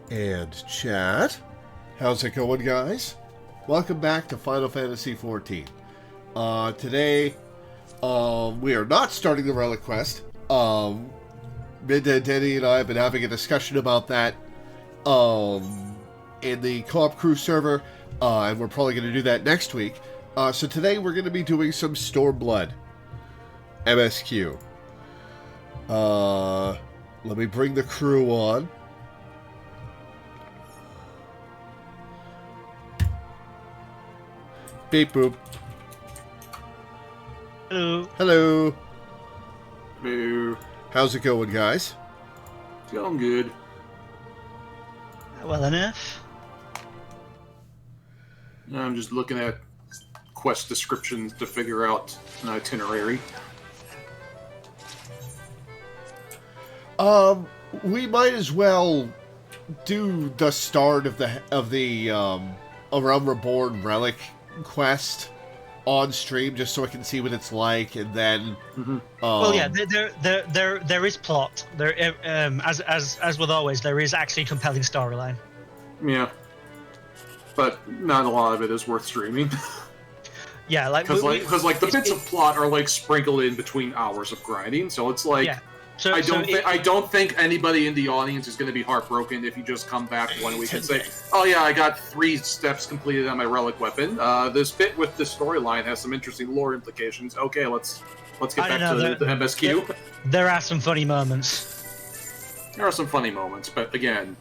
And chat. How's it going, guys? Welcome back to Final Fantasy XIV. Today, we are not starting the Relic quest. Minda, Denny, and I have been having a discussion about that, in the co-op crew server, and we're probably going to do that next week. So today we're going to be doing some Stormblood MSQ. Let me bring the crew on. Beep boop. Hello. Hello. Boo. How's it going, guys? It's going good. Well enough. I'm just looking at quest descriptions to figure out an itinerary. We might as well do the start of the Around Reborn Relic quest on stream, just so I can see what it's like, and then. Well, yeah, there is plot. There, as with always, there is actually a compelling storyline. Yeah, but not a lot of it is worth streaming. Yeah, because the bits of plot are like sprinkled in between hours of grinding, so it's like. Yeah. So, I don't think anybody in the audience is going to be heartbroken if you just come back 1 week and say, "Oh yeah, I got 3 steps completed on my relic weapon. This bit with this storyline has some interesting lore implications. Okay, let's get back to the MSQ." There are some funny moments. There are some funny moments, but again,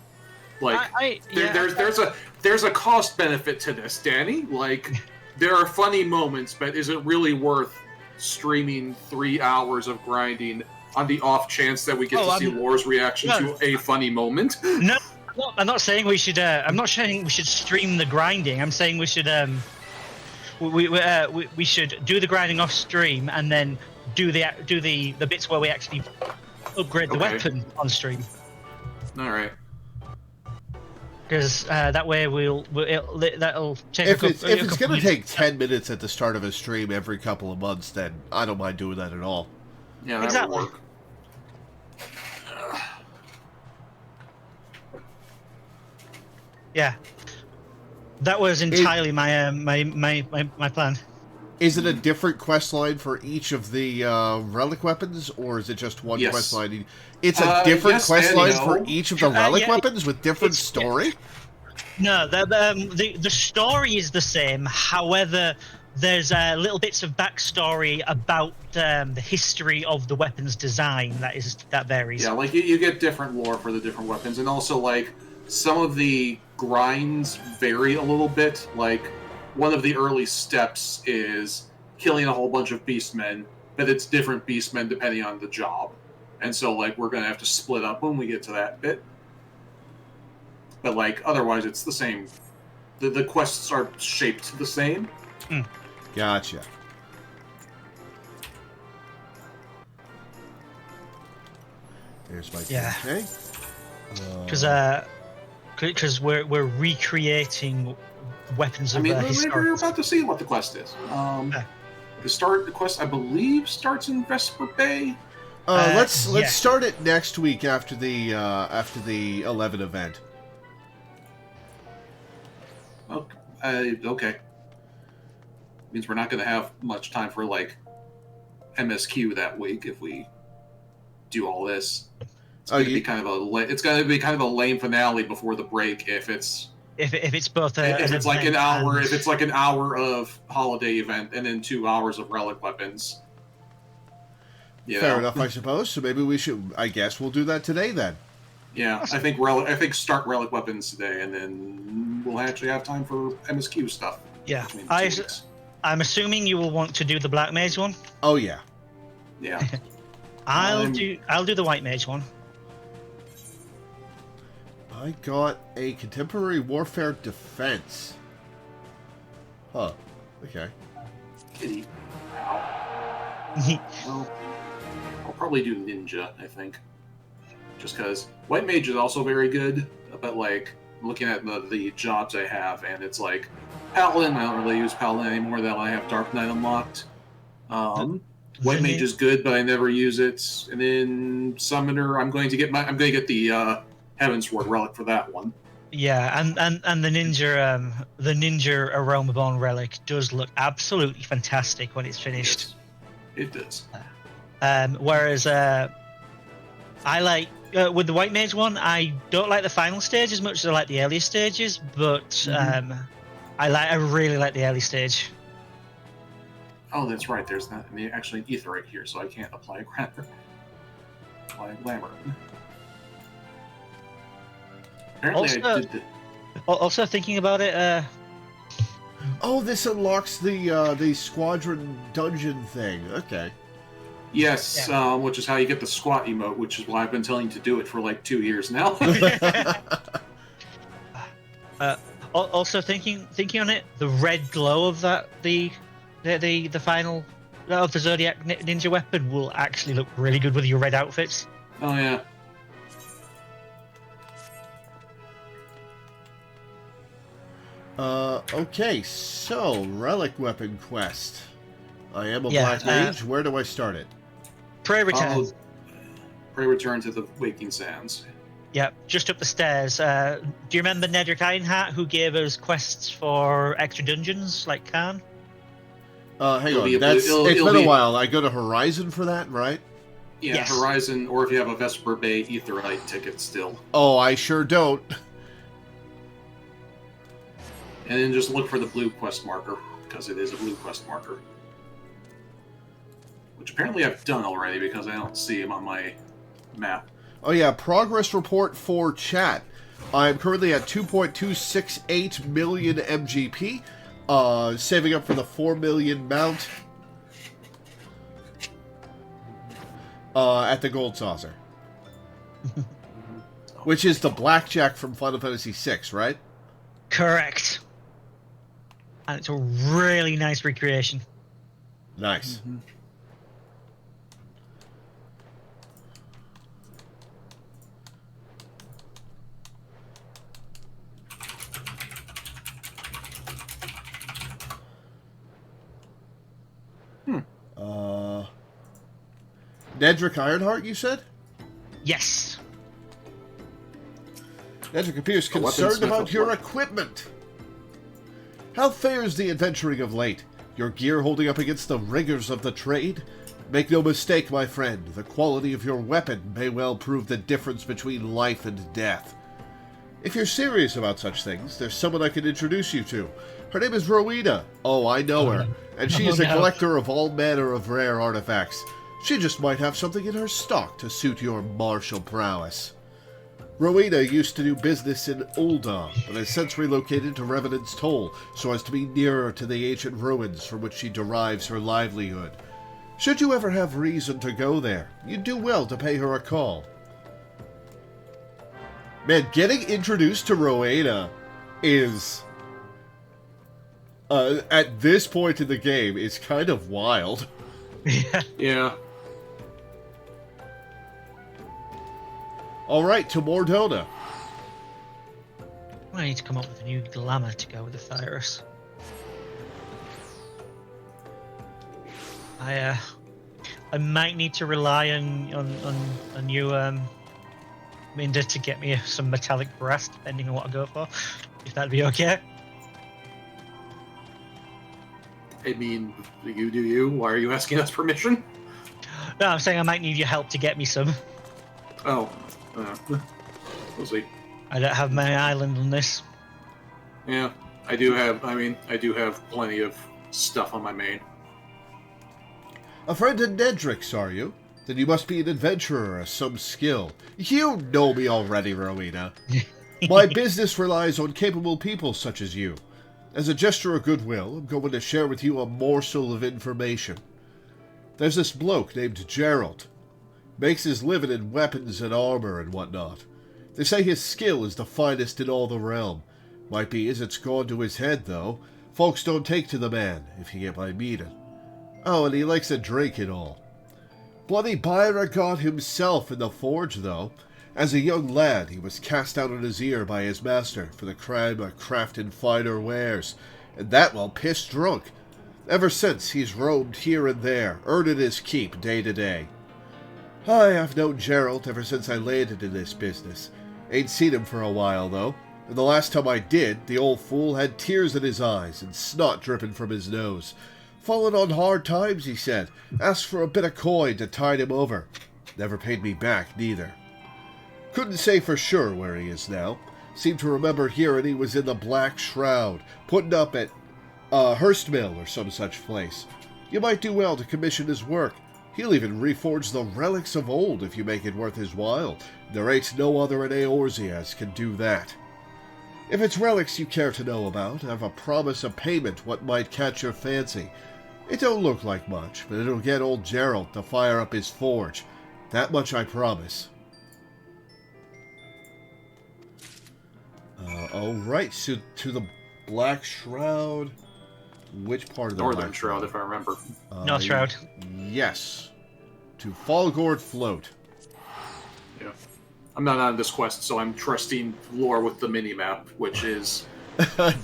like there's a cost benefit to this, Danny. Like there are funny moments, but is it really worth streaming 3 hours of grinding? On the off chance that we get to see Lore's reaction to a funny moment. No, I'm not saying we should. I'm not saying we should stream the grinding. I'm saying we should. We should do the grinding off stream and then do the bits where we actually upgrade the weapon on stream. All right. Because that way that'll take. If it's going to take 10 minutes at the start of a stream every couple of months, then I don't mind doing that at all. Yeah, that would work. Yeah, that was entirely my plan. Is it a different quest line for each of the relic weapons, or is it just one quest line? It's a different quest line for each of the relic weapons with different story? No, the story is the same. However, there's little bits of backstory about the history of the weapon's design that varies. Yeah, like you get different lore for the different weapons, and also like some of the grinds vary a little bit. Like one of the early steps is killing a whole bunch of beastmen, but it's different beastmen depending on the job, and so like we're gonna have to split up when we get to that bit. But like otherwise, it's the same. The quests are shaped the same. Gotcha. There's my okay. Because we're recreating weapons of history. We're about to see what the quest is. The quest, I believe, starts in Vesper Bay. Let's start it next week after the 11 event. Okay. Means we're not going to have much time for like MSQ that week if we do all this. It's going to be kind of a lame finale before the break if it's both if it's like an hour if it's like an hour of holiday event and then 2 hours of relic weapons. Fair enough, I suppose. So maybe I guess we'll do that today then. Yeah, I think start relic weapons today, and then we'll actually have time for MSQ stuff. Yeah, I'm assuming you will want to do the Black Mage one. Oh yeah. Yeah. I'll do the White Mage one. I got a Contemporary Warfare Defense. Huh. Okay. Kitty. Well, I'll probably do Ninja, I think. Just because White Mage is also very good, but like looking at the jobs I have, and it's like Paladin. I don't really use Paladin anymore. That I have Dark Knight unlocked. White Mage is good, but I never use it. And then Summoner, I'm going to get the Heavensward Relic for that one. Yeah, and the ninja Aromaborn relic does look absolutely fantastic when it's finished. Yes, it does. Whereas I like with the White Mage one, I don't like the final stage as much as I like the earlier stages, but I really like the early stage. Oh, that's right. There's not actually an Aetherite here, so I can't apply Glamour. Apparently, I did Also thinking about it, Oh, this unlocks the squadron dungeon thing. Okay. yes, which is how you get the squat emote, which is why I've been telling you to do it for like 2 years now. also thinking on it, the red glow of the final of the Zodiac ninja weapon will actually look really good with your red outfits. Oh yeah. Okay, so Relic Weapon Quest. I am a Black Mage. Where do I start it? Pray return. Pray return to the Waking Sands. Yep, just up the stairs. Do you remember Nedrick Ironheart, who gave us quests for extra dungeons, like Khan? Hang on. It's been a while. I go to Horizon for that, right? Yeah, yes. Horizon, or if you have a Vesper Bay Aetherite ticket still. Oh, I sure don't. And then just look for the blue quest marker, because it is a blue quest marker. Which apparently I've done already, because I don't see him on my map. Oh yeah, progress report for chat. I'm currently at 2.268 million MGP, saving up for the 4 million mount at the Gold Saucer. Which is the blackjack from Final Fantasy VI, right? Correct. And it's a really nice recreation. Nice. Mm-hmm. Nedrick Ironheart, you said? Yes. Nedrick appears concerned about your equipment. How fares the adventuring of late? Your gear holding up against the rigors of the trade? Make no mistake, my friend, the quality of your weapon may well prove the difference between life and death. If you're serious about such things, there's someone I can introduce you to. Her name is Rowena. Oh, I know her. And she is a collector of all manner of rare artifacts. She just might have something in her stock to suit your martial prowess. Rowena used to do business in Uldar, but has since relocated to Revenant's Toll so as to be nearer to the ancient ruins from which she derives her livelihood. Should you ever have reason to go there, you'd do well to pay her a call. Man, getting introduced to Rowena is, at this point in the game, is kind of wild. Yeah. Alright, to Mordona. I need to come up with a new glamour to go with the Thyrus. I might need to rely on you, Minda, to get me some metallic brass, depending on what I go for. If that'd be okay. I mean, you do you. Why are you asking us permission? No, I'm saying I might need your help to get me some. Oh. We'll see. I don't have my island on this. Yeah, I do have plenty of stuff on my main. A friend of Nedrick's, are you? Then you must be an adventurer of some skill. You know me already, Rowena. My business relies on capable people such as you. As a gesture of goodwill, I'm going to share with you a morsel of information. There's this bloke named Gerald. Makes his living in weapons and armor and whatnot. They say his skill is the finest in all the realm. Might be as it's gone to his head, though. Folks don't take to the man, if you get my meaning. Oh, and he likes to drink and all. Bloody Byra God himself in the forge, though. As a young lad, he was cast out on his ear by his master for the crime of crafting finer wares, and that while pissed drunk. Ever since, he's roamed here and there, earning his keep day to day. I've known Gerald ever since I landed in this business. Ain't seen him for a while, though. And the last time I did, the old fool had tears in his eyes and snot dripping from his nose. Fallen on hard times, he said. Asked for a bit of coin to tide him over. Never paid me back, neither. Couldn't say for sure where he is now. Seemed to remember hearing he was in the Black Shroud, putting up at Hurstmill or some such place. You might do well to commission his work. He'll even reforge the relics of old if you make it worth his while. There ain't no other in Eorzea as can do that. If it's relics you care to know about, I've a promise of payment what might catch your fancy. It don't look like much, but it'll get old Gerald to fire up his forge. That much I promise. Alright, so to the Black Shroud. Which part of the Northern Black Shroud, if I remember. North Shroud. Yes. To Fallgord Float. Yeah. I'm not on this quest, so I'm trusting lore with the minimap, which is...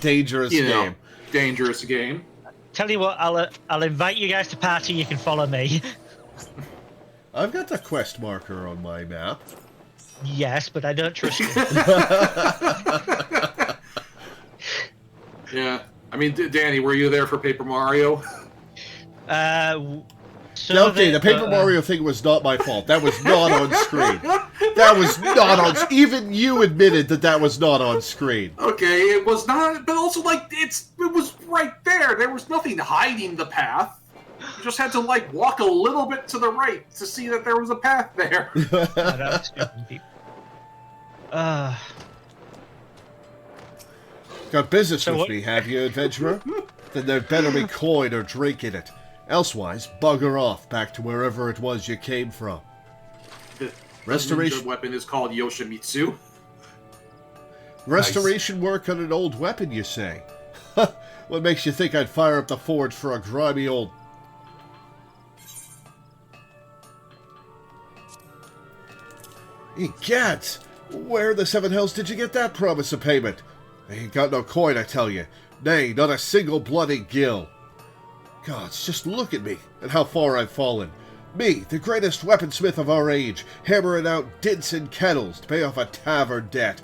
Dangerous game. Dangerous game. Tell you what, I'll invite you guys to party. You can follow me. I've got the quest marker on my map. Yes, but I don't trust you. Yeah. I mean, Danny, were you there for Paper Mario? Okay, the Paper Mario thing was not my fault. That was not on screen. That was not on... Even you admitted that was not on screen. Okay, it was not... But also, like, it was right there. There was nothing hiding the path. You just had to, like, walk a little bit to the right to see that there was a path there. Got business with me, have you, adventurer? Then there better be coin or drink in it. Elsewise, bugger off back to wherever it was you came from. The Restoration ninja weapon is called Yoshimitsu. Restoration work on an old weapon, you say? What makes you think I'd fire up the forge for a grimy old... Egads! Where the seven hells did you get that promise of payment? I ain't got no coin, I tell you. Nay, not a single bloody gill. Gods, just look at me, and how far I've fallen. Me, the greatest weaponsmith of our age, hammering out dints and kettles to pay off a tavern debt.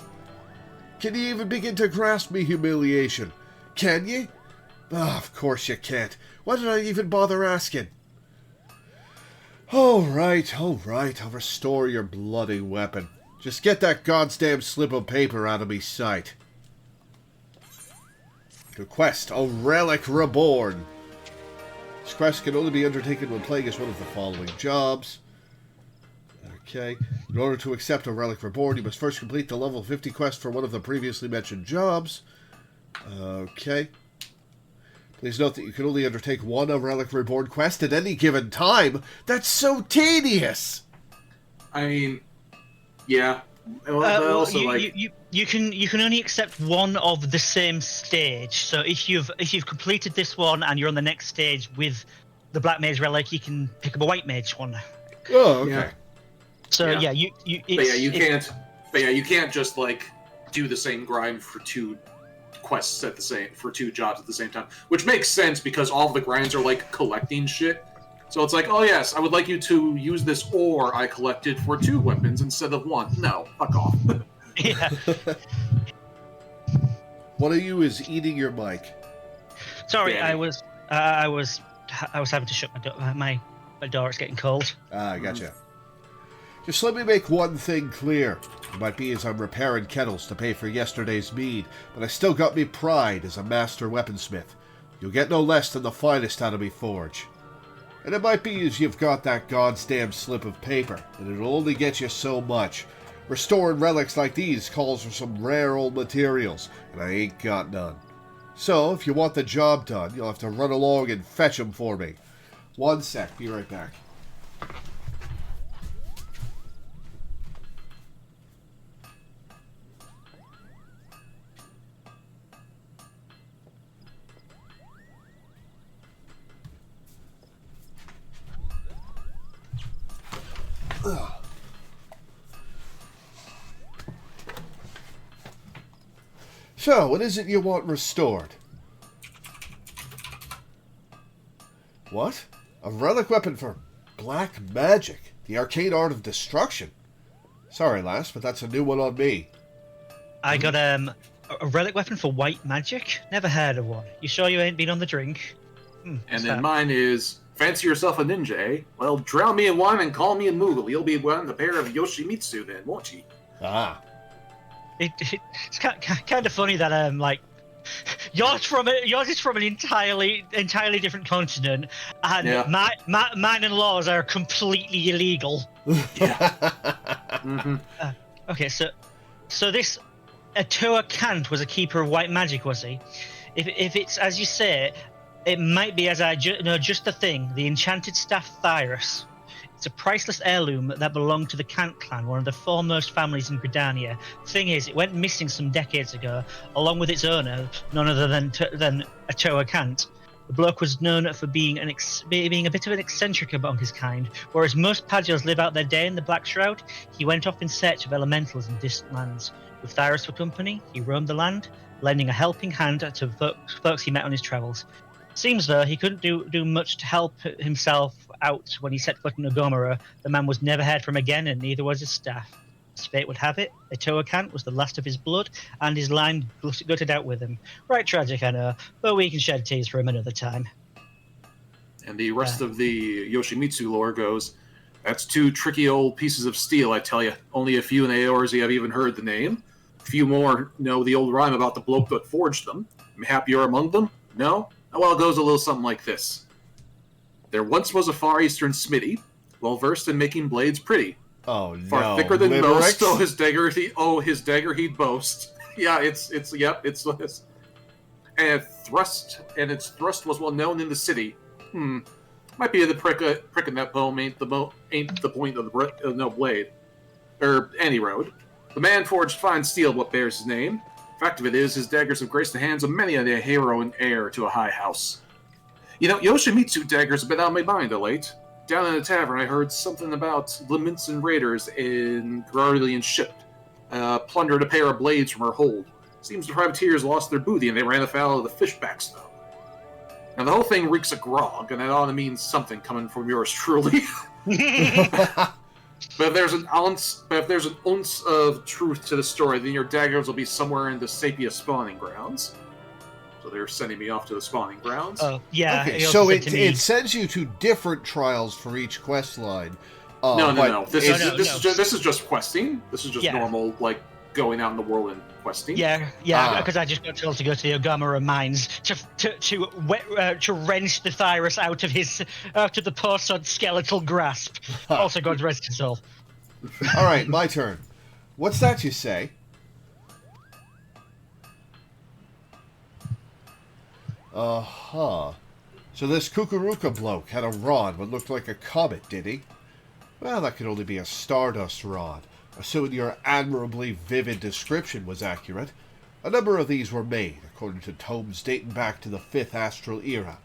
Can you even begin to grasp me humiliation? Can ye? Of course you can't. Why did I even bother asking? All right, I'll restore your bloody weapon. Just get that goddamn slip of paper out of me sight. To quest, a Relic Reborn. This quest can only be undertaken when playing as one of the following jobs. Okay. In order to accept a Relic Reborn, you must first complete the level 50 quest for one of the previously mentioned jobs. Okay. Please note that you can only undertake one Relic Reborn quest at any given time. That's so tedious! I mean, yeah. You can only accept one of the same stage. So if you've completed this one and you're on the next stage with the Black Mage Relic, you can pick up a White Mage one. Oh, okay. Yeah. So you can't just like do the same grind for two quests for two jobs at the same time, which makes sense because all of the grinds are like collecting shit. So it's like, oh yes, I would like you to use this ore I collected for 2 weapons instead of 1. No, fuck off. Yeah. One of you is eating your mic. Sorry, Danny. I was having to shut my door. My door. It's getting cold. Ah, I gotcha. Just let me make one thing clear. It might be as I'm repairing kettles to pay for yesterday's mead, but I still got me pride as a master weaponsmith. You'll get no less than the finest out of me forge. And it might be as you've got that goddamn slip of paper, and it'll only get you so much. Restoring relics like these calls for some rare old materials, and I ain't got none. So, if you want the job done, you'll have to run along and fetch them for me. One sec, be right back. Ugh. So, what is it you want restored? What? A relic weapon for black magic, the arcane art of destruction? Sorry, lass, but that's a new one on me. I got a relic weapon for white magic. Never heard of one. You sure you ain't been on the drink? And then mine is, fancy yourself a ninja, eh? Well, drown me in wine and call me a Moogle. You'll be one the pair of Yoshimitsu then, won't you? Ah. It's kind of funny that like yours is from an entirely different continent, and mine and Law's are completely illegal. Yeah. Okay, so this Atua Kant was a keeper of white magic, was he? If it's as you say, it might be as I just the thing. The enchanted staff Thyrus. It's a priceless heirloom that belonged to the Kant clan, one of the foremost families in Gridania. Thing is, it went missing some decades ago, along with its owner, none other than Atua Kant. The bloke was known for being being a bit of an eccentric among his kind. Whereas most Pagels live out their day in the Black Shroud, he went off in search of elementals in distant lands. With Thyrus for company, he roamed the land, lending a helping hand to folks he met on his travels. Seems though he couldn't do much to help himself out when he set foot in Ogomora. The man was never heard from again, and neither was his staff. As fate would have it, Etoa Kant was the last of his blood, and his line gutted out with him. Right tragic, I know, but we can shed tears for him another time. And the rest of the Yoshimitsu lore goes, that's two tricky old pieces of steel, I tell you. Only a few in Eorzea have even heard the name. A few more know the old rhyme about the bloke that forged them. Mayhap you're among them? No? Well, it goes a little something like this. There once was a Far Eastern smithy, well versed in making blades pretty. Oh no! Far thicker than Limericks? most. His dagger he'd boast. Yeah, it's this. And its thrust was well known in the city. Might be the prick in that poem ain't the point of no blade, or any road. The man forged fine steel, what bears his name. Fact of it is, his daggers have graced the hands of many a hero and heir to a high house. You know, Yoshimitsu daggers have been on my mind of late. Down in the tavern, I heard something about Leminson raiders in Gararlian ship. Plundered a pair of blades from her hold. Seems the privateers lost their booty and they ran afoul of the fishbacks, though. Now, the whole thing reeks of grog, and that ought to mean something coming from yours truly. But if there's an ounce of truth to the story, then your daggers will be somewhere in the Sapia spawning grounds. So they're sending me off to the spawning grounds. Oh, yeah. Okay, so it sends you to different trials for each quest line. No. This is just questing. This is just normal, like, going out in the world and questing. Yeah, because I just got told to go to the Ogomora mines to wrench the Thyrus out of the poor sod's skeletal grasp. Also, God rest his soul. All right, my turn. What's that you say? So this Kukuruka bloke had a rod that looked like a comet, did he? Well, that could only be a stardust rod, assuming your admirably vivid description was accurate. A number of these were made, according to tomes dating back to the 5th Astral Era.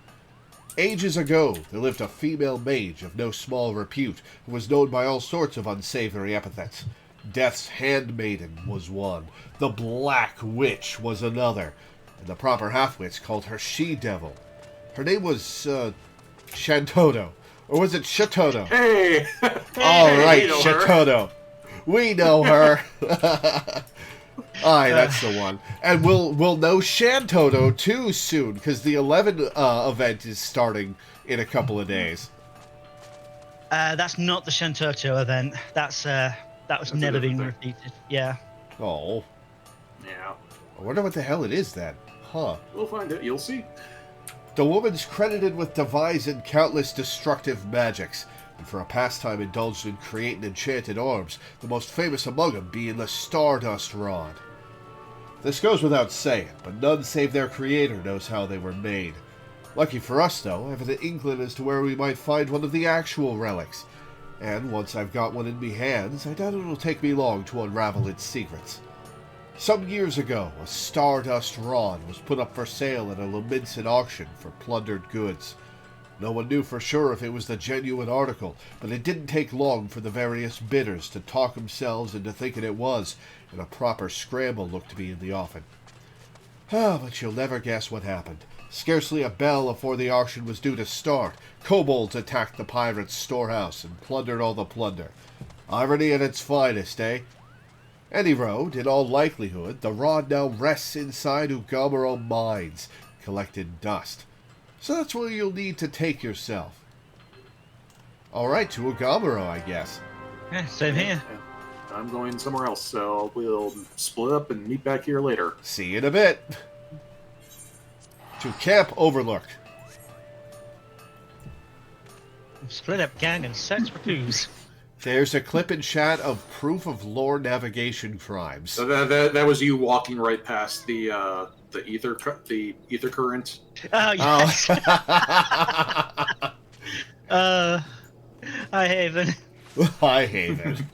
Ages ago, there lived a female mage of no small repute, who was known by all sorts of unsavory epithets. Death's Handmaiden was one, the Black Witch was another, and the proper half-wits called her She-Devil. Her name was, Shantoto. Or was it Shatoto? Hey! All right, Shatoto. We know her. Aye, that's the one. And we'll know Shantoto too soon, because the 11 event is starting in a couple of days. That's not the Shantoto event. That's never been repeated. Yeah. Oh. Yeah. I wonder what the hell it is then. Huh. We'll find it. You'll see. The woman's credited with devising countless destructive magics, and for a pastime indulged in creating enchanted orbs, the most famous among them being the Stardust Rod. This goes without saying, but none save their creator knows how they were made. Lucky for us, though, I have an inkling as to where we might find one of the actual relics, and once I've got one in me hands, I doubt it'll take me long to unravel its secrets. Some years ago, a Stardust Rod was put up for sale at a Leminson auction for plundered goods. No one knew for sure if it was the genuine article, but it didn't take long for the various bidders to talk themselves into thinking it was, and a proper scramble looked to be in the offing. But you'll never guess what happened. Scarcely a bell before the auction was due to start, kobolds attacked the pirates' storehouse and plundered all the plunder. Irony at its finest, eh? Any road, in all likelihood, the rod now rests inside Ugamaro Mines, collected dust. So that's where you'll need to take yourself. Alright, to Ugamaro, I guess. Yeah, same here. I'm going somewhere else, so we'll split up and meet back here later. See you in a bit. To Camp Overlook. Split up gang and search for clues. There's a clip in chat of proof of lore navigation crimes. So that was you walking right past the ether current. Oh yes. Hi Haven. Hi, Haven.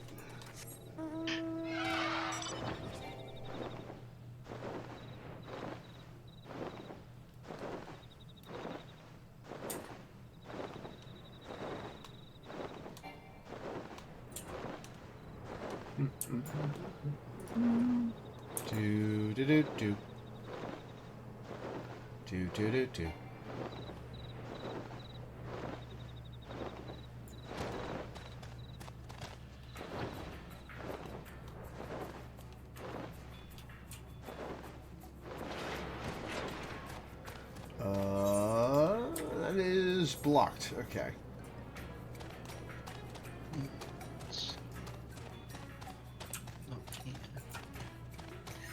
Do do do do. Do do do do. That is blocked. Okay.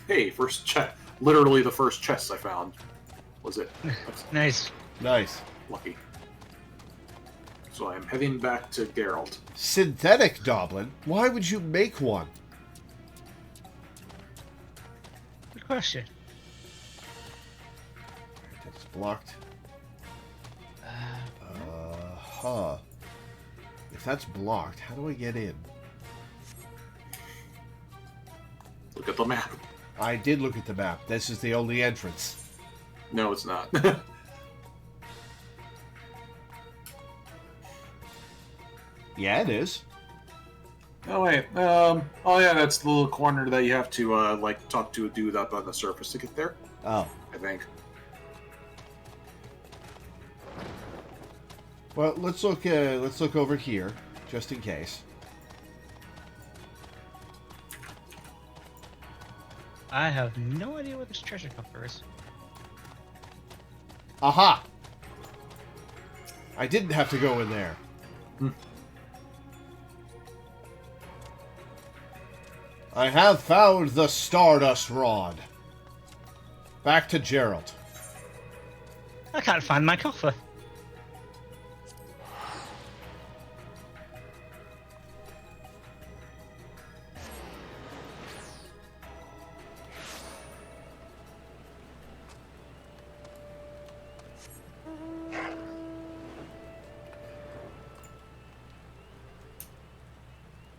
Hey, first chest. Literally the first chest I found. Was it? Nice. Nice. Lucky. So I'm heading back to Geralt. Synthetic Doblin? Why would you make one? Good question. That's blocked. Huh. If that's blocked, how do I get in? Look at the map. I did look at the map. This is the only entrance. No, it's not. Yeah, it is. Oh wait. Oh yeah, that's the little corner that you have to like talk to a dude up on the surface to get there. Oh. I think. Well, let's look over here, just in case. I have no idea where this treasure coffer is. Aha! I didn't have to go in there. I have found the Stardust Rod. Back to Gerald. I can't find my coffer.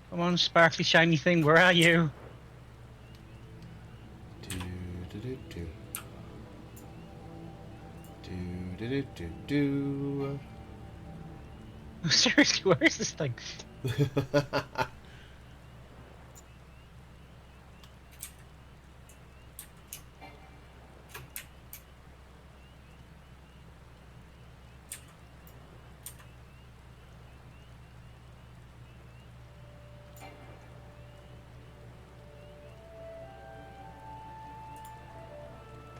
Come on, sparkly shiny thing, where are you? Seriously, where is this thing?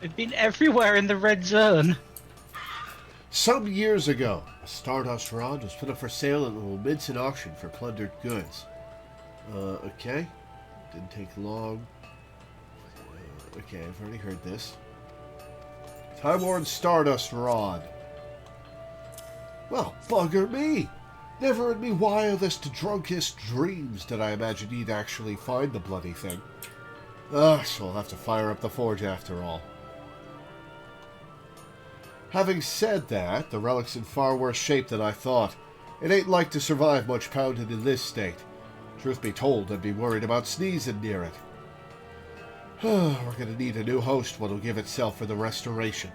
They've been everywhere in the red zone. Some years ago, a Stardust Rod was put up for sale at the Wilminson auction for plundered goods. Okay. Didn't take long. Okay, I've already heard this. Time-worn Stardust Rod. Well, bugger me! Never in me wildest, drunkest dreams did I imagine he'd actually find the bloody thing. So I'll have to fire up the forge after all. Having said that, the relic's in far worse shape than I thought. It ain't like to survive much pounded in this state. Truth be told, I'd be worried about sneezing near it. We're gonna need a new host what'll give itself for the restoration.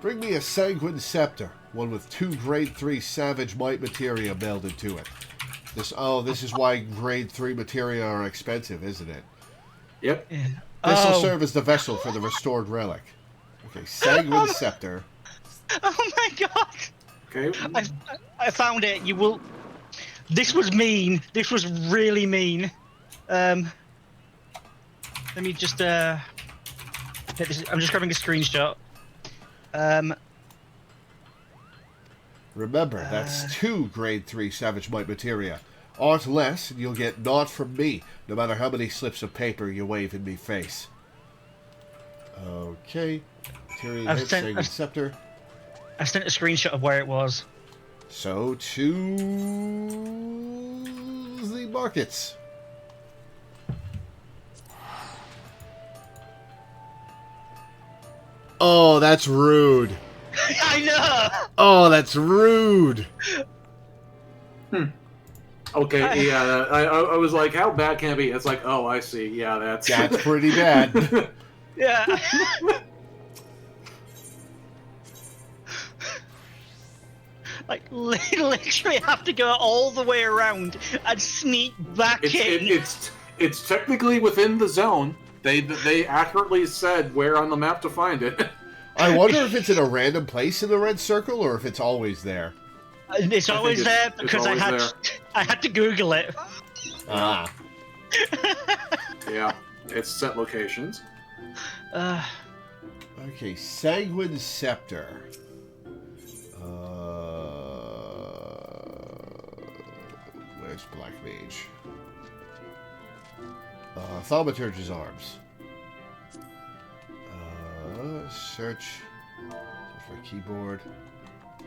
Bring me a Sanguine Scepter, one with 2 Grade 3 Savage Might materia melded to it. This is why Grade 3 materia are expensive, isn't it? Yep. Yeah. This'll serve as the vessel for the restored relic. Okay, Sanguine Scepter. Oh my god! Okay. I found it. You will. This was mean. This was really mean. Let me just get this. I'm just grabbing a screenshot. Remember, that's 2 grade 3 Savage Might materia. Art less, and you'll get naught from me, no matter how many slips of paper you wave in me face. Okay. Materia hit, Sanguine Scepter. I sent a screenshot of where it was. So, to the markets. Oh, that's rude. I know! Oh, that's rude. Okay, yeah, I was like, how bad can it be? It's like, oh, I see. Yeah, that's pretty bad. Yeah. Like, literally have to go all the way around and sneak back in. It's technically within the zone. They accurately said where on the map to find it. I wonder if it's in a random place in the red circle, or if it's always there. It's always there because I had to Google it. Ah. Yeah, it's set locations. Okay, Sanguine Scepter. Where's Black Mage? Thaumaturge's Arms. Search for keyboard.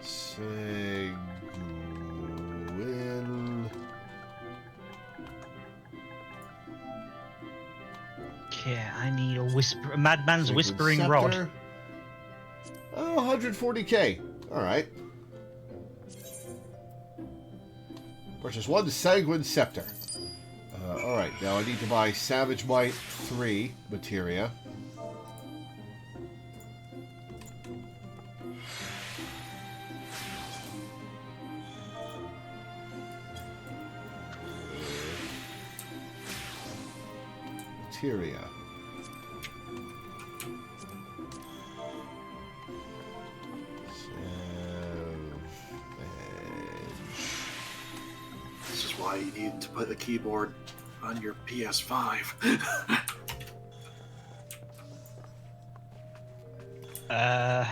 Sanguine. Okay, I need a Madman's Sanguine Whispering Scepter. Rod. Oh, 140k. Alright. Purchase 1 Sanguine Scepter. Alright, now I need to buy Savage Might 3 materia. Materia. This is why you need to put the keyboard on your PS5. Alright,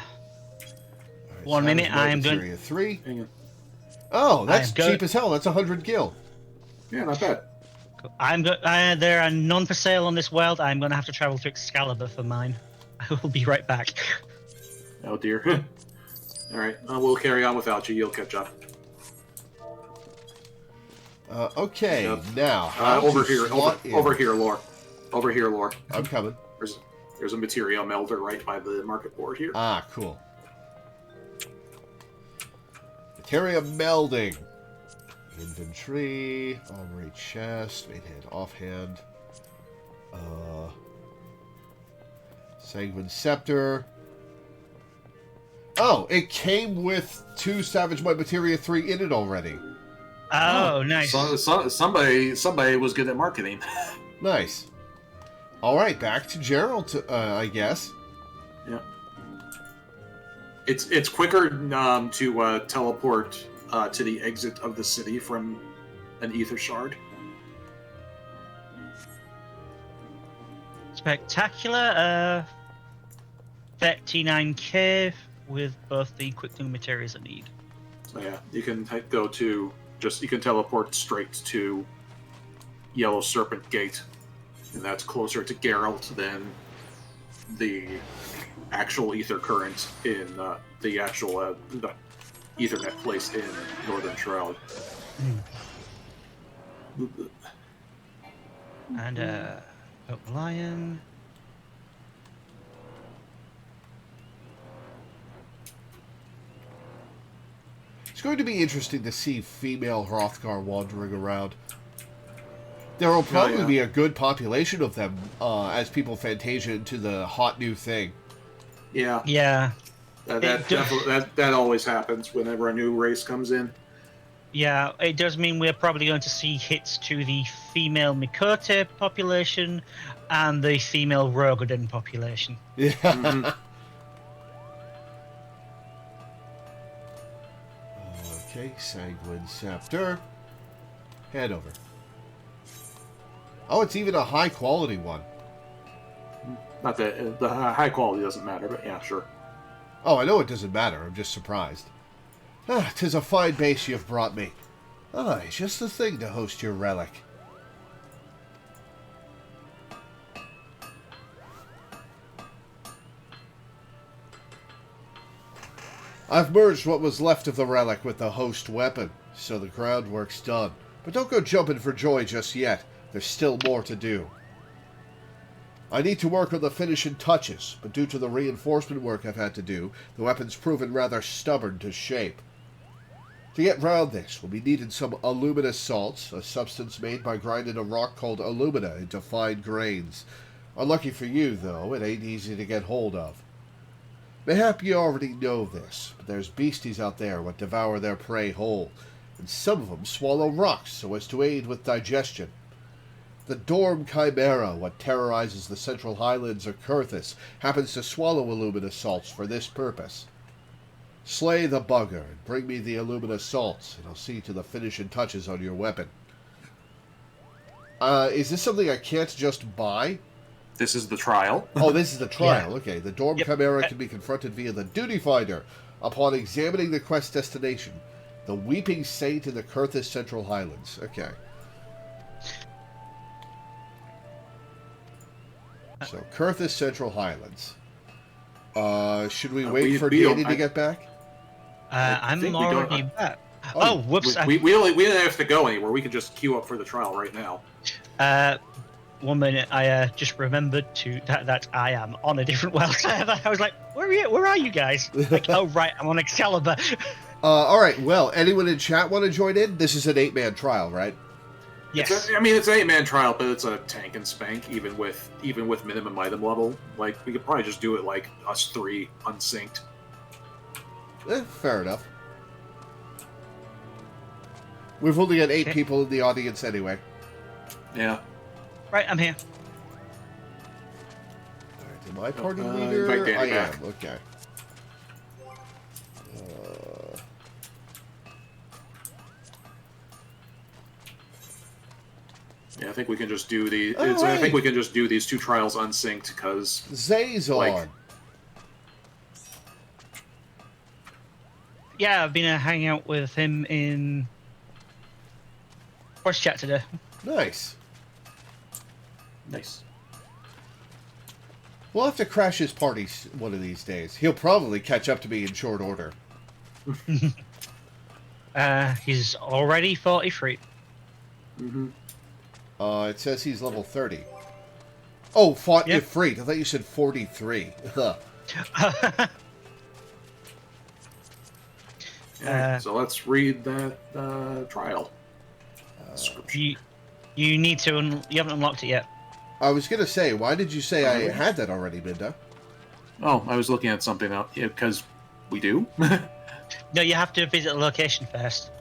1 minute, Savage Might I am going. materia 3. Oh, that's cheap as hell. That's 100 gil. Yeah, not bad. There are none for sale on this world. I'm going to have to travel to Excalibur for mine. I will be right back. Oh dear. All right, we'll carry on without you. You'll catch up. Okay, Yep. now Over here, Lore. Over here, Lore. I'm coming. There's a material melter right by the market board here. Ah, cool. Materia melding. Inventory, armory chest, main hand, offhand. Sanguine Scepter. Oh, it came with 2 Savage Might Materia 3 in it already. Oh, nice. So, somebody was good at marketing. Nice. Alright, back to Gerald, I guess. Yeah. It's quicker to teleport to the exit of the city from an ether shard. Spectacular. 39k with both the quickling materials I need. So yeah, you can you can teleport straight to Yellow Serpent Gate, and that's closer to Geralt than the actual ether current in the actual the Ethernet place in Northern Shroud. And Oak Lion. It's going to be interesting to see female Hrothgar wandering around. There will probably be a good population of them as people fantasia into the hot new thing. Yeah. Yeah. That always happens whenever a new race comes in. Yeah, it does mean we're probably going to see hits to the female Mikote population and the female Rogadin population. Yeah. Mm-hmm. Okay, Sanguine Scepter. Hand over. Oh, it's even a high-quality one. Not that the high quality doesn't matter, but yeah, sure. Oh, I know it doesn't matter. I'm just surprised. Ah, 'tis a fine base you've brought me. Aye, just the thing to host your relic. I've merged what was left of the relic with the host weapon, so the groundwork's done. But don't go jumping for joy just yet. There's still more to do. I need to work on the finishing touches, but due to the reinforcement work I've had to do, the weapon's proven rather stubborn to shape. To get round this, we'll be needing some alumina salts, a substance made by grinding a rock called alumina into fine grains. Unlucky for you, though, it ain't easy to get hold of. Mayhap you already know this, but there's beasties out there what devour their prey whole, and some of them swallow rocks so as to aid with digestion. The Dorm Chimera, what terrorizes the Central Highlands of Kurthis, happens to swallow alumina salts for this purpose. Slay the bugger and bring me the alumina salts, and I'll see to the finishing touches on your weapon. Is this something I can't just buy? This is the trial. Oh, this is the trial. Yeah. Okay, the Dorm Chimera can be confronted via the Duty Finder upon examining the quest destination, the Weeping Saint in the Kurthis Central Highlands. Okay. So, Kurthis Central Highlands. Should we wait for Danny to get back? I'm think we already don't- back. Oh, Oh, whoops. We didn't have to go anywhere. We could just queue up for the trial right now. 1 minute. I just remembered that I am on a different world server. I was like, where are you guys? Like, oh, right, I'm on Excalibur. Alright, well, anyone in chat want to join in? This is an 8-man trial, right? Yes. It's an 8-man trial, but it's a tank and spank, even with minimum item level. Like, we could probably just do it like us 3, unsynced. Fair enough. We've only got 8 Okay. people in the audience anyway. Yeah. Right, I'm here. Alright, am I party invite leader? Danny I back. am, okay. Yeah, I think we can just do the. Oh, I right. think we can just do these 2 trials unsynced because Zay's Like- on. Yeah, I've been hanging out with him in voice chat today. Nice. nice. We'll have to crash his party one of these days. He'll probably catch up to me in short order. He's already 43. Mm-hmm. It says he's level 30. Oh, fought Yeah. Ifrit. I thought you said 43. Huh. Yeah, so let's read that trial. Description. you need to. You haven't unlocked it yet. I was going to say, why did you say I had that already, Minda? Oh, I was looking at something out because we do. No, you have to visit the location first.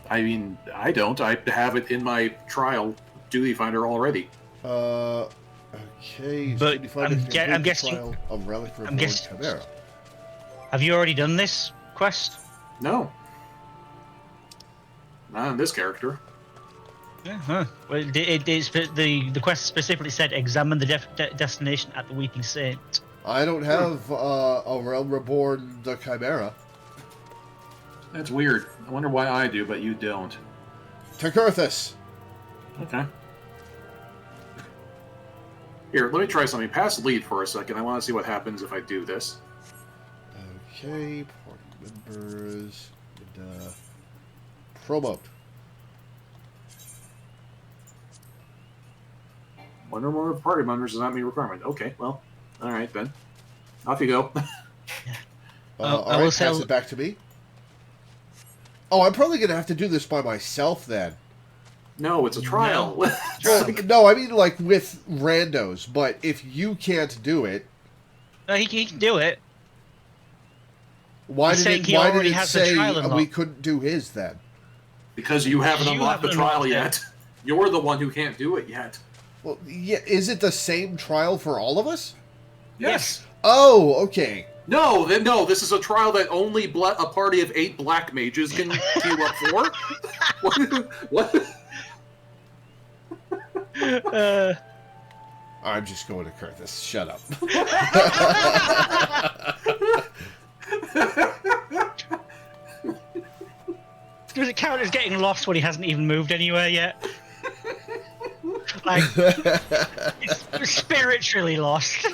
I mean, I don't. I have it in my trial duty finder already. Okay. But Duty Finder I'm can complete I'm the guessing- trial of Relic I'm Reborn guess- Chimera. Have you already done this quest? No. Not on this character. Yeah, huh. Well, the quest specifically said examine the destination at the Weeping Saint. I don't have a Realm Reborn the Chimera. That's weird. I wonder why I do, but you don't. To Kurthis! Okay. Here, let me try something. Pass lead for a second. I want to see what happens if I do this. Okay, party members. And, promote. 1 or more party members does not meet a requirement. Okay, well, all right then. Off you go. I All will right, say- pass it back to me. Oh, I'm probably going to have to do this by myself then. No, it's a trial. Well, no, I mean like with randos, but if you can't do it, No, he can do it. why He's did saying it, he why did already it has the say trial we unlocked. couldn't do his then? Because you haven't You unlocked the haven't trial unlocked yet. You're the one who can't do it yet. Well, yeah, is it the same trial for all of us? Yes. Oh, okay. No, this is a trial that only a party of 8 black mages can queue up for. What? I'm just going to Kurthus. Shut up. Does it count as getting lost when he hasn't even moved anywhere yet? Like, it's spiritually lost.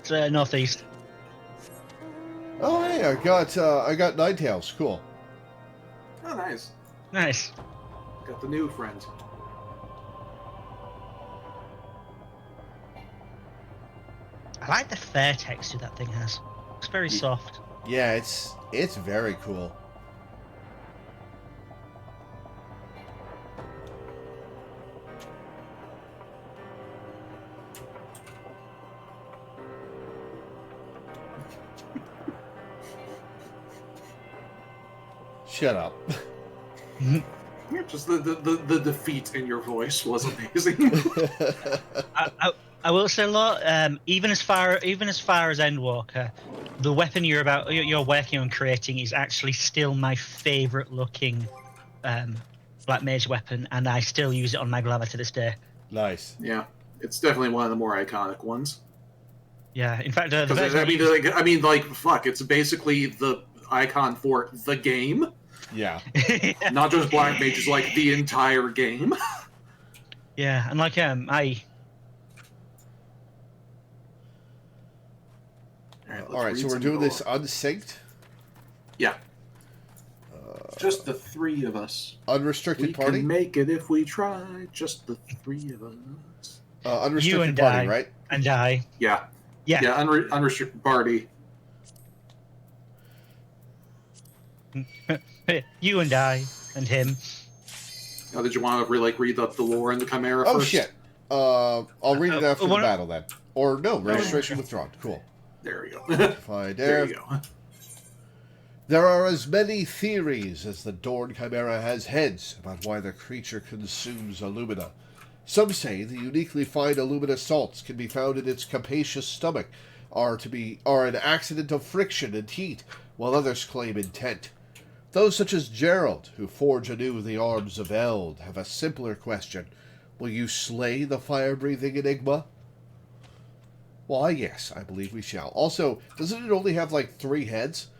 It's northeast. Oh, hey, I got Ninetales. Cool. Oh, nice. Nice. Got the new friend. I like the fair texture that thing has. It's very soft. Yeah, it's very cool. Shut up. Just the defeat in your voice was amazing. I will say a lot. Even as far as Endwalker, the weapon you're working on creating is actually still my favorite looking black mage weapon, and I still use it on my Glava to this day. Nice. Yeah, it's definitely one of the more iconic ones. Yeah, in fact, fuck, it's basically the icon for the game. Yeah. Not just black mages, like the entire game. Yeah, and like All right, so we're doing this unsynced. Yeah. Just the three of us. Unrestricted party. We can make it if we try. Just the three of us. Unrestricted you and party, I, right? And I. Yeah. Yeah. Yeah. Unrestricted party. You and I and him. Now, did you want to read up the lore in the Chimera first? Oh shit. I'll read it after the battle then. Or no, registration withdrawn. Cool. There you go. There you go. There are as many theories as the Dorn Chimera has heads about why the creature consumes alumina. Some say the uniquely fine alumina salts can be found in its capacious stomach are an accident of friction and heat, while others claim intent. Those such as Gerald, who forge anew the arms of Eld, have a simpler question. Will you slay the fire-breathing enigma? Why, yes, I believe we shall. Also, doesn't it only have, 3 heads?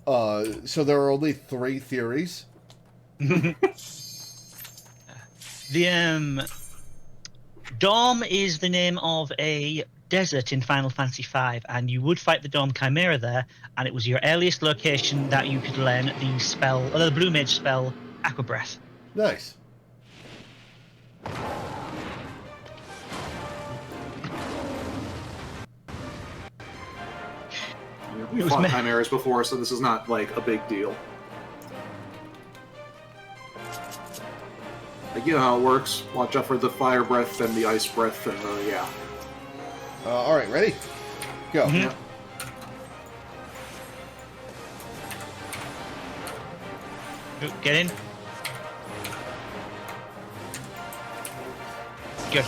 So there are only 3 theories? The, Dom is the name of a desert in Final Fantasy V, and you would fight the Dom Chimera there, and it was your earliest location that you could learn the spell, or the Blue Mage spell, Aqua Breath. Nice. We fought Chimeras before, so this is not, a big deal. You know how it works. Watch out for the fire breath and the ice breath, and, yeah. Alright, ready? Go. Mm-hmm. Yeah. Get in. Good.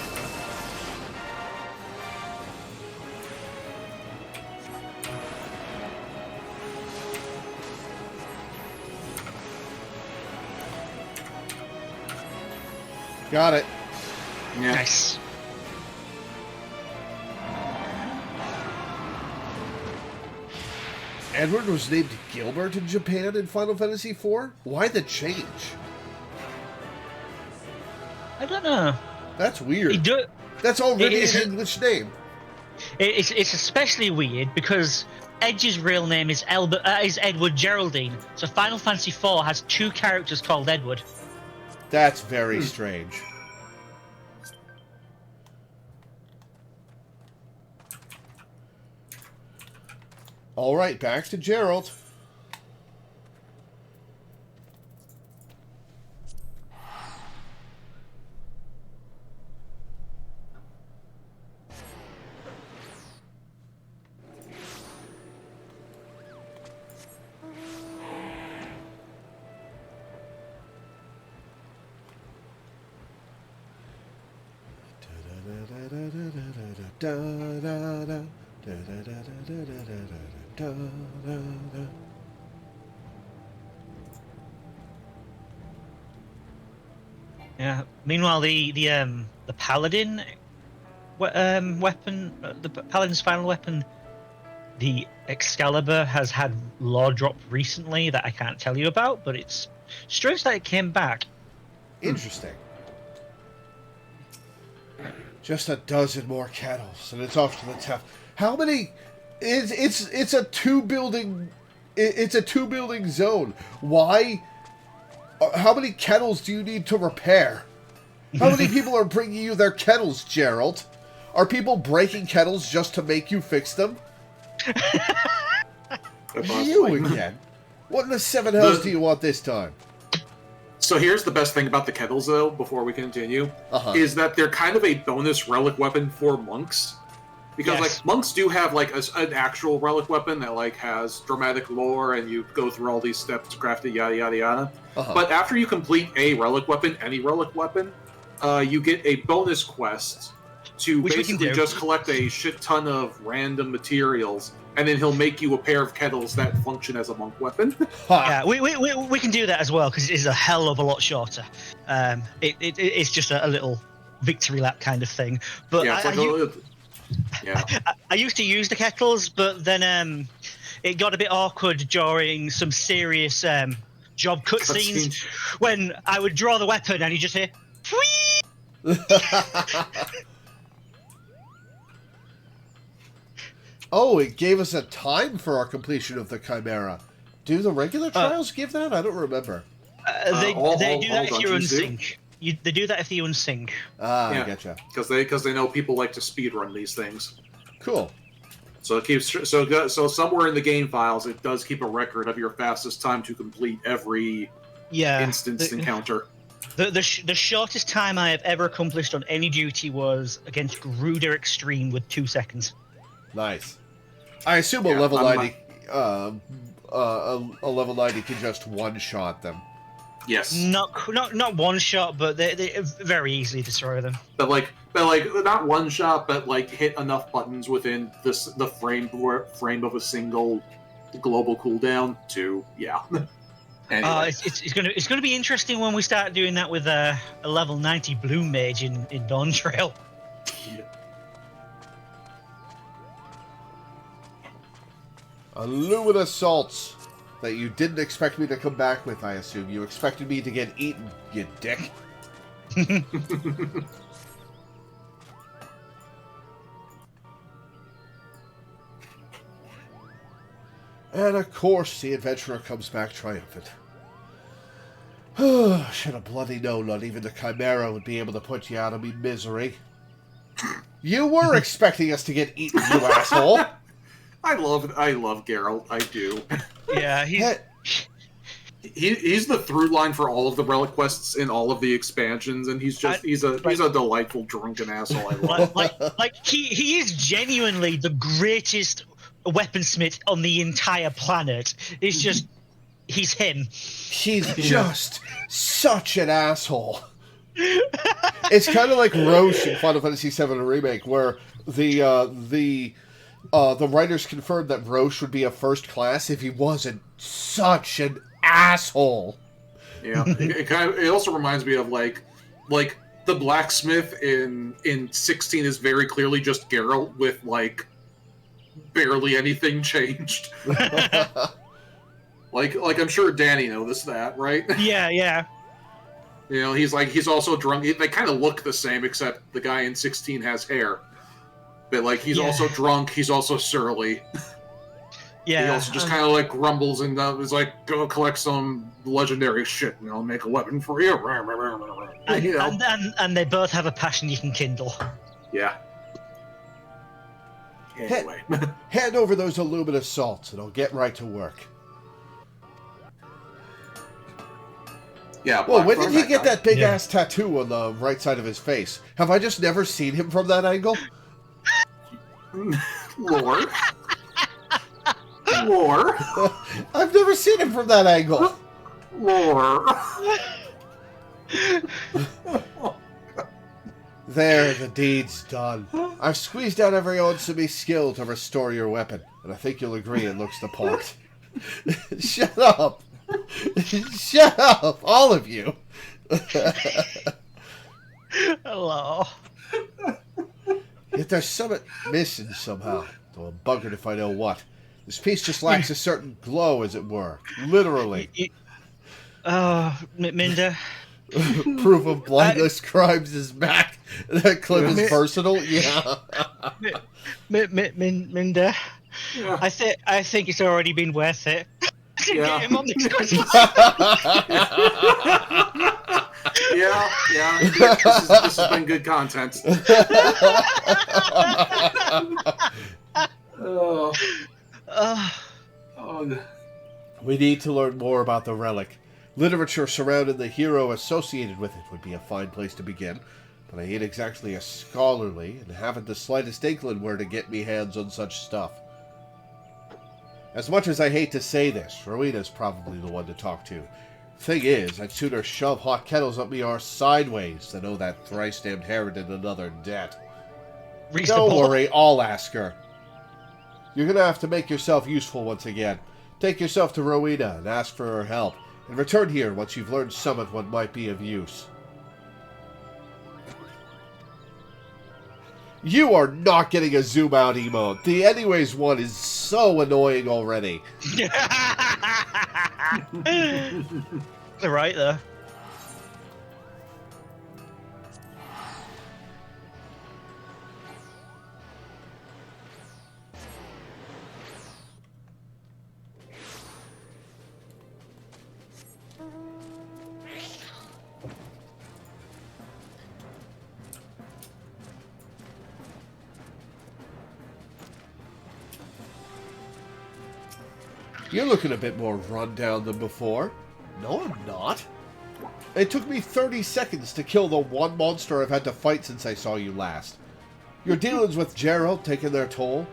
Got it. Yeah. Nice. Edward was named Gilbert in Japan in Final Fantasy IV? Why the change? I don't know. That's weird. That's already an English name. It's especially weird because Edge's real name is Edward Geraldine. So Final Fantasy IV has 2 characters called Edward. That's very strange. All right, back to Gerald. Da, da, da, da, da, da, da, da, da, da, da. Yeah. Meanwhile, the paladin weapon, the paladin's final weapon, the Excalibur, has had lore drop recently that I can't tell you about, but it's strange that it came back. Interesting. Just a dozen more kettles, and it's off to the top. How many? It's a two building zone. Why? How many kettles do you need to repair? How many people are bringing you their kettles, Gerald? Are people breaking kettles just to make you fix them? You again? What in the seven hells do you want this time? So here's the best thing about the kettles, though, before we continue, is that they're kind of a bonus relic weapon for monks. Because, like, monks do have, like, an actual relic weapon that, like, has dramatic lore, and you go through all these steps to craft it, yada, yada, yada. But after you complete a relic weapon, any relic weapon, you get a bonus quest to basically just collect a shit ton of random materials, and then he'll make you a pair of kettles that function as a monk weapon. Yeah, we can do that as well, because it is a hell of a lot shorter. It's just a little victory lap kind of thing. But yeah, I used to use the kettles, but then it got a bit awkward during some serious job cutscenes when I would draw the weapon and you just hear, "Whee!" Oh, it gave us a time for our completion of the Chimera. Do the regular trials give that? I don't remember. They do that if you're unsync. They do that if you unsync. Ah, yeah. I getcha. Because they know people like to speedrun these things. Cool. So it keeps so somewhere in the game files it does keep a record of your fastest time to complete every instance encounter. The shortest time I have ever accomplished on any duty was against Gruder Extreme with 2 seconds. Nice. I assume a level 90 a level 90 can just one-shot them. Yes. Not one shot, but they very easily destroy them. But not one shot, but like hit enough buttons within the frame of a single global cooldown to Anyway. It's gonna be interesting when we start doing that with a level 90 blue mage in Dawn Trail. Luminous salts that you didn't expect me to come back with, I assume. You expected me to get eaten, you dick. And of course, the adventurer comes back triumphant. Should have bloody known not even the Chimera would be able to put you out of me misery. You were expecting us to get eaten, you asshole! I love Geralt. I do. Yeah, he's the through line for all of the relic quests in all of the expansions, and he's a delightful drunken asshole. I love. He is genuinely the greatest weaponsmith on the entire planet. It's just he's him. He's just such an asshole. It's kind of like Roche in Final Fantasy VII Remake, where the writers confirmed that Roche would be a first class if he wasn't such an asshole. Yeah, it also reminds me of like the blacksmith in 16 is very clearly just Geralt with like barely anything changed. like I'm sure Danny noticed that, right? Yeah. You know, he's also drunk. They kind of look the same, except the guy in 16 has hair. But like he's also drunk. He's also surly. Yeah. He also just kind of like grumbles and is like, "Go collect some legendary shit, and I'll make a weapon for you." And they both have a passion you can kindle. Yeah. Anyway, hand over those aluminous salts, and I'll get right to work. Yeah. Well, when did he get that big ass tattoo on the right side of his face? Have I just never seen him from that angle? Lore. I've never seen him from that angle. Lore. There, the deed's done. I've squeezed out every ounce of me skill to restore your weapon, and I think you'll agree it looks the part. Shut up! Shut up, all of you! Hello. Yet there's something missing somehow, though I'm buggered if I know what. This piece just lacks a certain glow, as it were. Literally. Minda. Proof of blindness crimes is back. That clip is personal. Yeah. Minda. Yeah. I think it's already been worth it. Yeah. Get him on this question. Yeah. This has been good content. Oh. We need to learn more about the relic. Literature surrounding the hero associated with it would be a fine place to begin, but I ain't exactly a scholarly and haven't the slightest inkling where to get me hands on such stuff. As much as I hate to say this, Rowena's probably the one to talk to. Thing is, I'd sooner shove hot kettles up me arse sideways than owe that thrice-damned Harridan another debt. Reasonable. Don't worry, I'll ask her. You're gonna have to make yourself useful once again. Take yourself to Rowena and ask for her help, and return here once you've learned some of what might be of use. You are not getting a zoom out emote. The anyways one is so annoying already. They're right there. You're looking a bit more run down than before. No, I'm not. It took me 30 seconds to kill the one monster I've had to fight since I saw you last. Your dealings with Gerald taking their toll?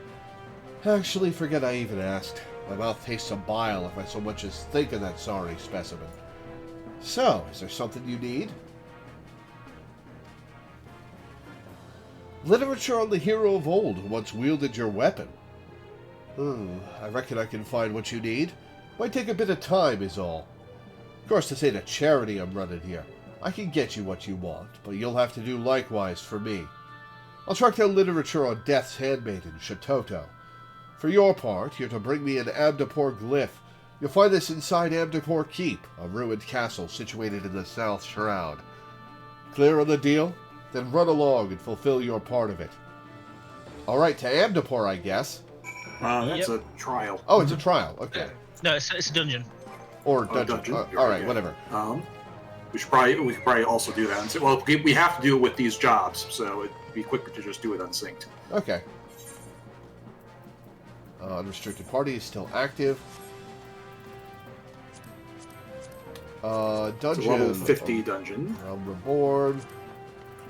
Actually, forget I even asked. My mouth tastes of bile if I so much as think of that sorry specimen. So, is there something you need? Literature on the hero of old who once wielded your weapon. I reckon I can find what you need. Might take a bit of time is all. Of course, this ain't a charity I'm running here. I can get you what you want, but you'll have to do likewise for me. I'll track down literature on Death's handmaiden, Shatoto. For your part, you're to bring me an Amdapor glyph. You'll find this inside Amdapor Keep, a ruined castle situated in the South Shroud. Clear on the deal? Then run along and fulfill your part of it. Alright, to Amdapor, I guess. That's a trial. Oh, it's a trial. Okay. No, it's a dungeon. Or dungeon. Alright, whatever. We could probably also do that. And say, well, we have to do it with these jobs, so it'd be quicker to just do it unsynced. Okay. Unrestricted party is still active. Dungeon. It's a level 50 dungeon. Realm Reborn.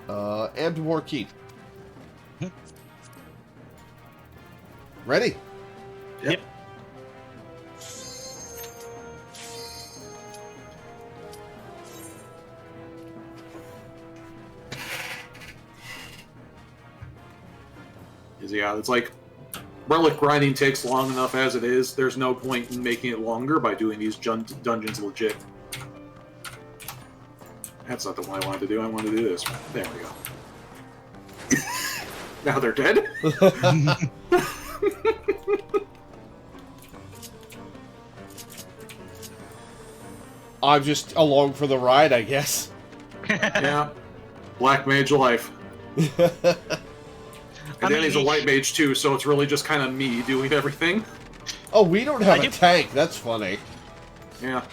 Amdapor Keep. Ready? Yep. Yeah, it's like relic grinding takes long enough as it is. There's no point in making it longer by doing these dungeons legit. That's not the one I wanted to do. I wanted to do this. There we go. Now they're dead? I'm just along for the ride, I guess. Yeah. Black mage life. And then he's a white mage too, so it's really just kind of me doing everything. Oh, we don't have a tank. That's funny. Yeah.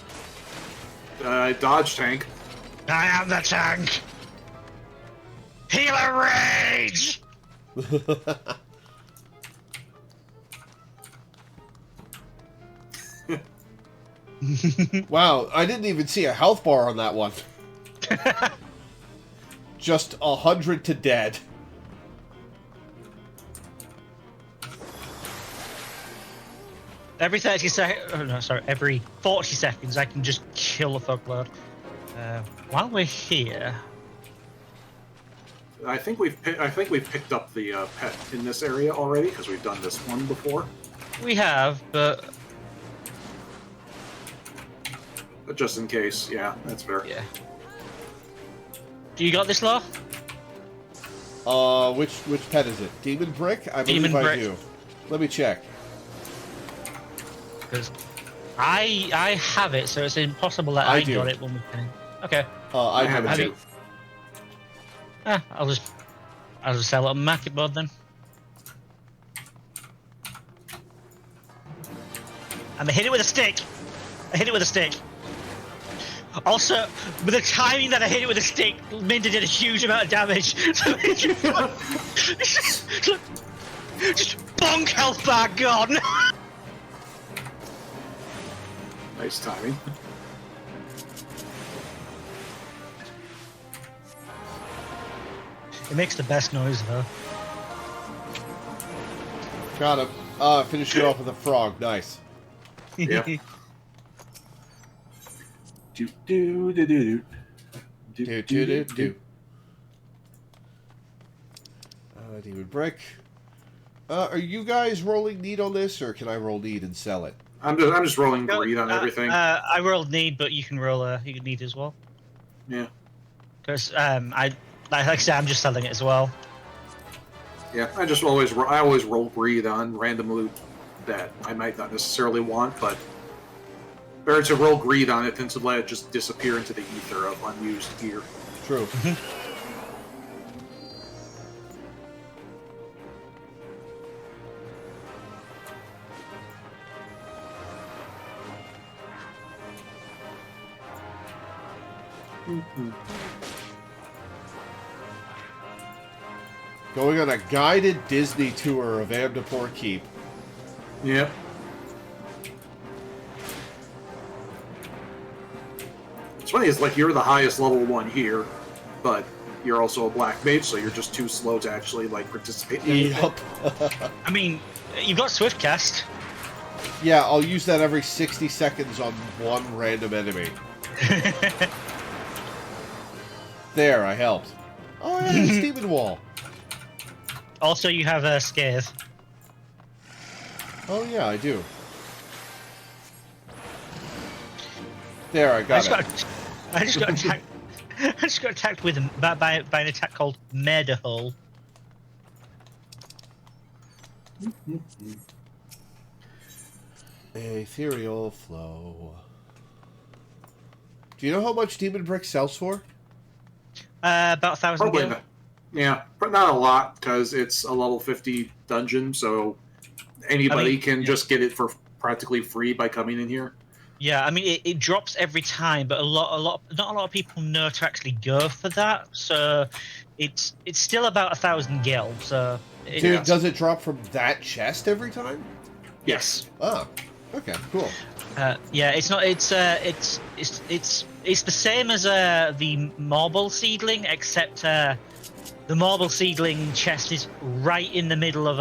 Dodge tank. I am the tank. Healer rage. Wow, I didn't even see a health bar on that one. Just 100 to dead. Every 30 seconds, oh no, sorry, every 40 seconds I can just kill a fuckload. While we're here... I think we've picked up the pet in this area already because we've done this one before. We have, but Just in case, yeah, that's fair. yeah. Do you got this, Law? Which pet is it? Demon Brick? I believe Demon I Brick. do. Let me check. Because I have it, so it's impossible that I do. got it when we can. Okay. I have have it it too. Ah, I'll just sell it on market board then. And I hit it with a stick. Also, with the timing that I hit it with a stick, Minda did a huge amount of damage. Just bonk, health bar gone. Nice timing. It makes the best noise though. Got him. Finish it off with a frog. Nice. Yeah. Do do do do Do, do, do, do. Demon Brick. Are you guys rolling need on this, or can I roll need and sell it? I'm just rolling greed on everything. I rolled need, but you can roll you can need as well. Yeah. Because like I said, I'm just selling it as well. Yeah, I always roll greed on random loot that I might not necessarily want, but better to roll greed on it than to let it just disappear into the ether of unused gear. True. Going on a guided Disney tour of Amdapor Keep. Yep. It's funny, it's like you're the highest level one here, but you're also a black mage, so you're just too slow to actually like participate in anything. Yep. I mean, you've got swift cast. Yeah, I'll use that every 60 seconds on one random enemy. There, I helped. Oh, yeah, it's Demon Wall. Also, you have a scathe. Oh, yeah, I do. There, I got it. I just got attacked. I just got attacked with by an attack called Murder Hole. Ethereal Flow. Do you know how much Demon Brick sells for? About 1,000 Probably gil. not. Yeah, but not a lot because it's a level 50 dungeon, so anybody can just get it for practically free by coming in here. Yeah, I mean it drops every time, but not a lot of people know to actually go for that. So it's still about 1,000 gil. So Dude, does it drop from that chest every time? Yes. Oh, okay, cool. Yeah, it's not. It's the same as the marble seedling, except the marble seedling chest is right in the middle of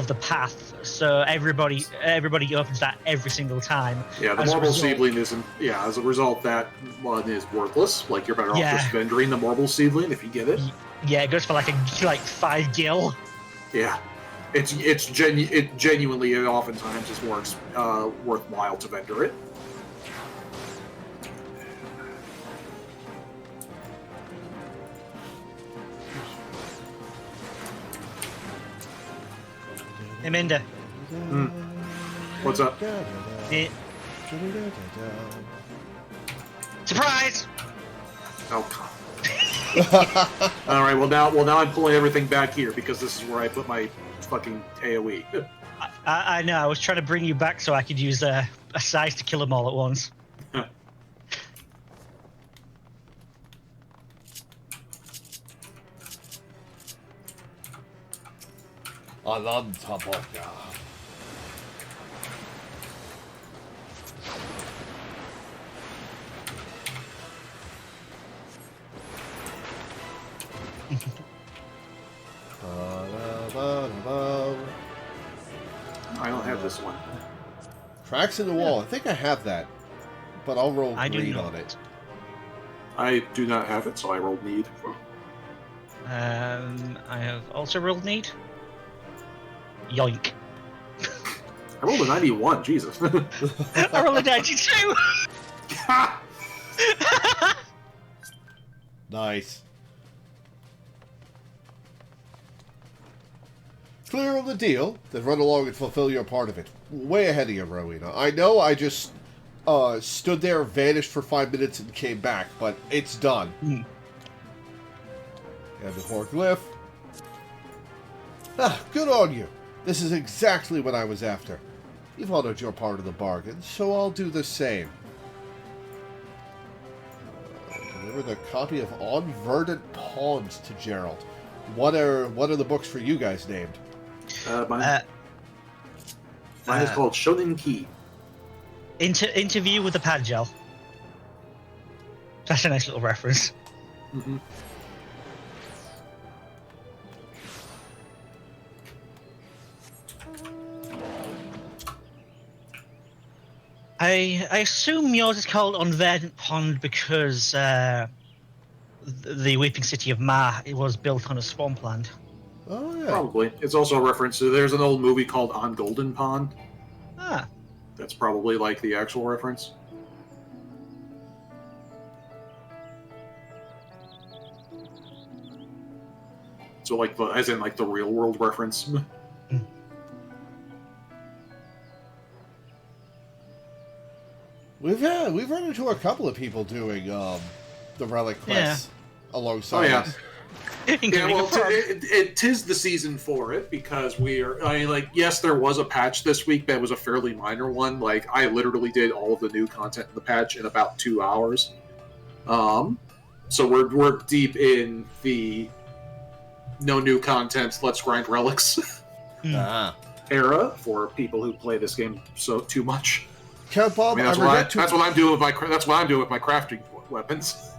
the path. So everybody opens that every single time. Yeah, the marble seedling isn't. Yeah, as a result, that one is worthless. Like you're better off just vendoring the marble seedling if you get it. Yeah, it goes for like 5 gil. Yeah. It genuinely oftentimes is more worthwhile to vendor it. Aminda. What's up? Surprise! Oh, God. All right. Well, now I'm pulling everything back here because this is where I put my fucking AOE. I know. I was trying to bring you back so I could use a size to kill them all at once. Anantaboka. I don't have this one. Cracks in the wall. I think I have that, but I'll roll I do green not. on it. I do not have it, so I rolled need. I have also rolled need. Yoink. I rolled a 91. Jesus. I rolled a 92. Nice. Clear on the deal, then run along and fulfill your part of it. Way ahead of you, Rowena. I know I just stood there, vanished for 5 minutes, and came back, but it's done. And the Horglyph. Ah, good on you. This is exactly what I was after. You've honored your part of the bargain, so I'll do the same. Deliver the copy of On Verdant Pawns to Gerald. What are the books for you guys named? Mine is called Shonen Key. Interview with the Padgel. That's a nice little reference. Mm-hmm. I assume yours is called On Verdant Pond because the Weeping City of Ma was built on a swampland. Oh, yeah. Probably. It's also a reference to, there's an old movie called On Golden Pond. Ah. That's probably like the actual reference. So like, as in like the real world reference. We've run into a couple of people doing the Relic quests alongside us. Yeah, well, it tis the season for it because yes, there was a patch this week, but it was a fairly minor one. Like, I literally did all of the new content in the patch in about 2 hours. So we're deep in the no new content, let's grind relics era for people who play this game so too much. Count Bob, that's what I'm doing with my crafting weapons.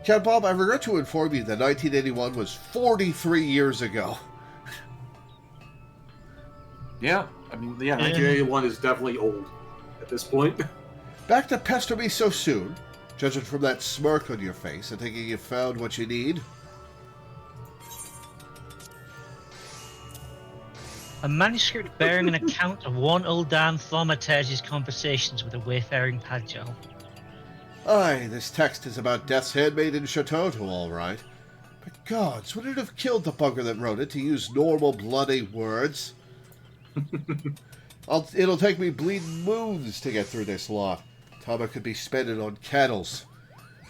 Count Bob, I regret to inform you that 1981 was 43 years ago. Yeah, 1981 is definitely old at this point. Back to pester me so soon, judging from that smirk on your face and thinking you found what you need. A manuscript bearing an account of one Ul'dan Thaumaturge's conversations with a wayfaring Padgel. Aye, this text is about Death's handmaid in Château, all right. But gods, would it have killed the bugger that wrote it to use normal bloody words? It'll take me bleeding moons to get through this lot. Time I could be spending on kettles.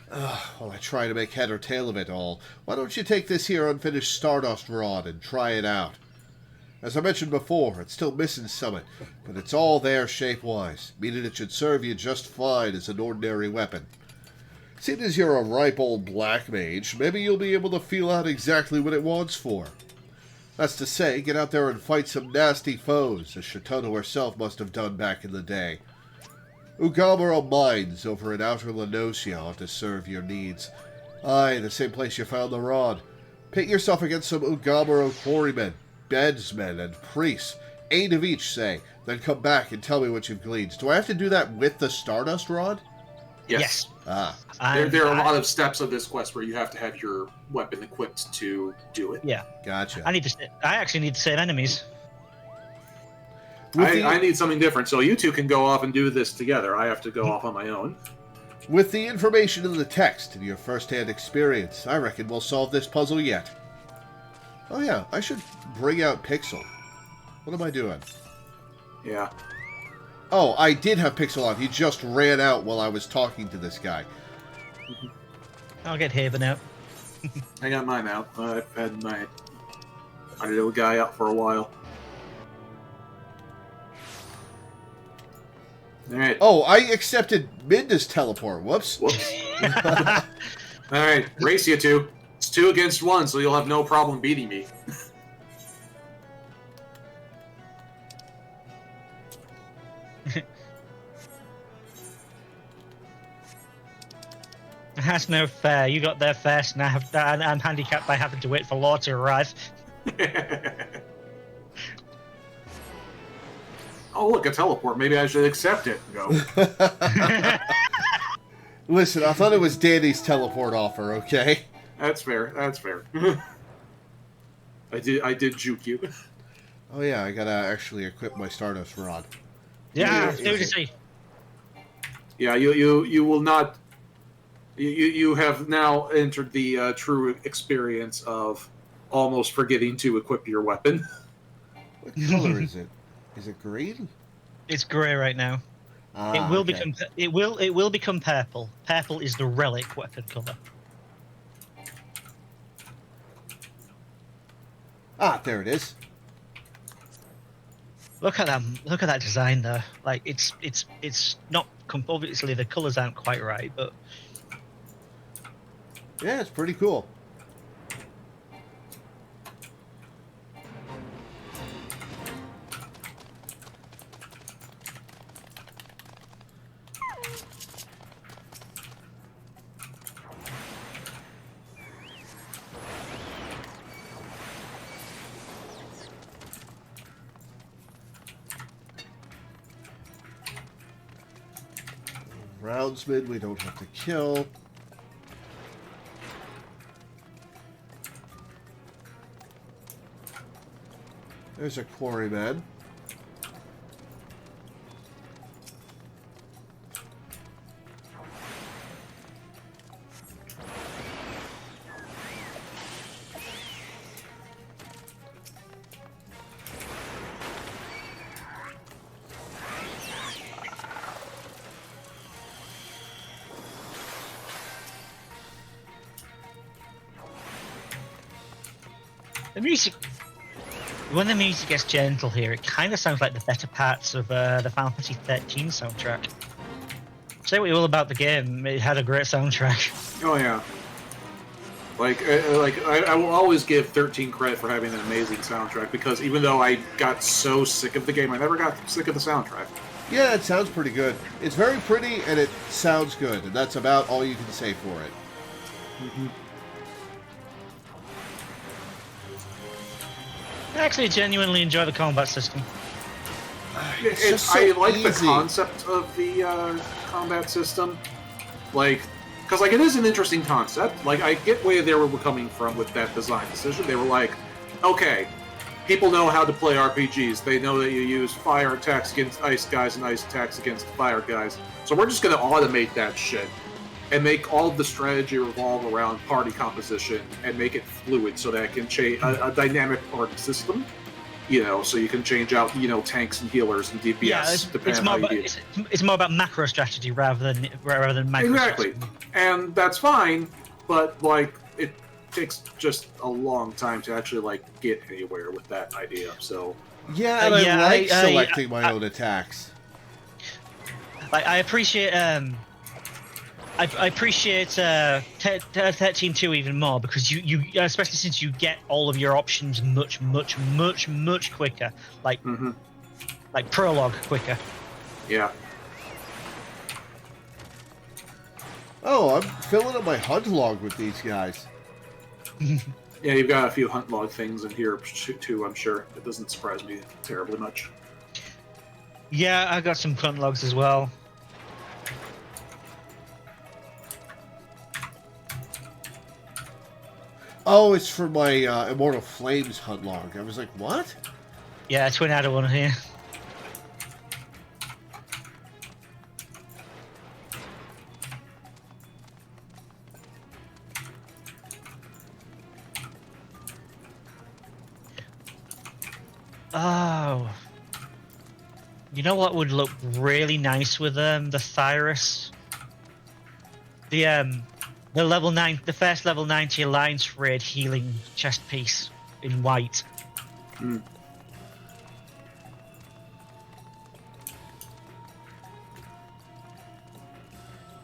While I try to make head or tail of it all, why don't you take this here unfinished Stardust rod and try it out? As I mentioned before, it's still missing summit, but it's all there shape-wise, meaning it should serve you just fine as an ordinary weapon. Seeing as you're a ripe old black mage, maybe you'll be able to feel out exactly what it wants for. That's to say, get out there and fight some nasty foes, as Château herself must have done back in the day. Ugamaro Mines over in Outer Lenosia ought to serve your needs. Aye, the same place you found the rod. Pit yourself against some Ugamaro quarrymen, bedsmen, and priests. 8 of each, say. Then come back and tell me what you've gleaned. Do I have to do that with the Stardust Rod? Yes. Ah. There are a lot of steps of this quest where you have to have your weapon equipped to do it. Yeah. Gotcha. I actually need to save enemies. I need something different, so you two can go off and do this together. I have to go off on my own. With the information in the text and your first-hand experience, I reckon we'll solve this puzzle yet. Oh yeah, I should bring out Pixel. What am I doing? Yeah. Oh, I did have Pixel on. He just ran out while I was talking to this guy. I'll get Haven out. I got mine out. I've had my little guy out for a while. Alright. Oh, I accepted Minda's teleport. Whoops. Alright, race you two. It's 2 against 1, so you'll have no problem beating me. That's no fair. You got there first, and I'm handicapped by having to wait for Law to arrive. Oh, look, a teleport. Maybe I should accept it. Go. Listen, I thought it was Danny's teleport offer, okay? That's fair. That's fair. I did juke you. Oh yeah, I gotta actually equip my Stardust Rod. Yeah, Is seriously. Yeah, you will not. You have now entered the true experience of almost forgetting to equip your weapon. What color is it? Is it green? It's grey right now. It Ah, will okay. become it will become purple. Purple is the relic weapon color. Ah, there it is. Look at that! Look at that design though. Like it's not obviously the colors aren't quite right, but Yeah, it's pretty cool. Roundsman, we don't have to kill. There's a quarryman. the music. When the music gets gentle here, it kind of sounds like the better parts of the Final Fantasy XIII soundtrack. Say what you will about the game, it had a great soundtrack. Oh yeah. I will always give 13 credit for having an amazing soundtrack because even though I got so sick of the game, I never got sick of the soundtrack. Yeah, it sounds pretty good. It's very pretty and it sounds good, and that's about all you can say for it. Mm-hmm. I actually genuinely enjoy the combat system. It's just so I like the easy. concept of the combat system, because it is an interesting concept. Like, I get where they were coming from with that design decision. They were like, okay, people know how to play RPGs. They know that you use fire attacks against ice guys and ice attacks against fire guys. So we're just going to automate that shit and make all of the strategy revolve around party composition and make it fluid so that it can change a dynamic party system. So you can change out, tanks and healers and DPS. Yeah, depending on how you do. it's more about macro strategy rather than micro Exactly, strategy. and that's fine, but it takes just a long time to actually get anywhere with that idea. So Yeah, and yeah, I like I- selecting my own attacks. I appreciate I appreciate 13.2 even more because you especially since you get all of your options much quicker, like prologue quicker. yeah, Oh, I'm filling up my hunt log with these guys. yeah, you've got a few hunt log things in here too. I'm sure it doesn't surprise me terribly much. Yeah, I got some hunt logs as well. Oh, it's for my Immortal Flames hunt log. I was like, what? Yeah, twin adder one here. Oh. You know what would look really nice with the Thyrus? The level 9, the first level 90 Alliance raid healing chest piece in white. Mm.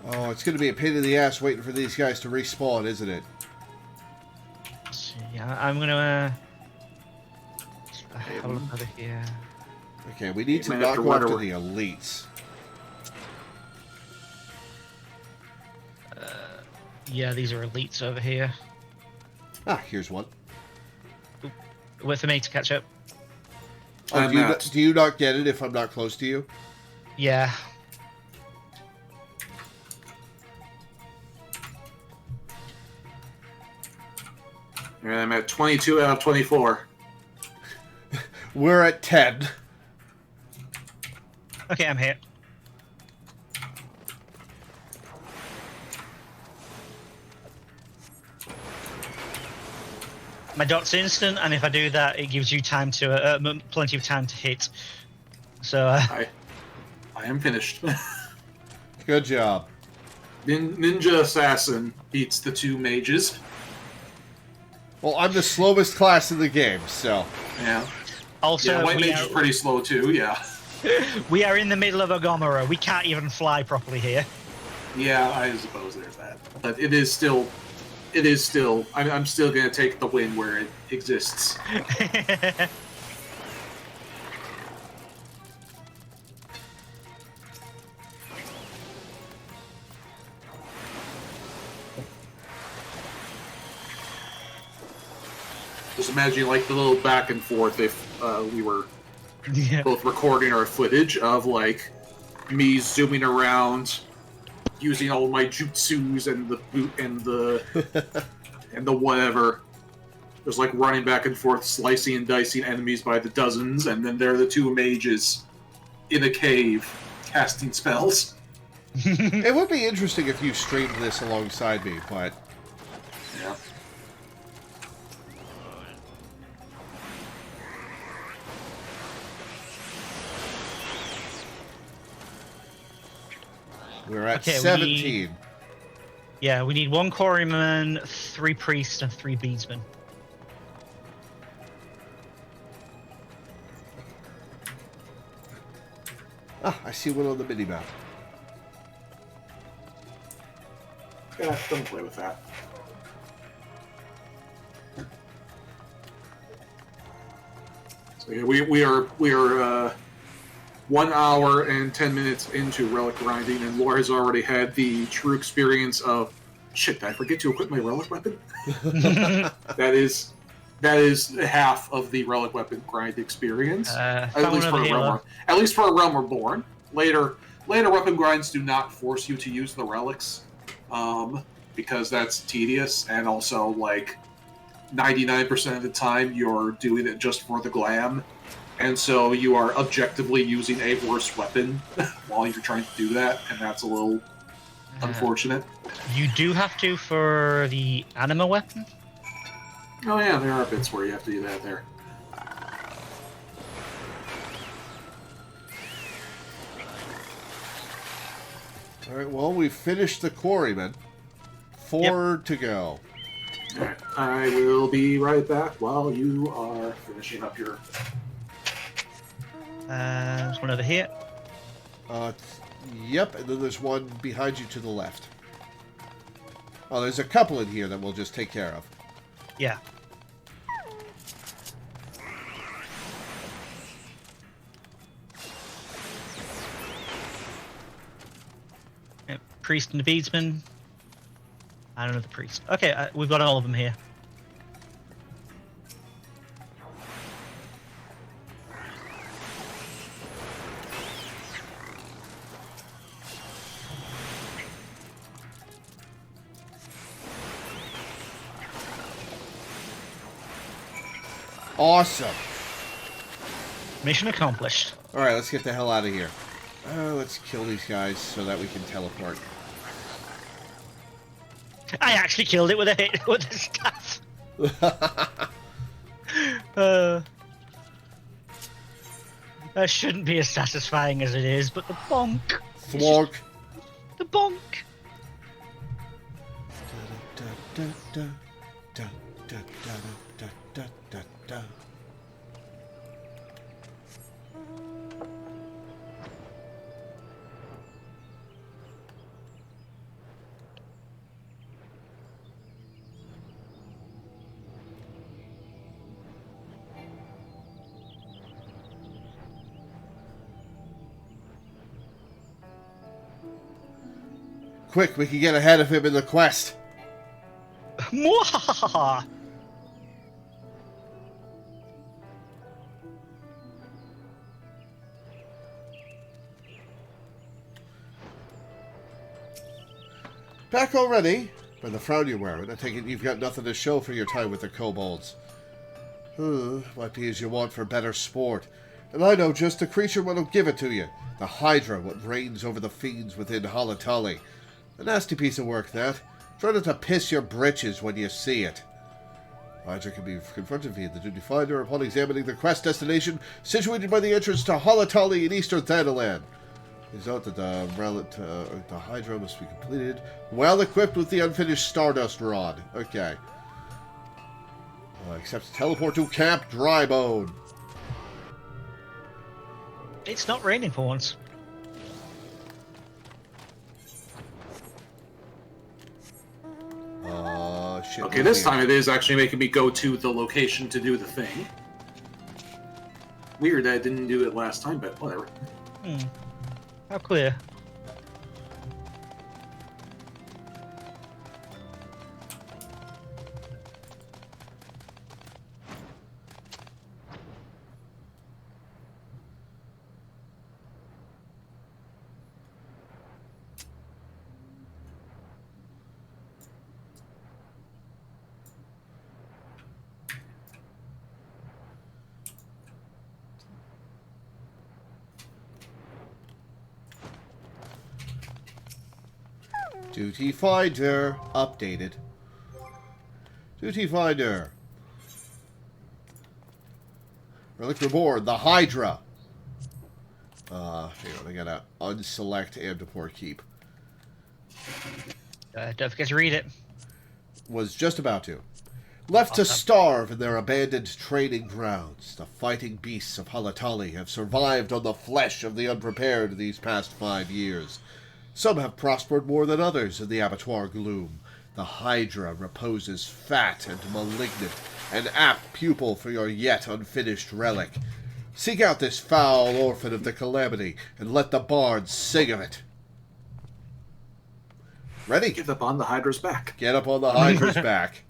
Oh, it's going to be a pain in the ass waiting for these guys to respawn, isn't it? So, yeah, I'm gonna have a look over here. Okay, we need to might have knock to off wonder to where- the elites. Yeah, these are elites over here. Ah, here's one. Wait for me to catch up. Oh, I'm not. do you not get it if I'm not close to you? Yeah. And I'm at 22 out of 24. We're at 10. Okay, I'm here. My dot's instant, and if I do that, it gives you time to plenty of time to hit. So I am finished. Good job. Ninja Assassin beats the 2 mages. Well, I'm the slowest class in the game, so... Yeah. also, Yeah, White Mage is pretty slow too, yeah. we are in the middle of a Gomorrah. We can't even fly properly here. Yeah, I suppose there's that. But it is still... I'm still going to take the win where it exists. Just imagine like the little back and forth if we were both recording our footage of like me zooming around, using all my jutsus and the boot and the and the whatever. Just like running back and forth, slicing and dicing enemies by the dozens, and then there are the 2 mages in a cave casting spells. It would be interesting if you streamed this alongside me, but... Yeah. We're at Okay, 17. We need 1 quarryman, 3 priests, and 3 beadsmen. Ah, I see one on the mini-map. Yeah, don't play with that. So yeah, we are 1 hour and 10 minutes into relic grinding, and Lore has already had the true experience of shit. Did I forget to equip my relic weapon? that is half of the relic weapon grind experience. At least for a realm reborn. Later weapon grinds do not force you to use the relics, because that's tedious, and also like 99% of the time you're doing it just for the glam. And so you are objectively using a worse weapon while you're trying to do that, and that's a little unfortunate. You do have to for the anima weapon? Oh yeah, there are bits where you have to do that there. Alright, well, we've finished the quarryman. 4 to go. Alright, I will be right back while you are finishing up your... There's one over here. Yep, and then there's one behind you to the left. Oh, there's a couple in here that we'll just take care of. Yeah. Priest and the beadsman. I don't know the priest. Okay, we've got all of them here. Awesome. Mission accomplished. Alright, let's get the hell out of here. Let's kill these guys so that we can teleport. I actually killed it with a hit with a staff. That shouldn't be as satisfying as it is, but the bonk. Flog. The bonk. Quick, we can get ahead of him in the quest. Mwahaha! Back already? By the frown you're wearing, I take it you've got nothing to show for your time with the kobolds. Might be as you want for better sport. And I know just the creature what'll give it to you. The Hydra, what reigns over the fiends within Halatali. A nasty piece of work, that. Trying to piss your britches when you see it. Hydra can be confronted via the Duty Finder upon examining the quest destination situated by the entrance to Halatali in eastern Thanalan. Please note that the Hydra must be completed well equipped with the unfinished Stardust Rod. Okay. Except teleport to Camp Drybone. It's not raining for once. Shit. Okay, this time it is actually making me go to the location to do the thing. Weird that I didn't do it last time, but whatever. How clear? Duty Finder updated. Duty Finder. Relic Reborn, the Hydra. Hang on, I gotta unselect Amdapor Keep. Don't forget to read it. Was just about to. Left to starve in their abandoned training grounds, the fighting beasts of Halatali have survived on the flesh of the unprepared these past 5 years. Some have prospered more than others in the abattoir gloom. The Hydra reposes fat and malignant, an apt pupil for your yet unfinished relic. Seek out this foul orphan of the calamity, and let the bards sing of it. Ready? Get up on the Hydra's back. Get up on the Hydra's back.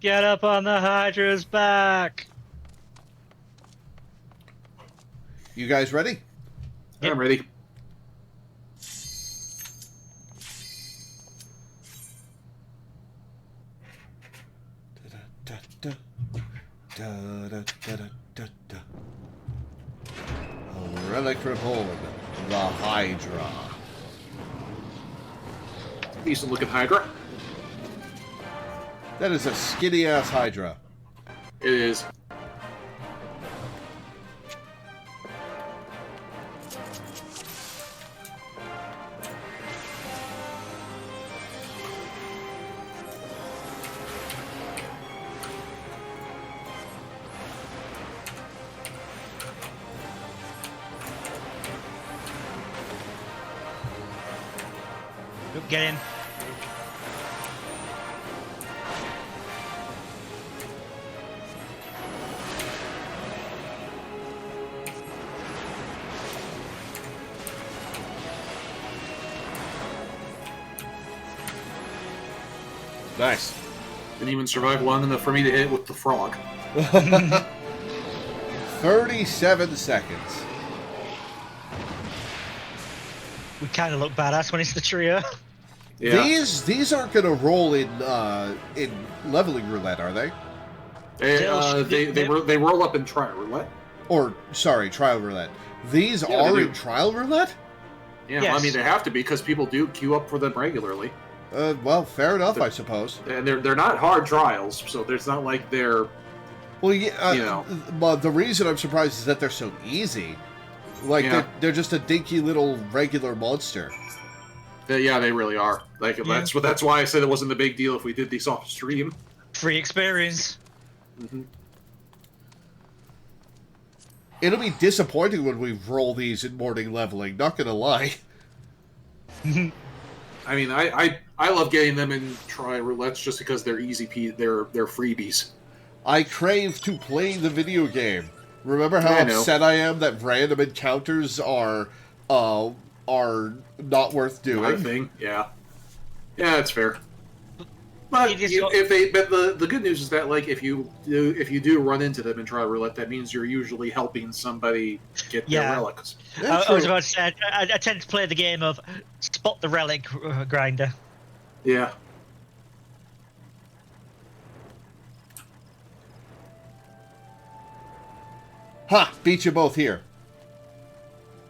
Get up on the Hydra's back. You guys ready? Yep. I'm ready. A Relic Reborn, the Hydra. Decent looking Hydra. That is a skinny ass Hydra. It is. Get in. Nice. Didn't even survive long enough for me to hit with the frog. 37 seconds. We kind of look badass when it's the trio. Yeah. These aren't going to roll in leveling roulette, are they? They roll up in trial roulette. Or sorry, trial roulette. These Yeah, are they do. in trial roulette? Yeah, Yes. I mean they have to be because people do queue up for them regularly, Well, fair enough, I suppose. and they're not hard trials, so there's not like they're Well, yeah, You know. Well, the reason I'm surprised is that they're so easy. Like Yeah. they're just a dinky little regular monster. yeah they really are. Like that's why I said it wasn't a big deal if we did these off stream. Free experience. Mm-hmm. It'll be disappointing when we roll these in morning leveling. Not gonna lie. I mean, I love getting them in try roulettes just because they're easy. They're freebies. I crave to play the video game. Remember how I know. upset I am that random encounters are not worth My doing. thing, yeah, that's fair. But You just but the good news is that like if you do run into them in trial roulette, that means you're usually helping somebody get their Yeah. relics. Yeah, I was true. about to say, I tend to play the game of spot the relic grinder. Yeah. Ha! Beat you both here.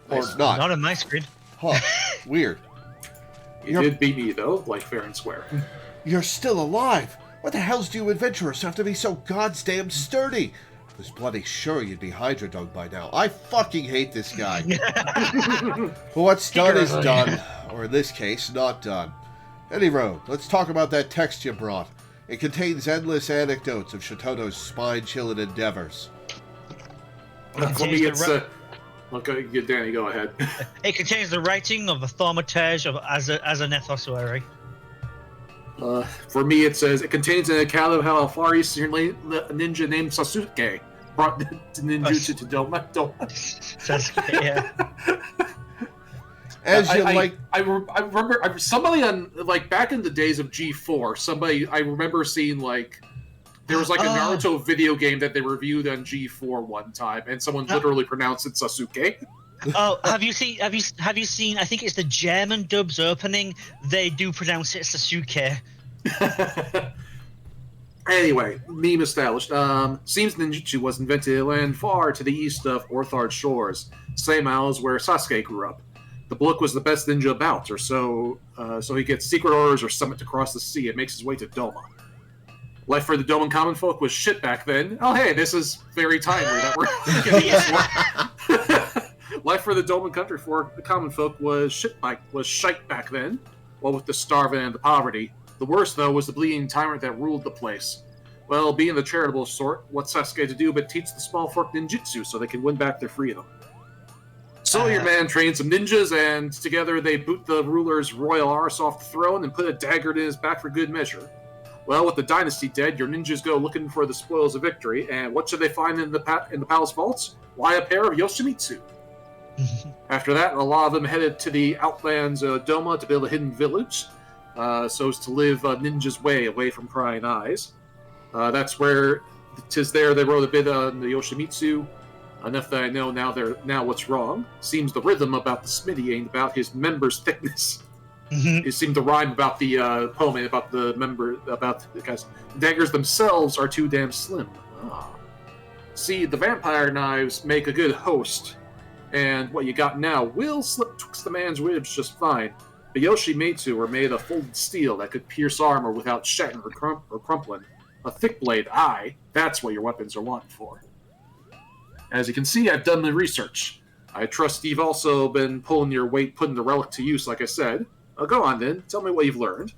Or Nice. not. Not on my screen. Huh. Weird. You did beat me, though, like fair and square. You're still alive! What the hells do you adventurers have to be so goddamn sturdy? I was bloody sure you'd be Hydra Dog by now. I fucking hate this guy. But what's done is done. Or in this case, not done. Anyway, let's talk about that text you brought. It contains endless anecdotes of Shototo's spine-chilling endeavors. For me, it's... Okay, Danny, go ahead. It contains the writing of a thaumaturge as an ossuary. For me, it says it contains an account of how a far eastern ninja named Sasuke brought the ninjutsu to Doma. Sasuke, yeah. I remember somebody on like back in the days of G4. I remember seeing like there was like a Naruto video game that they reviewed on G4 one time, and someone literally pronounced it Sasuke. Oh, have you seen? I think it's the German dub's opening. They do pronounce it Sasuke. Anyway, meme established. Seems ninjutsu was invented in a land far to the east of Orthard shores, same isles where Sasuke grew up. The Blook was the best ninja about, or so he gets secret orders or summoned to cross the sea and makes his way to Doma. Life for the Doman common folk was shit back then. Oh, hey, this is very timely that we're getting this one. Life for the Doman country for the common folk was shite back then. Well, with the starving and the poverty. The worst, though, was the bleeding tyrant that ruled the place. Well, being the charitable sort, what's Sasuke to do but teach the small folk ninjutsu so they can win back their freedom? So your man trains some ninjas, and together they boot the ruler's royal arse off the throne and put a dagger in his back for good measure. Well, with the dynasty dead, your ninjas go looking for the spoils of victory, and what should they find in the palace vaults? Why, a pair of Yoshimitsu. After that, a lot of them headed to the outlands Doma to build a hidden village, so as to live ninja's way away from prying eyes. That's where, 'tis there they wrote a bit on the Yoshimitsu. Enough that I know now what's wrong. Seems the rhythm about the smithy ain't about his member's thickness. It seemed to rhyme about the poem and about the guys. The daggers themselves are too damn slim. See, the vampire knives make a good host, and what you got now will slip twixt the man's ribs just fine. The Yoshimitsu are made of folded steel that could pierce armor without shattering or crumpling. A thick blade, that's what your weapons are wanted for. As you can see, I've done the research. I trust you've also been putting the relic to use, like I said. Go on then, tell me what you've learned.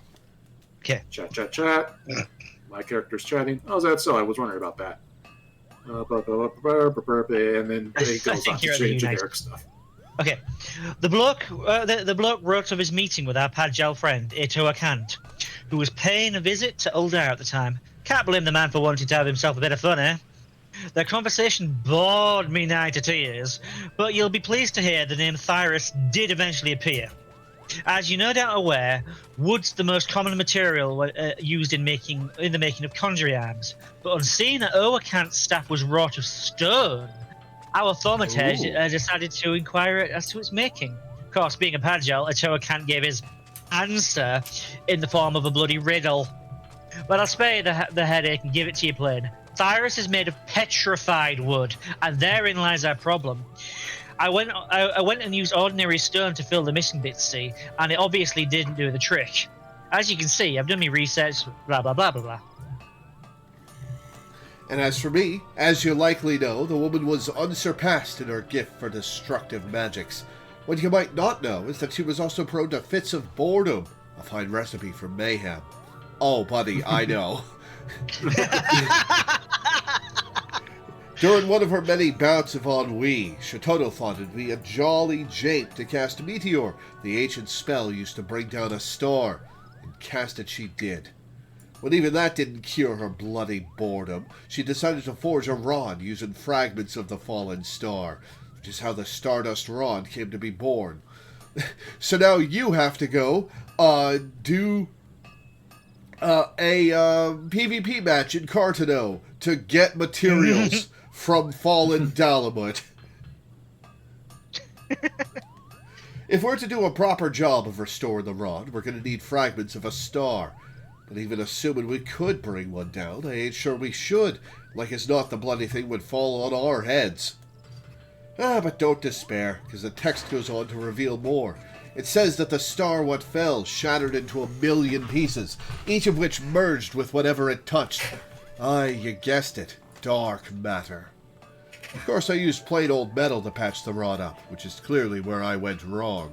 Okay. Chat. My character's chatting. Oh, is that so? I was wondering about that. And then he goes on to say generic stuff. Okay. The bloke wrote of his meeting with our Padjal friend, Itoa Kant, who was paying a visit to Uldar at the time. Can't blame the man for wanting to have himself a bit of fun, eh? Their conversation bored me nigh to tears, but you'll be pleased to hear the name Thyrus did eventually appear. As you're no doubt aware, wood's the most common material used in the making of conjuring arms. But on seeing that Owakant's staff was wrought of stone, our thaumaturge decided to inquire as to its making. Of course, being a Padjal, Owakant gave his answer in the form of a bloody riddle. But I'll spare you the headache and give it to you plain. Thyrus is made of petrified wood, and therein lies our problem. I went and used ordinary stone to fill the missing bits, see, and it obviously didn't do the trick. As you can see, I've done my research, blah, blah, blah, blah, blah. And as for me, as you likely know, the woman was unsurpassed in her gift for destructive magics. What you might not know is that she was also prone to fits of boredom, a fine recipe for mayhem. Oh, buddy, I know. During one of her many bouts of ennui, Shototo thought it'd be a jolly jape to cast a meteor, the ancient spell used to bring down a star, and cast it she did. When even that didn't cure her bloody boredom, she decided to forge a rod using fragments of the fallen star, which is how the Stardust Rod came to be born. So now you have to go, do a PvP match in Cartano to get materials from fallen Dalamut. If we're to do a proper job of restoring the rod, we're going to need fragments of a star. But even assuming we could bring one down, I ain't sure we should. Like as not, the bloody thing would fall on our heads. But don't despair, because the text goes on to reveal more. It says that the star what fell shattered into 1,000,000 pieces, each of which merged with whatever it touched. Aye, you guessed it. Dark matter. Of course, I used plain old metal to patch the rod up, which is clearly where I went wrong.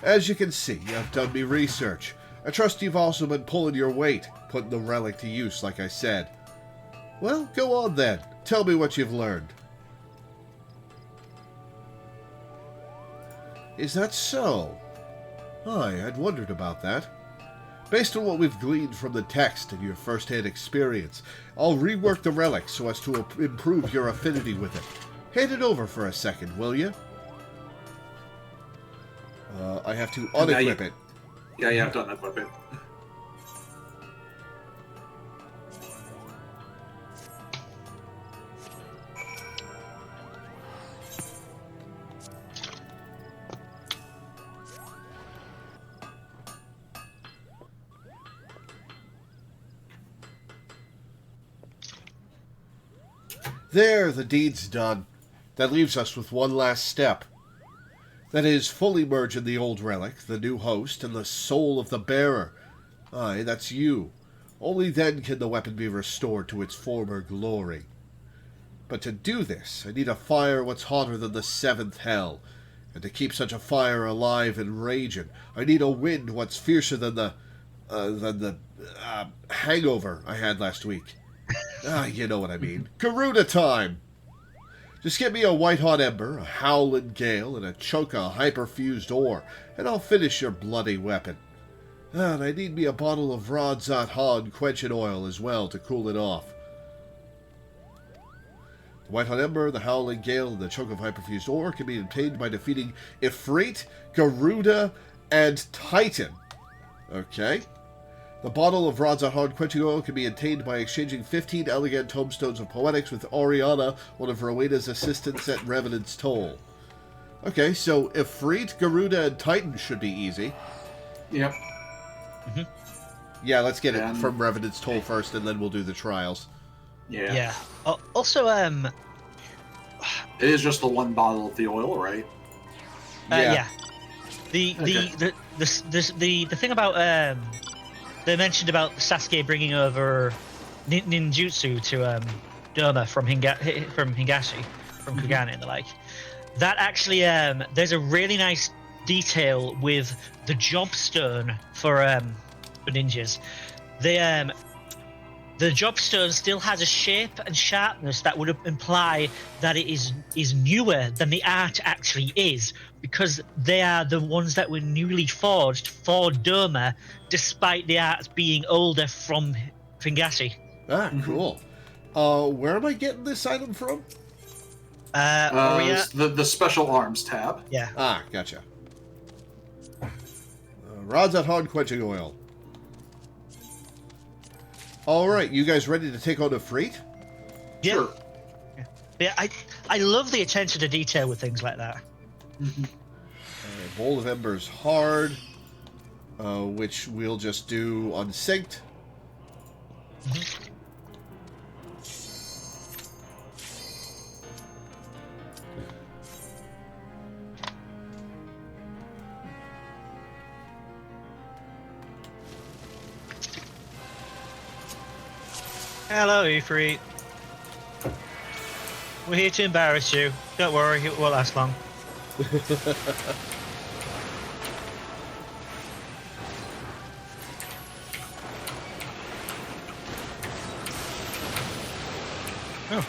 As you can see, I've done me research. I trust you've also been pulling your weight, putting the relic to use, like I said. Well, go on then. Tell me what you've learned. Is that so? Aye, I'd wondered about that. Based on what we've gleaned from the text and your first-hand experience, I'll rework the relic so as to improve your affinity with it. Hand it over for a second, will you? I have to unequip it. Yeah, you have to unequip it. There, the deed's done. That leaves us with one last step. That is, fully merge in the old relic, the new host, and the soul of the bearer. Aye, that's you. Only then can the weapon be restored to its former glory. But to do this, I need a fire what's hotter than the seventh hell. And to keep such a fire alive and raging, I need a wind what's fiercer than the hangover I had last week. You know what I mean. Garuda time! Just get me a white-hot ember, a howling gale, and a chunk of hyperfused ore, and I'll finish your bloody weapon. And I need me a bottle of Rodzat Han quenching oil as well to cool it off. The white-hot ember, the howling gale, and the chunk of hyperfused ore can be obtained by defeating Ifrit, Garuda, and Titan. Okay. The bottle of Rodzat Han quenching oil can be obtained by exchanging 15 elegant tomestones of poetics with Oriana, one of Rowena's assistants at Revenant's Toll. Okay, so Ifrit, Garuda, and Titan should be easy. Yep. Mm-hmm. Yeah, let's get it from Revenant's Toll first, and then we'll do the trials. Yeah. Yeah. Also, it is just the one bottle of the oil, right? yeah. The thing about they mentioned about Sasuke bringing over ninjutsu to Doma from Kagane and the like. That actually, there's a really nice detail with the jobstone for ninjas. The jobstone still has a shape and sharpness that would imply that it is newer than the art actually is, because they are the ones that were newly forged for Doma, despite the art being older from Fingashi. Ah, cool. Where am I getting this item from? The special arms tab. Yeah. Ah, gotcha. Rodzat Han quenching oil. All right, you guys ready to take on the Ifrit? Yeah. Sure. Yeah, I love the attention to detail with things like that. Bowl of Embers hard, which we'll just do unsynced. Hello, Ifrit. We're here to embarrass you. Don't worry, it won't last long. Oh.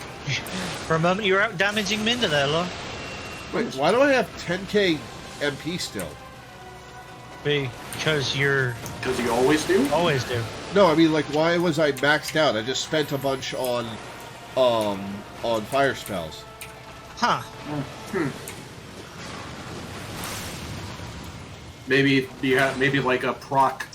For a moment you were out damaging Minda there, Lon. Wait, why do I have 10k MP still? Because you always do? always do. No, I mean, like, why was I maxed out? I just spent a bunch on fire spells. Huh. Maybe you have like a proc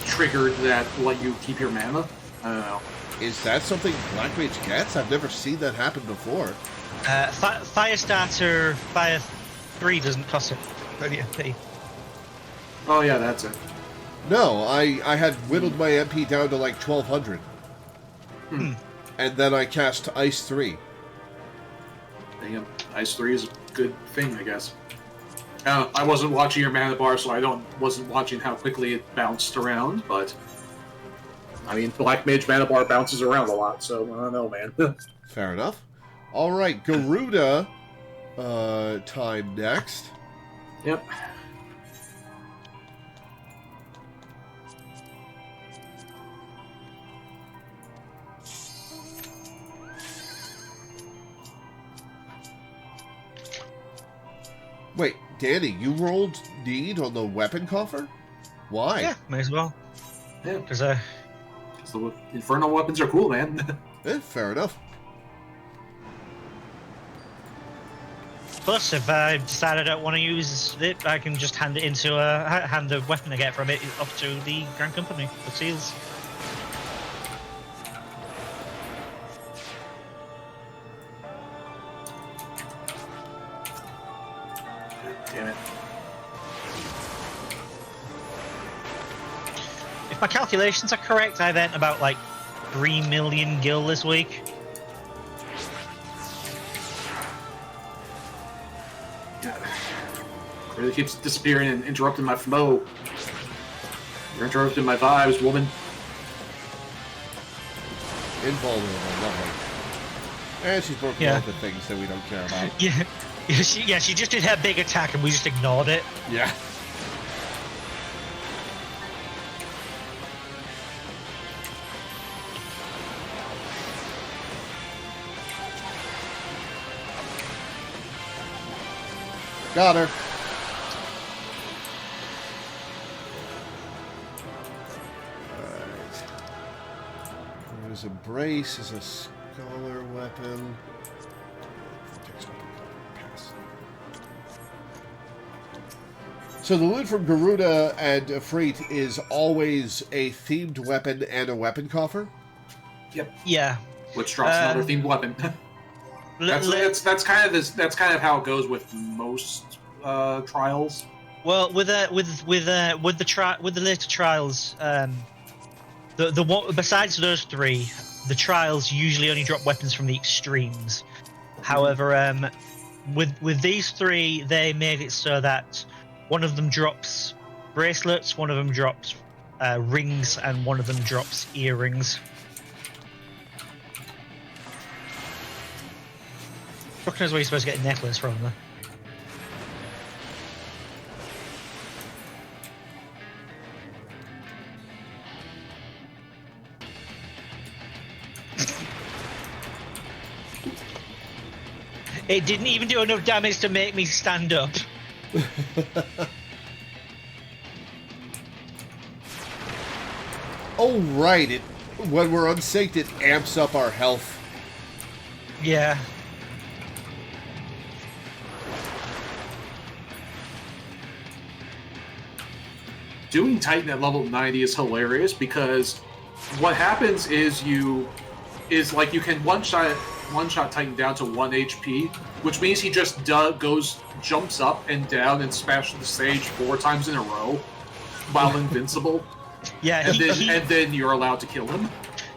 triggered that let you keep your mana. I don't know. Is that something Black Mage gets? I've never seen that happen before. Firestarter Fire 3 doesn't cost it 30 MP. Oh yeah, that's it. No, I had whittled my MP down to like 1200. And then I cast Ice 3. Damn, Ice 3 is a good thing, I guess. I wasn't watching your mana bar, so wasn't watching how quickly it bounced around, but I mean, Black Mage mana bar bounces around a lot, so I don't know, man. Fair enough. All right, Garuda time next. Yep. Wait, Danny, you rolled need on the weapon coffer? Why? Yeah, may as well. Yeah. Because the infernal weapons are cool, man. Fair enough. plus, if I decide I don't want to use it, I can just hand it into hand the weapon I get from it off to the Grand Company for seals. Damn it. If my calculations are correct, I've earned about like 3 million gil this week. Really keeps disappearing and interrupting my flow. You're interrupting my vibes, woman. Invulnerable, lovely. And she's broken all the things that we don't care about. She just did her big attack and we just ignored it. Yeah. Got her. Alright. There's a brace as a scholar weapon. So the loot from Garuda and Ifrit is always a themed weapon and a weapon coffer? Yep. Yeah. Which drops another themed weapon. That's kind of how it goes with most trials. Well, with the later trials, the one besides those three, the trials usually only drop weapons from the extremes. However, with these three, they made it so that one of them drops bracelets, one of them drops rings, and one of them drops earrings. Fuck knows where you're supposed to get a necklace from, though. It didn't even do enough damage to make me stand up. Oh, right. When we're unsynced, it amps up our health. Yeah. Doing Titan at level 90 is hilarious because what happens is you can one-shot Titan down to 1 HP, which means he just jumps up and down and smashes the stage 4 times in a row while invincible. Yeah, and then you're allowed to kill him.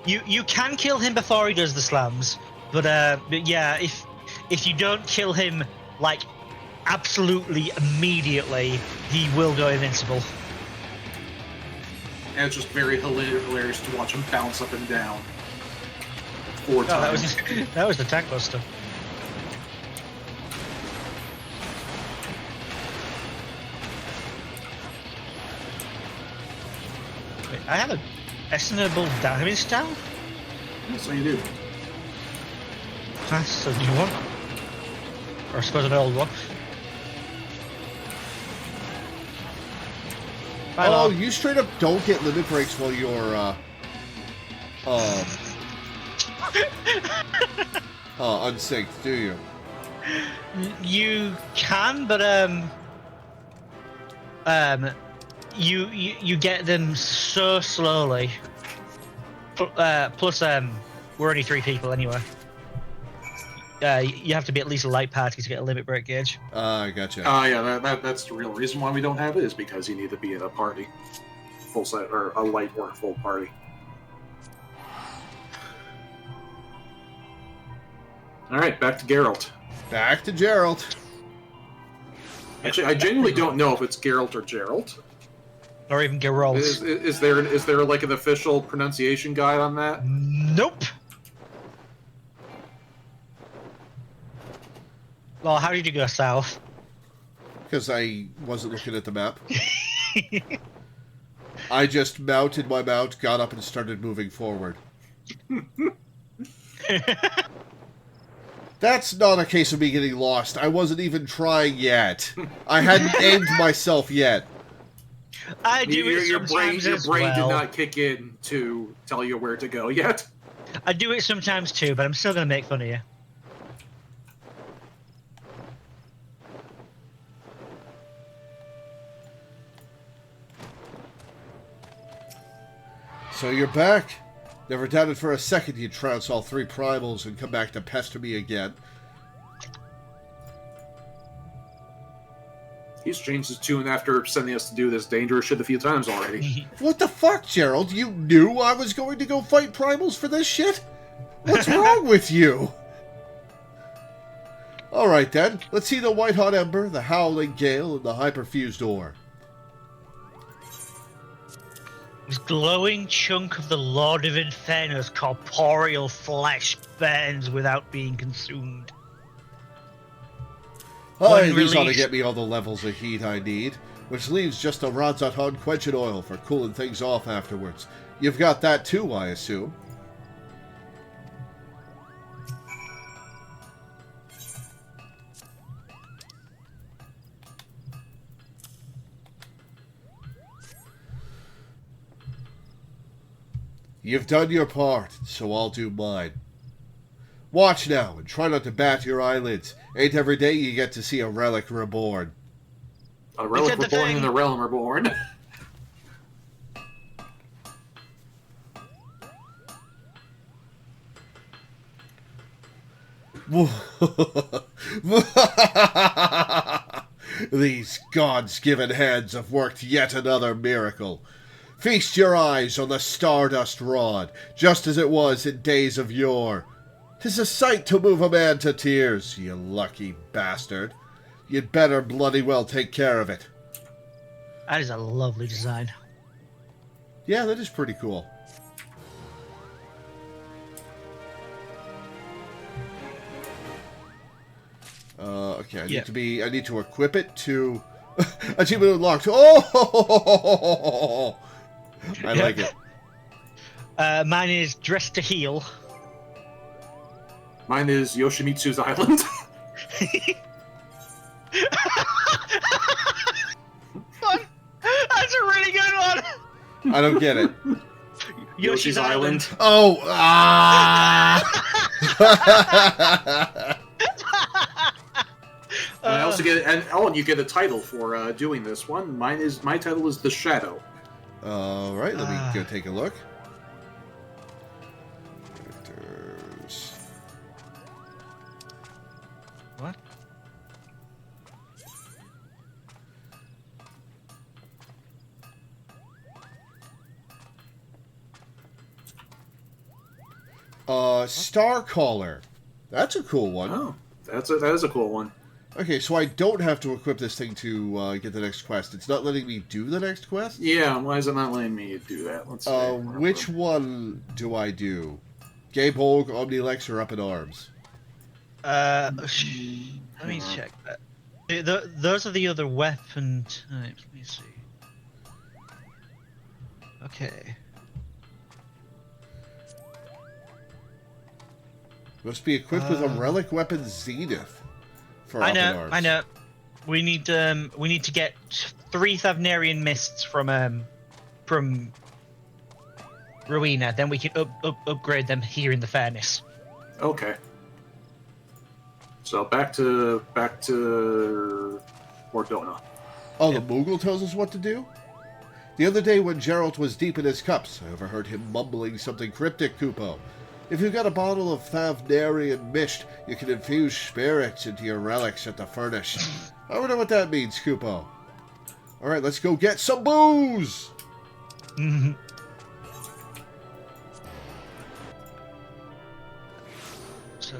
You can kill him before he does the slams, but yeah, if you don't kill him like absolutely immediately, he will go invincible. And it's just very hilarious to watch him bounce up and down 4 times. That was the tank buster. Wait, I have a estimable damage down? Yeah, so you do. That's a new one. Or I suppose an old one. Oh, you straight up don't get limit breaks while you're, unsynced, do you? You can, but you get them so slowly. Plus, we're only 3 people anyway. You have to be at least a light party to get a limit break gauge. I gotcha. Yeah, that's the real reason why we don't have it, is because you need to be in a party. Full set, or a light or a full party. Alright, back to Geralt. Back to Gerald. Actually, I genuinely don't know if it's Geralt or Gerald. Or even Geralt. Is there like an official pronunciation guide on that? Nope. Well, how did you go south? Because I wasn't looking at the map. I just mounted my mount, got up, and started moving forward. That's not a case of me getting lost. I wasn't even trying yet. I hadn't aimed myself yet. I do it Your brain sometimes as well. did not kick in to tell you where to go yet. I do it sometimes too, but I'm still going to make fun of you. So you're back. Never doubted for a second you'd trounce all 3 primals and come back to pester me again. He's changed his tune after sending us to do this dangerous shit a few times already. What the fuck, Gerald? You knew I was going to go fight primals for this shit? What's wrong with you? Alright then, let's see the White-Hot Ember, the Howling Gale, and the Hyperfused Ore. This glowing chunk of the Lord of Inferno's corporeal flesh burns without being consumed. Hi, these ought to get me all the levels of heat I need, which leaves just a Radzaton quenching oil for cooling things off afterwards. You've got that too, I assume. You've done your part, so I'll do mine. Watch now, and try not to bat your eyelids. Ain't every day you get to see a relic reborn. A relic reborn in the realm reborn. These gods' given hands have worked yet another miracle. Feast your eyes on the Stardust Rod, just as it was in days of yore. 'Tis a sight to move a man to tears, you lucky bastard. You'd better bloody well take care of it. That is a lovely design. Yeah, that is pretty cool. Okay, I need to equip it to achievement unlocked. Oh, I like it. Mine is Dress to Heal. Mine is Yoshimitsu's Island. That's a really good one. I don't get it. Yoshi's Island. Oh, ah! I also get, and you get a title for doing this one. My title is The Shadow. All right, let me go take a look. Characters. What? Starcaller. That's a cool one. Oh, that is a cool one. Okay, so I don't have to equip this thing to get the next quest. It's not letting me do the next quest? Yeah, why is it not letting me do that? Let's see. Which one do I do? Gaybolg, Omnilex, or Up in Arms? Let me check that. Those are the other weapon types. Let me see. Okay. Must be equipped with a relic weapon Zenith. I know. We need to get 3 Thavnarian mists from Rowena. Then we can upgrade them here in the furnace. Okay. So back to Mordona. Oh, the Moogle tells us what to do? The other day when Geralt was deep in his cups, I overheard him mumbling something cryptic, Kupo. If you've got a bottle of Thavnarian mist, you can infuse spirits into your relics at the furnace. I wonder what that means, Kupo. Alright, let's go get some booze! Mm-hmm. So,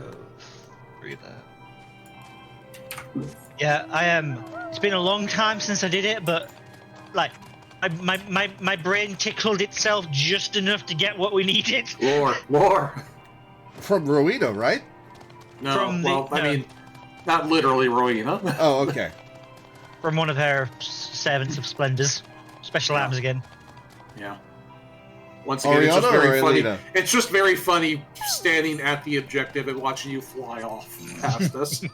free that. Yeah, I am. It's been a long time since I did it, but like, my brain tickled itself just enough to get what we needed. Lore. From Rowena, right? No, I mean, not literally Rowena. Oh, okay. From one of her servants of splendors, special items again. Yeah. Once again, it's Oriana just very or funny. Elena? It's just very funny standing at the objective and watching you fly off past us.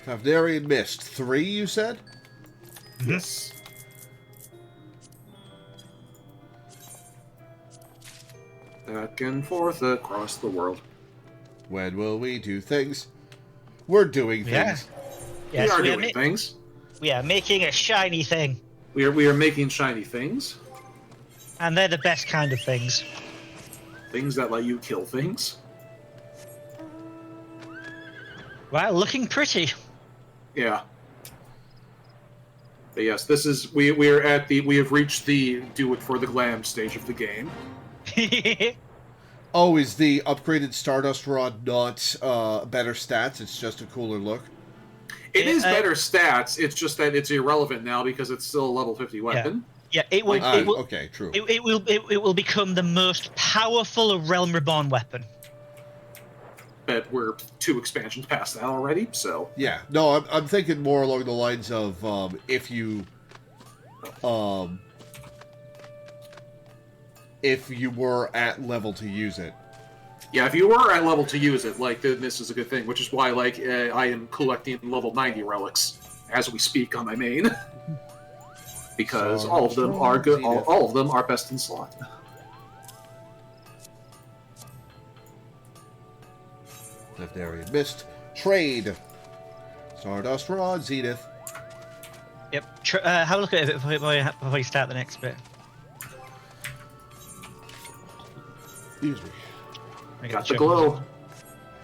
Tavnarian Mist. 3, you said? Yes. Back and forth across the world. When will we do things? We're doing things. Yes, we are doing things. We are making a shiny thing. We are making shiny things. And they're the best kind of things. Things that let you kill things. Well, looking pretty. Yeah. But yes, this is we have reached the do it for the glam stage of the game. Oh, is the upgraded Stardust Rod not better stats? It's just a cooler look? It is better stats, it's just that it's irrelevant now because it's still a level 50 weapon. Yeah, it will. Okay, true. It will become the most powerful Realm Reborn weapon. But we're 2 expansions past that already, so... Yeah, no, I'm thinking more along the lines of if you were at level to use it. Yeah, if you were at level to use it, like, then this is a good thing, which is why, like, I am collecting level 90 relics as we speak on my main. Because all of them are good, all of them are best in slot. Legendary Mist. Trade. Stardust Rod, Zenith. Yep. Have a look at it before you start the next bit. Excuse me. Got the glow.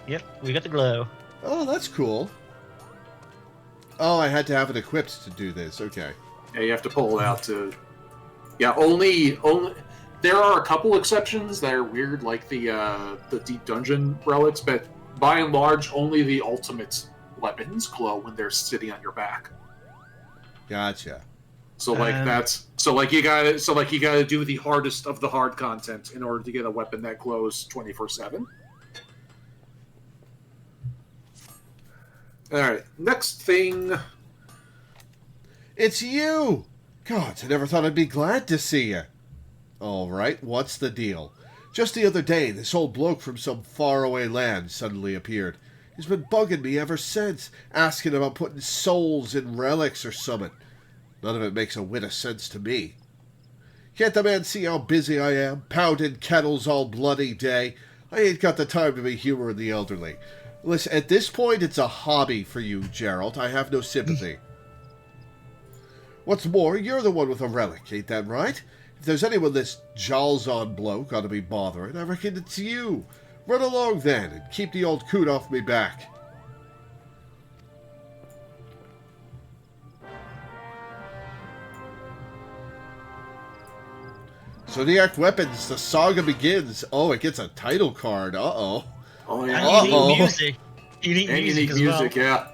Yep, we got the glow. Oh, that's cool. Oh, I had to have it equipped to do this. Okay. Yeah, you have to pull it out to... Yeah, only... There are a couple exceptions that are weird, like the Deep Dungeon relics, but by and large, only the ultimate weapons glow when they're sitting on your back. Gotcha. So you gotta do the hardest of the hard content in order to get a weapon that glows 24/7. All right, next thing. It's you! God, I never thought I'd be glad to see you. All right, what's the deal? Just the other day, this old bloke from some faraway land suddenly appeared. He's been bugging me ever since, asking about putting souls in relics or something. None of it makes a whit of sense to me. Can't the man see how busy I am, pounding kettles all bloody day? I ain't got the time to be humoring the elderly. Listen, at this point, it's a hobby for you, Gerald. I have no sympathy. What's more, you're the one with a relic, ain't that right? If there's anyone this Jalzon bloke ought to be bothering, I reckon it's you. Run along then, and keep the old coot off me back. Zodiac Weapons, the saga begins. Oh, it gets a title card. Uh-oh. Oh, yeah. And unique music. Unique music as well. Yeah.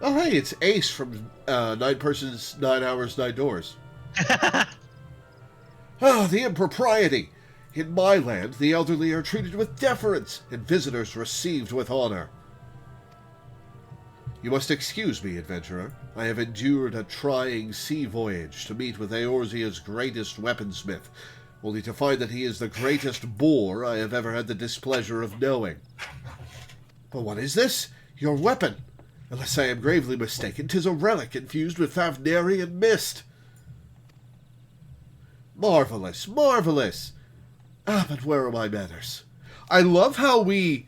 Oh, hey, it's Ace from 9 Persons, 9 Hours, 9 Doors. Ah, the impropriety. In my land, the elderly are treated with deference, and visitors received with honor. You must excuse me, adventurer. I have endured a trying sea voyage to meet with Eorzea's greatest weaponsmith, only to find that he is the greatest boor I have ever had the displeasure of knowing. But what is this? Your weapon? Unless I am gravely mistaken, 'tis a relic infused with Thavnarian mist. Marvelous, marvelous! Ah, but where are my manners? I love how we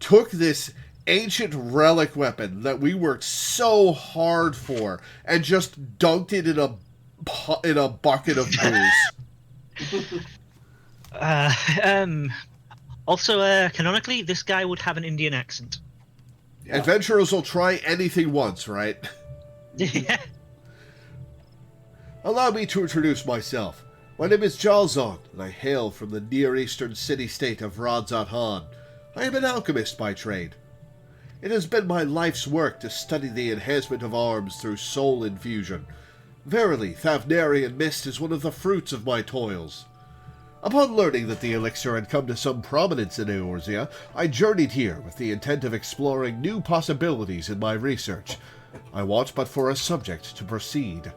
took this ancient relic weapon that we worked so hard for and just dunked it in a bucket of booze. Also, canonically, this guy would have an Indian accent. Yeah. Adventurers will try anything once, right? Yeah. Allow me to introduce myself. My name is Jalzon, and I hail from the Near Eastern city-state of Radzat-Han. I am an alchemist by trade. It has been my life's work to study the enhancement of arms through soul infusion. Verily, Thavnarian mist is one of the fruits of my toils. Upon learning that the elixir had come to some prominence in Eorzea, I journeyed here with the intent of exploring new possibilities in my research. I want but for a subject to proceed.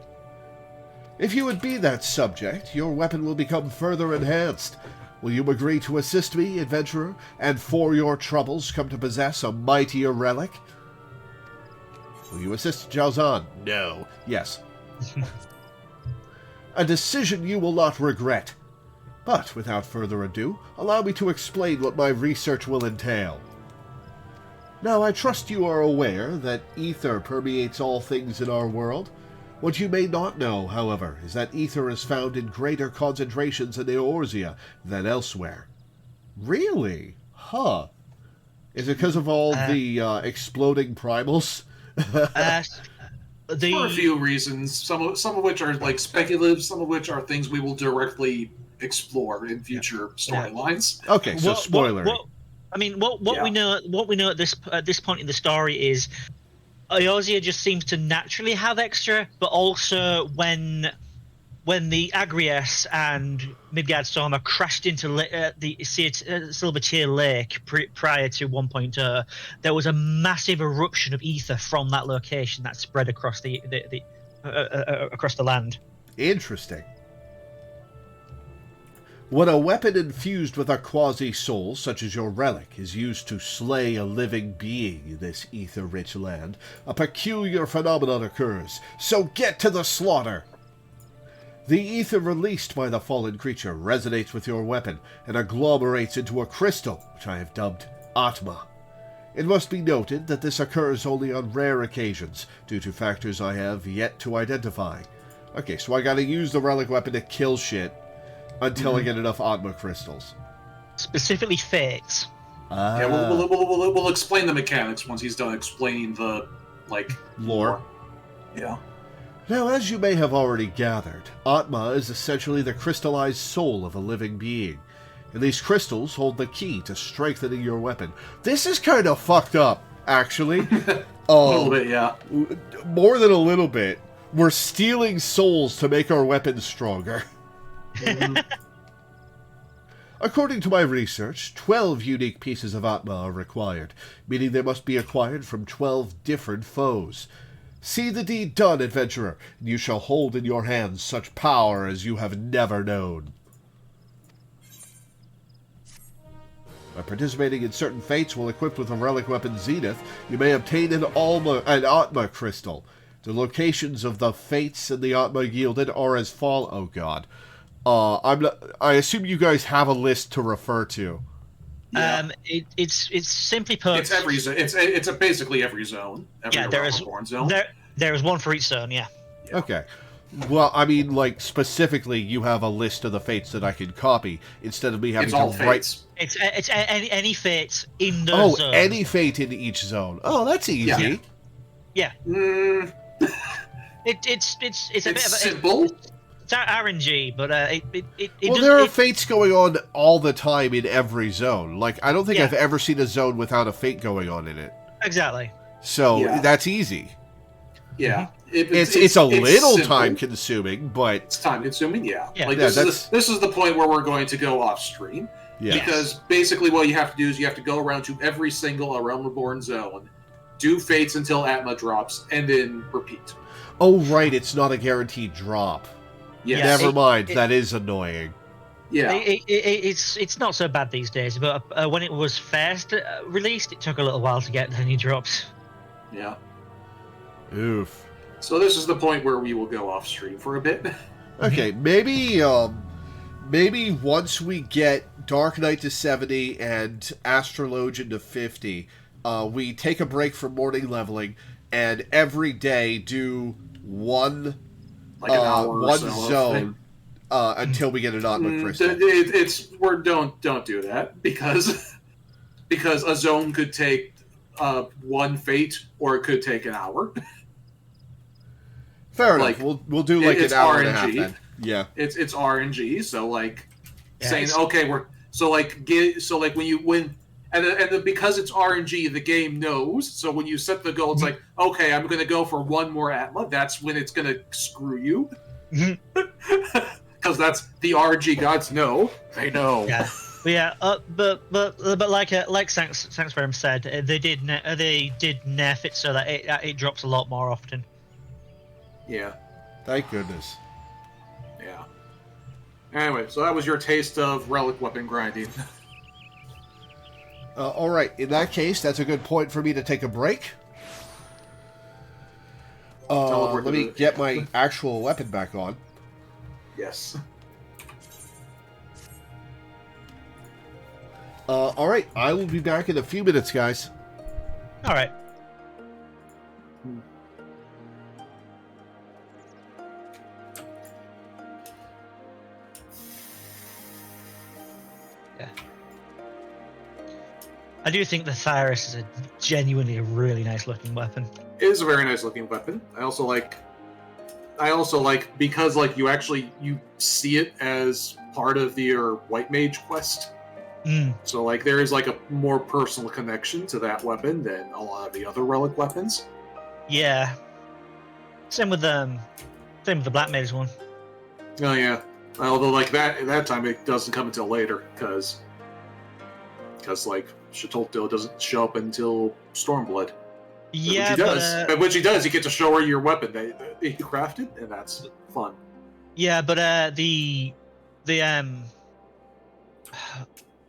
If you would be that subject, your weapon will become further enhanced. Will you agree to assist me, adventurer, and for your troubles come to possess a mightier relic? Will you assist Jalzan? No. Yes. A decision you will not regret. But, without further ado, allow me to explain what my research will entail. Now, I trust you are aware that ether permeates all things in our world. What you may not know, however, is that ether is found in greater concentrations in Eorzea than elsewhere. Really? Huh. Is it because of all the exploding primals? For a few reasons, some of which are like speculative, some of which are things we will directly explore in future storylines. Okay, so spoiler. What we know at this point in the story is Eorzea just seems to naturally have extra, but also when the Agrias and Midgardstormer crashed into the Silvertear Lake prior to 1.0, there was a massive eruption of ether from that location that spread across across the land. Interesting. When a weapon infused with a quasi-soul, such as your relic, is used to slay a living being in this ether-rich land, a peculiar phenomenon occurs, so get to the slaughter! The ether released by the fallen creature resonates with your weapon and agglomerates into a crystal, which I have dubbed Atma. It must be noted that this occurs only on rare occasions, due to factors I have yet to identify. Okay, so I gotta use the relic weapon to kill shit until I get enough Atma crystals. Specifically fates. Yeah, we'll explain the mechanics once he's done explaining the, lore. Yeah. Now, as you may have already gathered, Atma is essentially the crystallized soul of a living being, and these crystals hold the key to strengthening your weapon. This is kind of fucked up, actually. A little bit, yeah. More than a little bit. We're stealing souls to make our weapons stronger. According to my research, 12 unique pieces of Atma are required, meaning they must be acquired from 12 different foes. See the deed done, adventurer, and you shall hold in your hands such power as you have never known. By participating in certain fates while equipped with a relic weapon Zenith, you may obtain an Atma crystal. The locations of the fates and the Atma yielded are as follows. Oh god. I assume you guys have a list to refer to. Yeah. It's simply put. It's every zone. It's basically every zone. Every zone. There is one for each zone. Yeah. Okay. Well, I mean, specifically, you have a list of the fates that I can copy instead of me having to write. It's any fates in those zones. Oh, any fate in each zone. Oh, that's easy. Yeah. It's a bit of a simple. It's RNG, but there are fates going on all the time in every zone. I don't think I've ever seen a zone without a fate going on in it. Exactly. So that's easy. Yeah. It's a little time consuming, but it's time consuming. Yeah. This is the point where we're going to go off stream. Yeah. Because basically, what you have to do is you have to go around to every single A Realm Reborn zone, do fates until Atma drops, and then repeat. Oh right, it's not a guaranteed drop. Yeah. Never mind. That is annoying. Yeah. It's not so bad these days, but when it was first released, it took a little while to get any drops. Yeah. Oof. So this is the point where we will go off stream for a bit. Okay, maybe once we get Dark Knight to 70 and Astrologian to 50, we take a break from morning leveling and every day do one an hour one zone until we get an Atma crystal. Don't do that because a zone could take one fate or it could take an hour. Fair Like, enough. We'll do like it's an hour and a half RNG. then. Yeah. It's RNG. So like Yeah, saying it's- okay, we're so like get so like when you win. And then because it's RNG, the game knows. So when you set the goal, it's like, okay, I'm going to go for one more Atma. That's when it's going to screw you. Mhm. Because that's the RNG gods know. They know. Yeah, but like Sanctuary said, they did nerf it so that it drops a lot more often. Yeah. Thank goodness. Yeah. Anyway, so that was your taste of relic weapon grinding. All right. In that case, that's a good point for me to take a break. Teleport Let to me the- get my actual weapon back on. Yes. All right. I will be back in a few minutes, guys. All right. Yeah. I do think the Thyrus is genuinely a really nice looking weapon. It is a very nice looking weapon. I also like because like you see it as part of your white mage quest. Mm. So like there is like a more personal connection to that weapon than a lot of the other relic weapons. Yeah. Same with the Black Mage one. Oh yeah. Although like that time it doesn't come until later because like Shatolto doesn't show up until Stormblood. Yeah, But when she does, you get to show her your weapon that you crafted, and that's fun. yeah, but the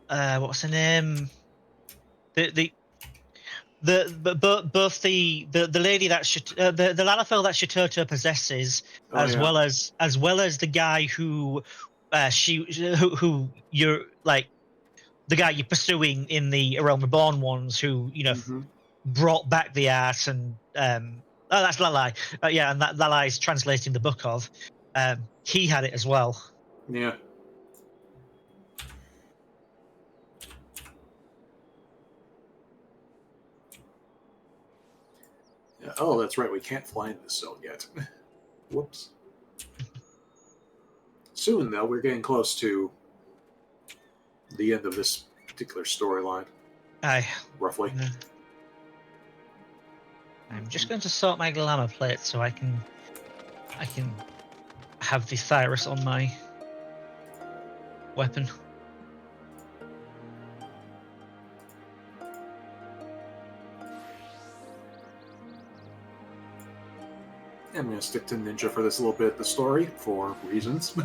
what's her name? Both the lady that the Lalafell that Shitoto possesses, Oh, as yeah. well as the guy who who you're like the guy you're pursuing in the Realm Reborn ones, who Mm-hmm. brought back the art and oh, that's Lalai. Yeah, and that Lalai is translating the book of. He had it as well. Yeah. Yeah. Oh, that's right. We can't fly in this zone yet. Whoops. Soon, though, we're getting close to the end of this particular storyline, Aye. roughly. I'm just going to sort my glamour plate so I can have the Thyrus on my weapon. I'm going to stick to Ninja for this little bit of the story for reasons.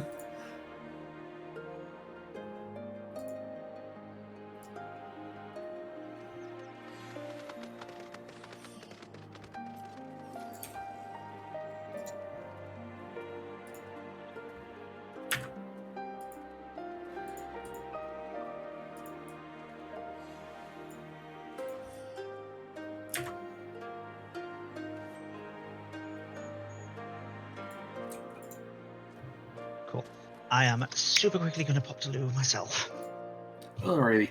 Cool. I am super quickly going to pop to loo myself. Alrighty.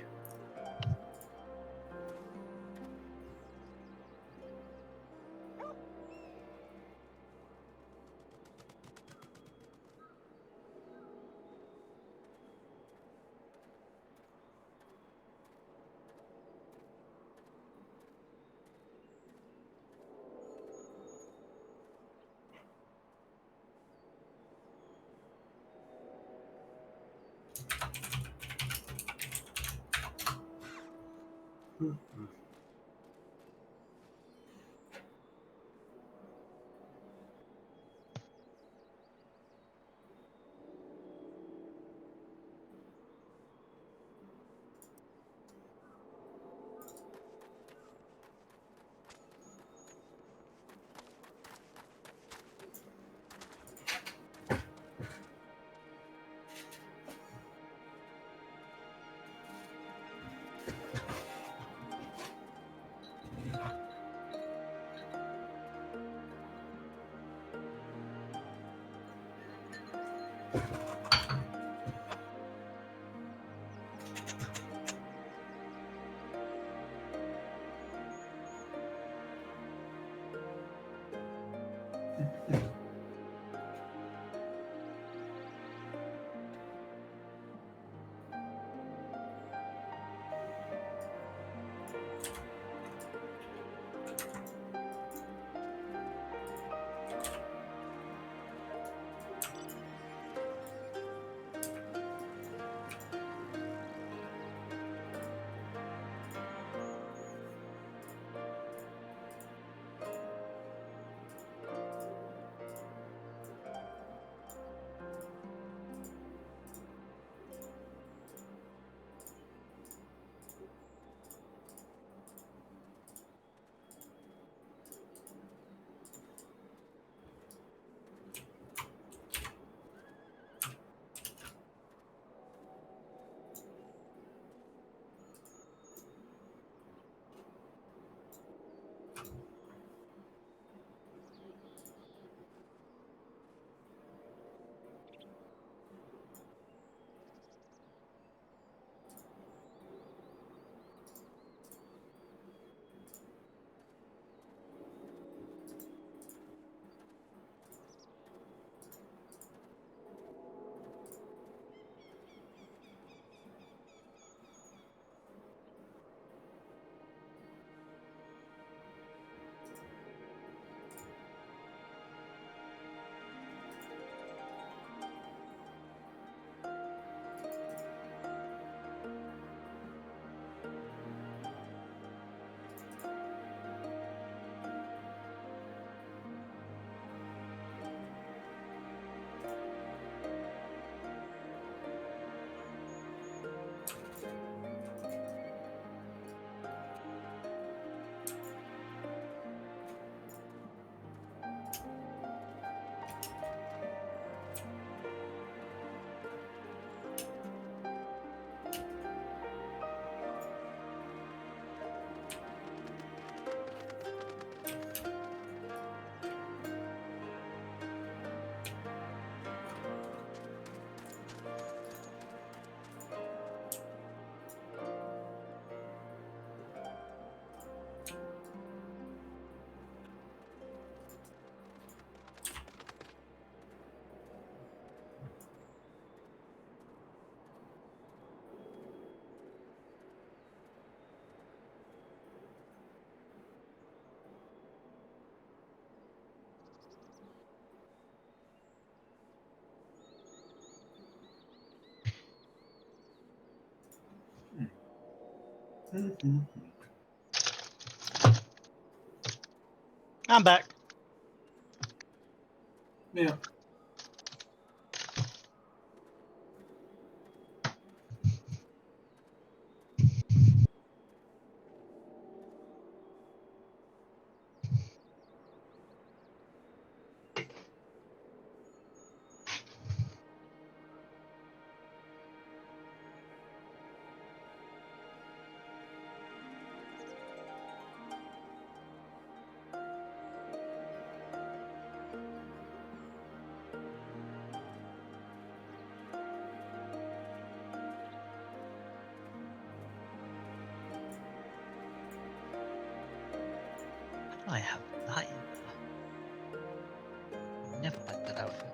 I'm back. Yeah. I have that in there. Never liked that outfit.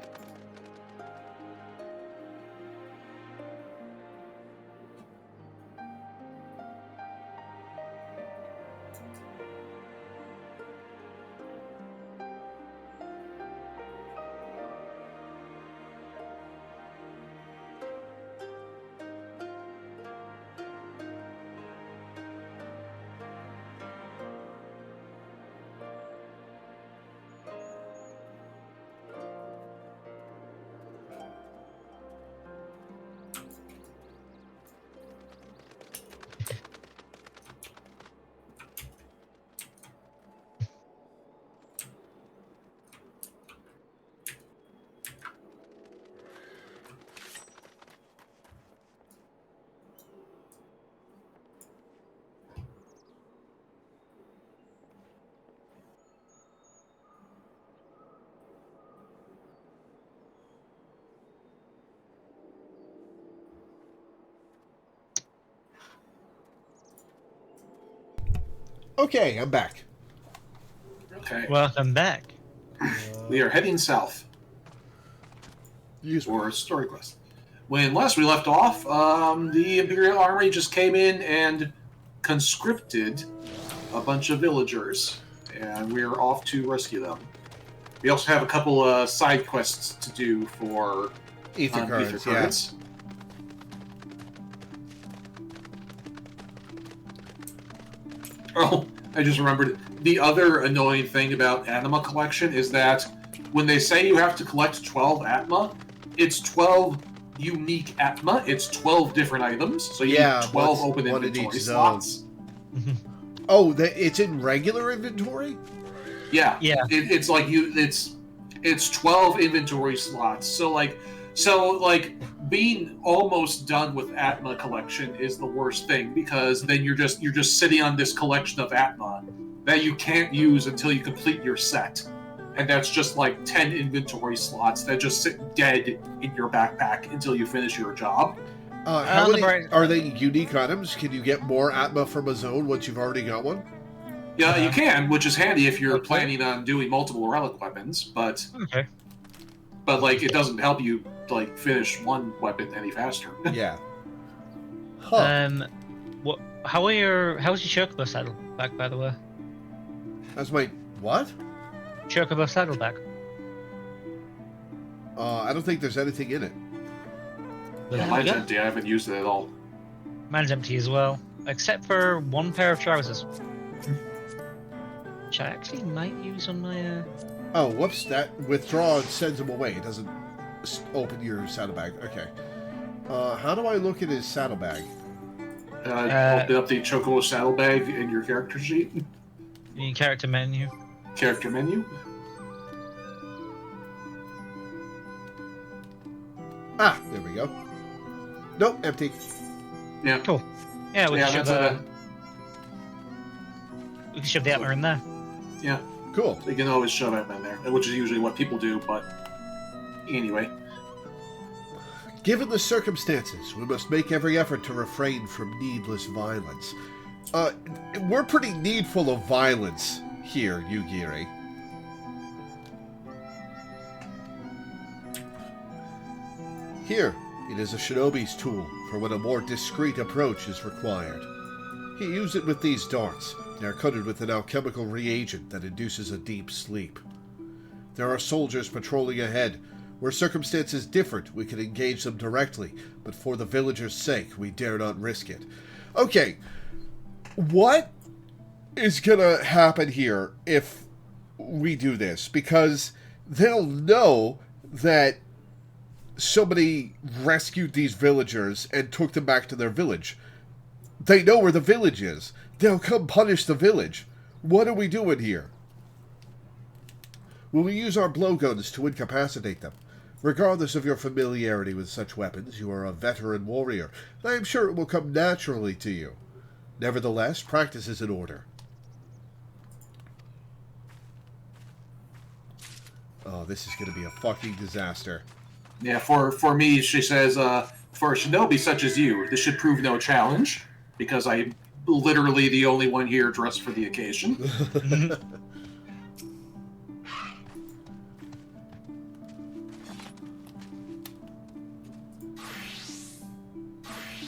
Okay, I'm back. Okay. Welcome back. We are heading south for a story quest. When last we left off, the Imperial Army just came in and conscripted a bunch of villagers, and we're off to rescue them. We also have a couple side quests to do for Ether cards. Oh, I just remembered. The other annoying thing about Anima Collection is that when they say you have to collect 12 Atma, it's 12 unique Atma. It's 12 different items, so you need 12 open inventory slots. Oh, it's in regular inventory? Yeah. Yeah. It's like it's 12 inventory slots. So being almost done with Atma collection is the worst thing, because then you're just sitting on this collection of Atma that you can't use until you complete your set. And that's just like 10 inventory slots that just sit dead in your backpack until you finish your job. How many are they unique items? Can you get more Atma from a zone once you've already got one? Yeah, you can, which is handy if you're planning on doing multiple relic weapons, but like it doesn't help you like finish one weapon any faster. Yeah. Huh. How's your Chocobo saddle back, by the way? That's my what? Chocobo saddle back. I don't think there's anything in it. Yeah, mine's empty. I haven't used it at all. Mine's empty as well, except for one pair of trousers, which I actually might use on my. Oh, whoops! That withdraw sends him away. It doesn't open your saddlebag. Okay. How do I look at his saddlebag? Open up the Chocobo saddlebag in your character sheet. In character menu. Character menu. Ah, there we go. Nope, empty. Yeah. Cool. Yeah, we can shove the Atma in there. Yeah. Cool. So you can always shove Atma in there, which is usually what people do, but anyway. Given the circumstances, we must make every effort to refrain from needless violence. We're pretty needful of violence here, Yugiri. Here, it is a shinobi's tool for when a more discreet approach is required. He used it with these darts. They are coated with an alchemical reagent that induces a deep sleep. There are soldiers patrolling ahead. Where circumstances different, we can engage them directly, but for the villagers' sake, we dare not risk it. Okay, What is gonna happen here if we do this? Because they'll know that somebody rescued these villagers and took them back to their village. They know where the village is. They'll come punish the village. What are we doing here? Will we use our blowguns to incapacitate them? Regardless of your familiarity with such weapons, you are a veteran warrior. I am sure it will come naturally to you. Nevertheless, practice is in order. Oh, this is going to be a fucking disaster. Yeah, for me, she says, for a shinobi such as you, this should prove no challenge, because I'm literally the only one here dressed for the occasion.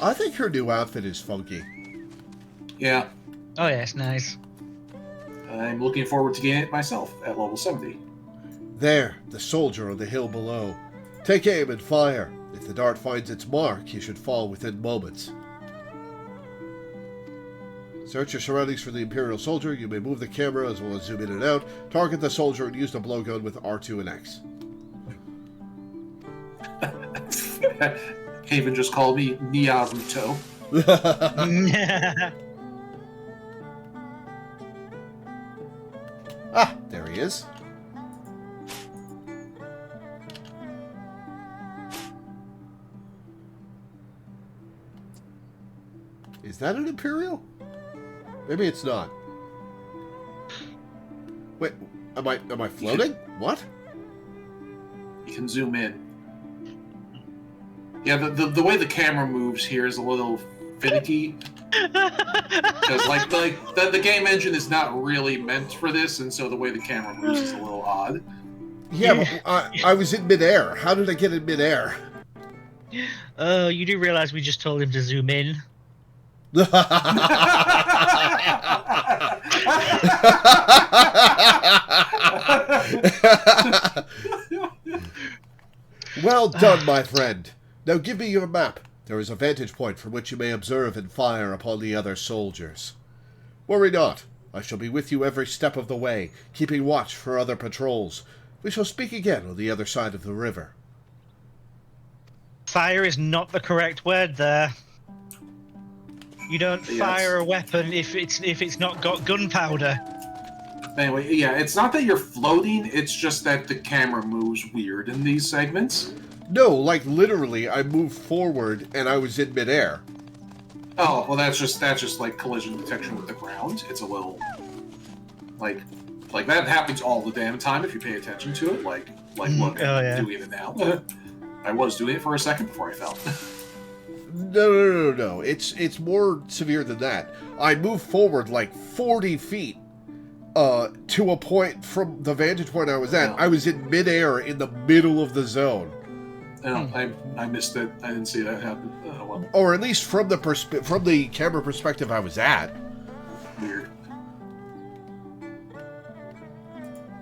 I think her new outfit is funky. Yeah. Oh yeah, it's nice. I'm looking forward to getting it myself at level 70. There, the soldier on the hill below. Take aim and fire. If the dart finds its mark, you should fall within moments. Search your surroundings for the Imperial soldier. You may move the camera as well as zoom in and out. Target the soldier and use the blowgun with R2 and X. Haven just called me Naruto. Ah, there he is. Is that an Imperial? Maybe it's not. Wait, am I floating? What? You can zoom in. Yeah, the way the camera moves here is a little finicky. Because the game engine is not really meant for this, and so the way the camera moves is a little odd. Yeah, but I was in midair. How did I get in midair? Oh, you do realize we just told him to zoom in? Well done, my friend. Now give me your map. There is a vantage point from which you may observe and fire upon the other soldiers. Worry not. I shall be with you every step of the way, keeping watch for other patrols. We shall speak again on the other side of the river. Fire is not the correct word there. You don't fire a weapon if it's not got gunpowder. Anyway, yeah, it's not that you're floating, it's just that the camera moves weird in these segments. No, like literally, I moved forward and I was in midair. Oh, well, that's just like collision detection with the ground. It's a little like that happens all the damn time if you pay attention to it. Like look, I'm doing it now. I was doing it for a second before I fell. No. It's more severe than that. I moved forward like 40 feet to a point from the vantage point I was at. I was in midair in the middle of the zone. No, I missed it. I didn't see that happen. Oh, well. Or at least from the camera perspective I was at. Weird.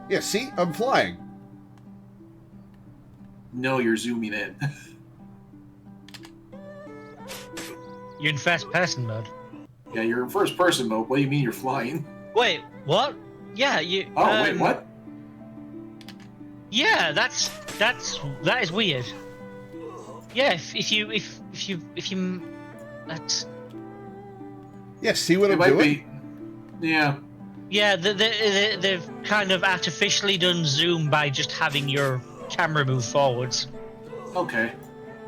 Yeah, see? I'm flying. No, you're zooming in. You're in first person mode. Yeah, you're in first person mode. What do you mean you're flying? Wait, what? Yeah, you. Oh, wait, what? Yeah, that is weird. Yeah, if you that's. Yeah, see what It I'm might doing? be. Yeah. Yeah, they've kind of artificially done zoom by just having your camera move forwards. Okay.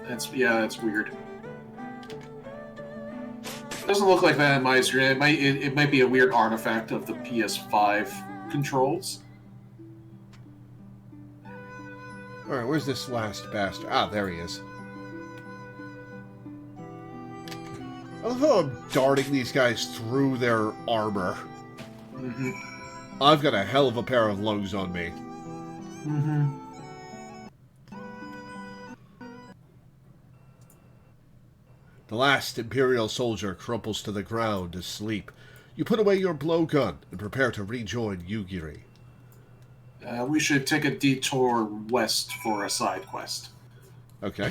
That's weird. Doesn't look like that in my screen. It might be a weird artifact of the PS5 controls. Alright, where's this last bastard? Ah, there he is. I love how I'm darting these guys through their armor. Mm-hmm. I've got a hell of a pair of lungs on me. Mm-hmm. The last Imperial soldier crumples to the ground asleep. You put away your blowgun and prepare to rejoin Yugiri. We should take a detour west for a side quest. Okay.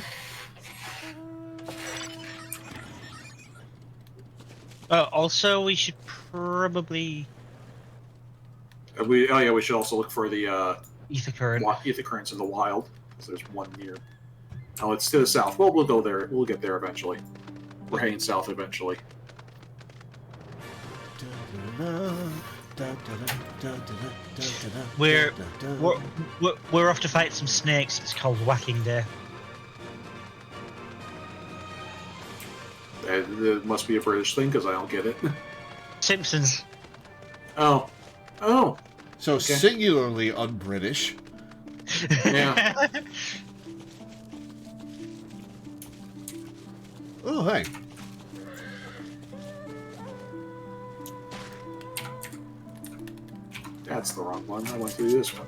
Also, we should probably We should also look for the ether current. ether currents in the wild. So there's one near. Oh, it's to the south. Well, we'll go there. We'll get there eventually. We're heading south eventually. We're off to fight some snakes. It's called Whacking Day. It must be a British thing because I don't get it. Simpsons. Oh. So Okay. singularly un-British. Yeah. Oh, hey. That's the wrong one. I want to do this one.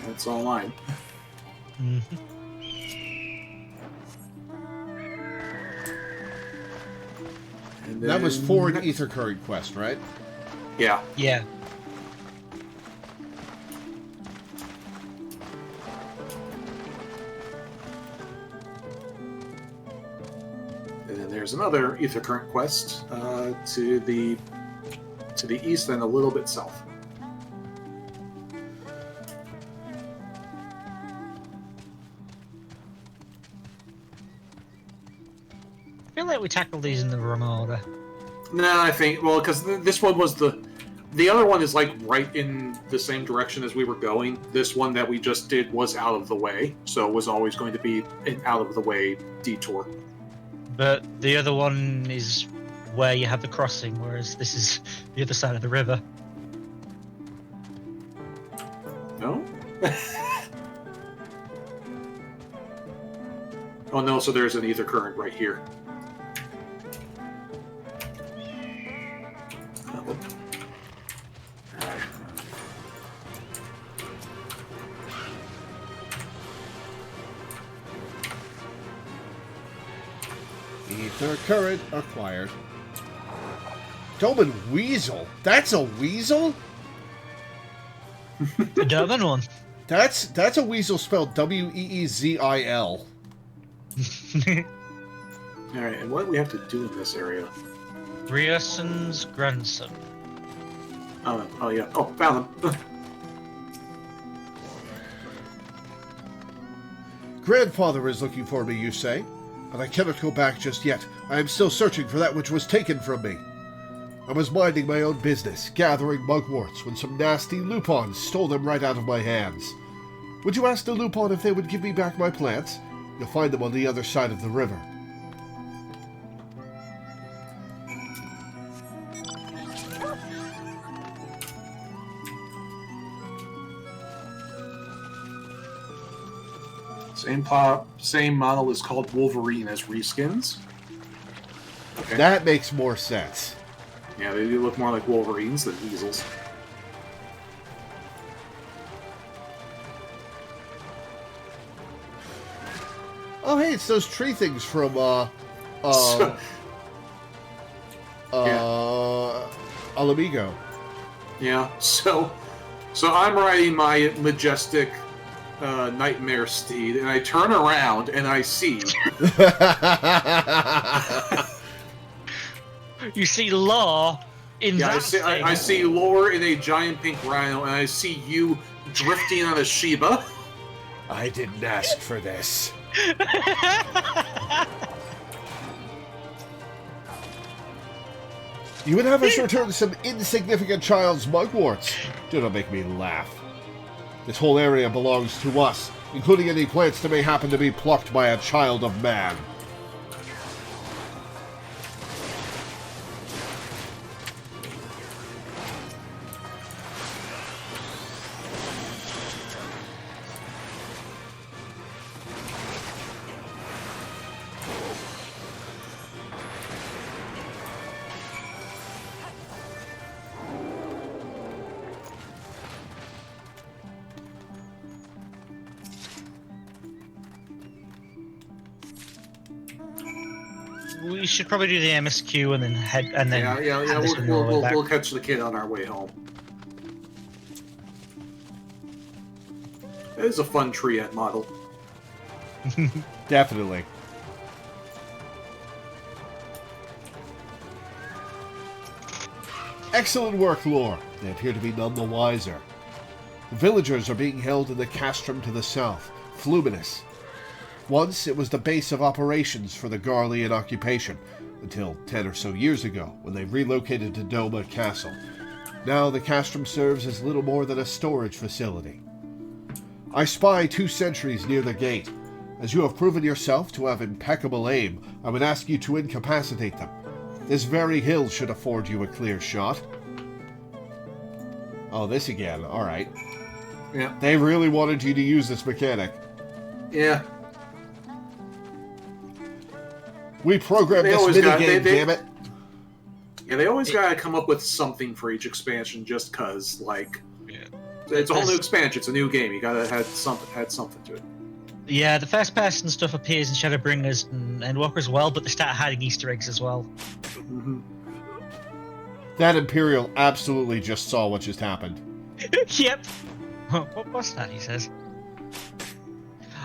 It's all mine. Mm-hmm. And That was then- for an ether current quest, right? Yeah. Yeah. And then there's another ether current quest to the east and a little bit south. I feel like we tackled these in the wrong order. No, I think because this one was the other one is like right in the same direction as we were going. This one that we just did was out of the way, so it was always going to be an out of the way detour. But the other one is where you have the crossing, whereas this is the other side of the river. No? Oh no, so there's an ether current right here. Oh. Alright. Ether current acquired. Doman Weasel? That's a weasel? The Durban one. That's a weasel spelled W-E-E-Z-I-L. Alright, and what do we have to do in this area? Rierson's grandson. Oh yeah. Oh, found them. Grandfather is looking for me, you say? But I cannot go back just yet. I am still searching for that which was taken from me. I was minding my own business, gathering mugworts, when some nasty lupons stole them right out of my hands. Would you ask the lupon if they would give me back my plants? You'll find them on the other side of the river. Same model is called Wolverine as reskins. Okay. That makes more sense. Yeah, they do look more like Wolverines than weasels. Oh, hey, it's those tree things from, Alamigo. Yeah, so I'm riding my majestic nightmare steed, and I turn around and I see You see Law in yeah, that I see Lore in a giant pink rhino, and I see you drifting on a Sheba. I didn't ask for this. You would have us return some insignificant child's mugworts. Do not make me laugh. This whole area belongs to us, including any plants that may happen to be plucked by a child of man. we should probably do the MSQ and then head and then. Yeah. hand this one all the way back. We'll catch the kid on our way home. It is a fun Triette model. Definitely. Excellent work, Lore. They appear to be none the wiser. The villagers are being held in the castrum to the south, Fluminous. Once it was the base of operations for the Garlean occupation, until 10 or so years ago, when they relocated to Doma Castle. Now the castrum serves as little more than a storage facility. I spy 2 sentries near the gate. As you have proven yourself to have impeccable aim, I would ask you to incapacitate them. This very hill should afford you a clear shot. Oh, this again. Alright. Yeah. They really wanted you to use this mechanic. Yeah. We programmed this minigame, damn it. Yeah, they always gotta come up with something for each expansion just cause, like... Yeah. It's a whole new expansion, it's a new game, you gotta add something to it. Yeah, the first person stuff appears in Shadowbringers and Endwalker as well, but they start hiding Easter eggs as well. Mm-hmm. That Imperial absolutely just saw what just happened. Yep. What was that, he says?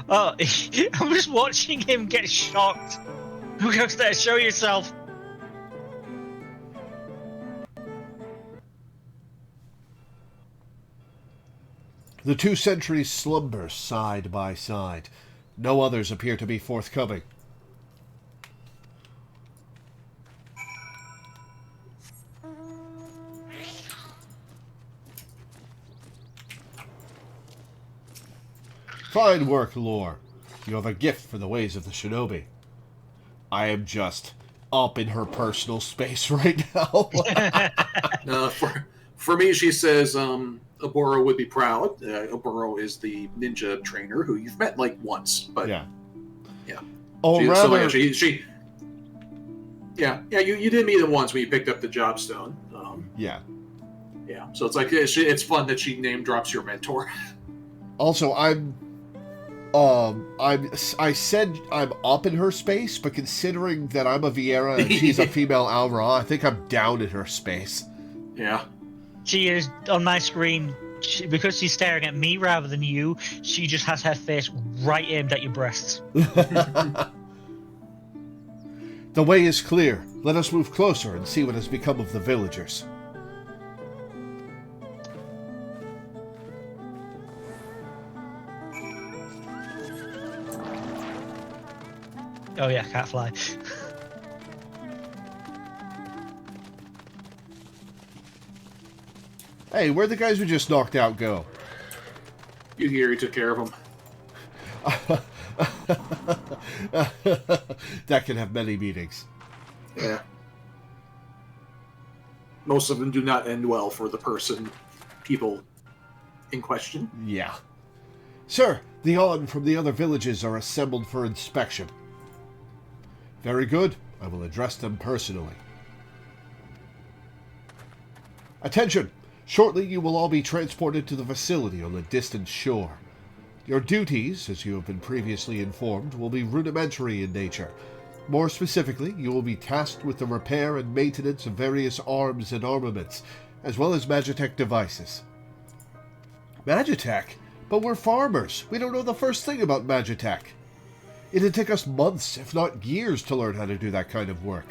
Oh, I'm just watching him get shocked. Who goes there? Show yourself. The 2 sentries slumber side by side. No others appear to be forthcoming. Fine work, Lore. You have a gift for the ways of the shinobi. I am just up in her personal space right now. For me, she says, Oboro would be proud. Oboro is the ninja trainer who you've met like once, but yeah. Oh, rather, you did meet him once when you picked up the jobstone. Yeah. So it's like it's fun that she name drops your mentor. Also, I said I'm up in her space, but considering that I'm a Vieira and she's a female Alra, I think I'm down in her space. Yeah. She is on my screen because she's staring at me rather than you. She just has her face right aimed at your breasts. The way is clear. Let us move closer and see what has become of the villagers. Oh yeah, can't fly. Hey, where'd the guys we just knocked out go? Yugiri took care of them. That can have many meanings. Yeah. Most of them do not end well for the people in question. Yeah. Sir, the On from the other villages are assembled for inspection. Very good. I will address them personally. Attention! Shortly you will all be transported to the facility on the distant shore. Your duties, as you have been previously informed, will be rudimentary in nature. More specifically, you will be tasked with the repair and maintenance of various arms and armaments, as well as Magitech devices. Magitech? But we're farmers. We don't know the first thing about Magitech. It'd take us months, if not years, to learn how to do that kind of work.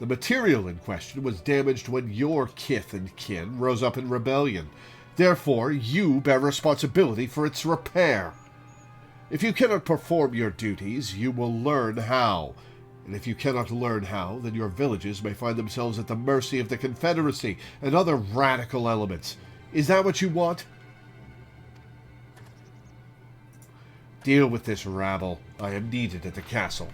The material in question was damaged when your kith and kin rose up in rebellion. Therefore, you bear responsibility for its repair. If you cannot perform your duties, you will learn how. And if you cannot learn how, then your villages may find themselves at the mercy of the Confederacy and other radical elements. Is that what you want? Deal with this rabble. I am needed at the castle.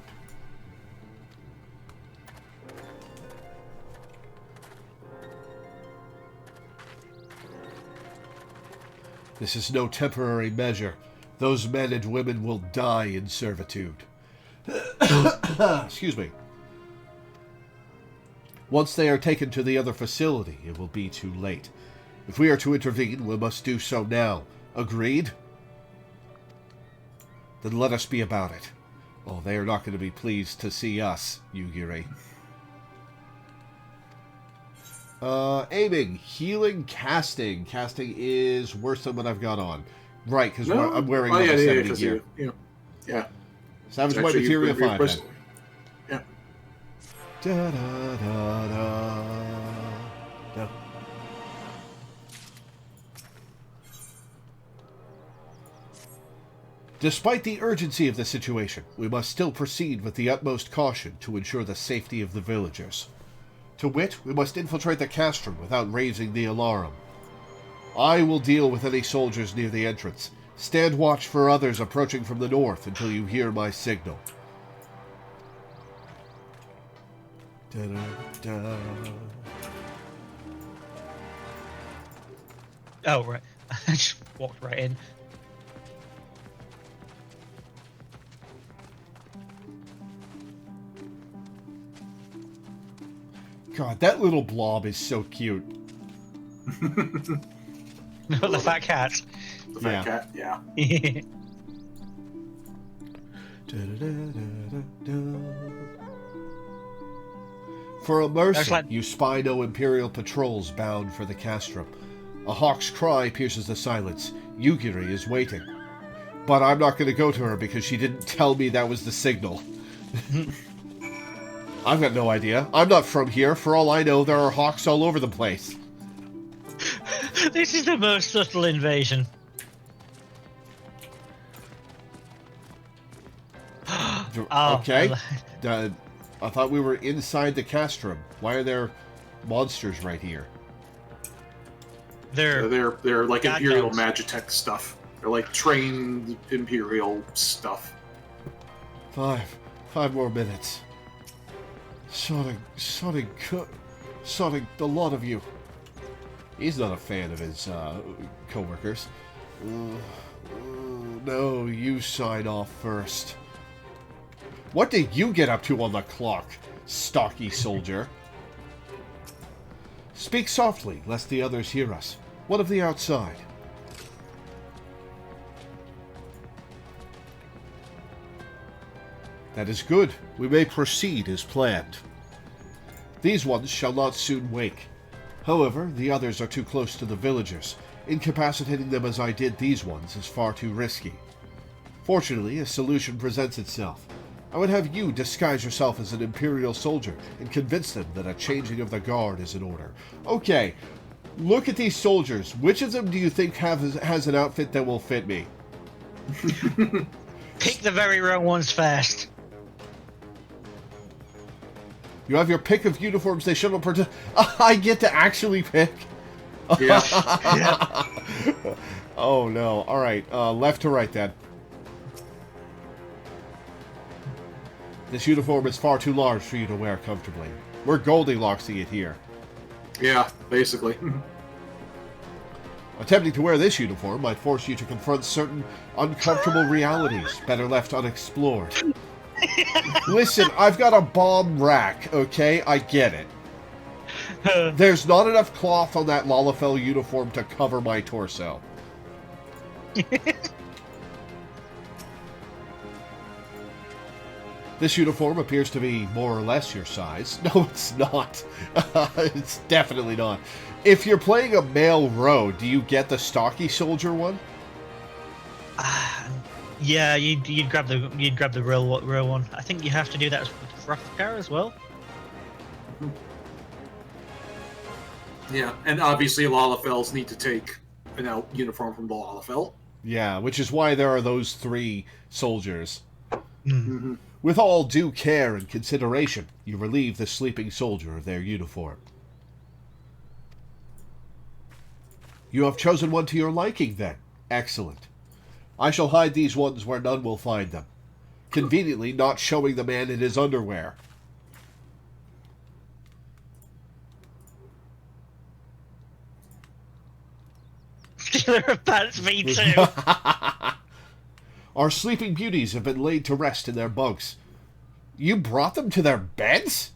This is no temporary measure. Those men and women will die in servitude. Excuse me. Once they are taken to the other facility, it will be too late. If we are to intervene, we must do so now. Agreed? Then let us be about it. Oh, they are not going to be pleased to see us, Yugiri. Aiming, healing, casting. Casting is worse than what I've got on. Right, because I'm wearing level 70 gear. Yeah. Savage White Materia 5, then. Yeah. Da, da, da, da, da. Despite the urgency of the situation, we must still proceed with the utmost caution to ensure the safety of the villagers. To wit, we must infiltrate the castrum without raising the alarm. I will deal with any soldiers near the entrance. Stand watch for others approaching from the north until you hear my signal. Da-da-da. Oh, right. I just walked right in. God, that little blob is so cute. The fat cat. The fat cat, yeah. For a mercy, you spy no Imperial patrols bound for the castrum. A hawk's cry pierces the silence. Yugiri is waiting. But I'm not going to go to her because she didn't tell me that was the signal. I've got no idea. I'm not from here. For all I know, there are hawks all over the place. This is the most subtle invasion. Okay. I thought we were inside the castrum. Why are there monsters right here? They're like Imperial Magitech stuff. They're like trained Imperial stuff. 5 more minutes. Sonic, the lot of you. He's not a fan of his co-workers. No, you sign off first. What did you get up to on the clock, stocky soldier? Speak softly, lest the others hear us. What of the outside? That is good. We may proceed as planned. These ones shall not soon wake. However, the others are too close to the villagers. Incapacitating them as I did these ones is far too risky. Fortunately, a solution presents itself. I would have you disguise yourself as an Imperial soldier and convince them that a changing of the guard is in order. Okay, look at these soldiers. Which of them do you think has an outfit that will fit me? Pick the very wrong ones first. You have your pick of uniforms they shouldn't I get to actually pick? Yeah. Oh no. Alright, left to right then. This uniform is far too large for you to wear comfortably. We're Goldilocksing it here. Yeah, basically. Attempting to wear this uniform might force you to confront certain uncomfortable realities better left unexplored. Listen, I've got a bomb rack, okay? I get it. There's not enough cloth on that Lalafell uniform to cover my torso. This uniform appears to be more or less your size. No, it's not. It's definitely not. If you're playing a male road, do you get the stocky soldier one? Yeah, you'd grab the real one. I think you have to do that with Hrothgar as well. Yeah, and obviously Lalafells need to take an uniform from the Lalafell. Yeah, which is why there are those 3 soldiers. Mm-hmm. With all due care and consideration, you relieve the sleeping soldier of their uniform. You have chosen one to your liking, then. Excellent. I shall hide these ones where none will find them, conveniently not showing the man in his underwear. That's me too. Our sleeping beauties have been laid to rest in their bunks. You brought them to their beds?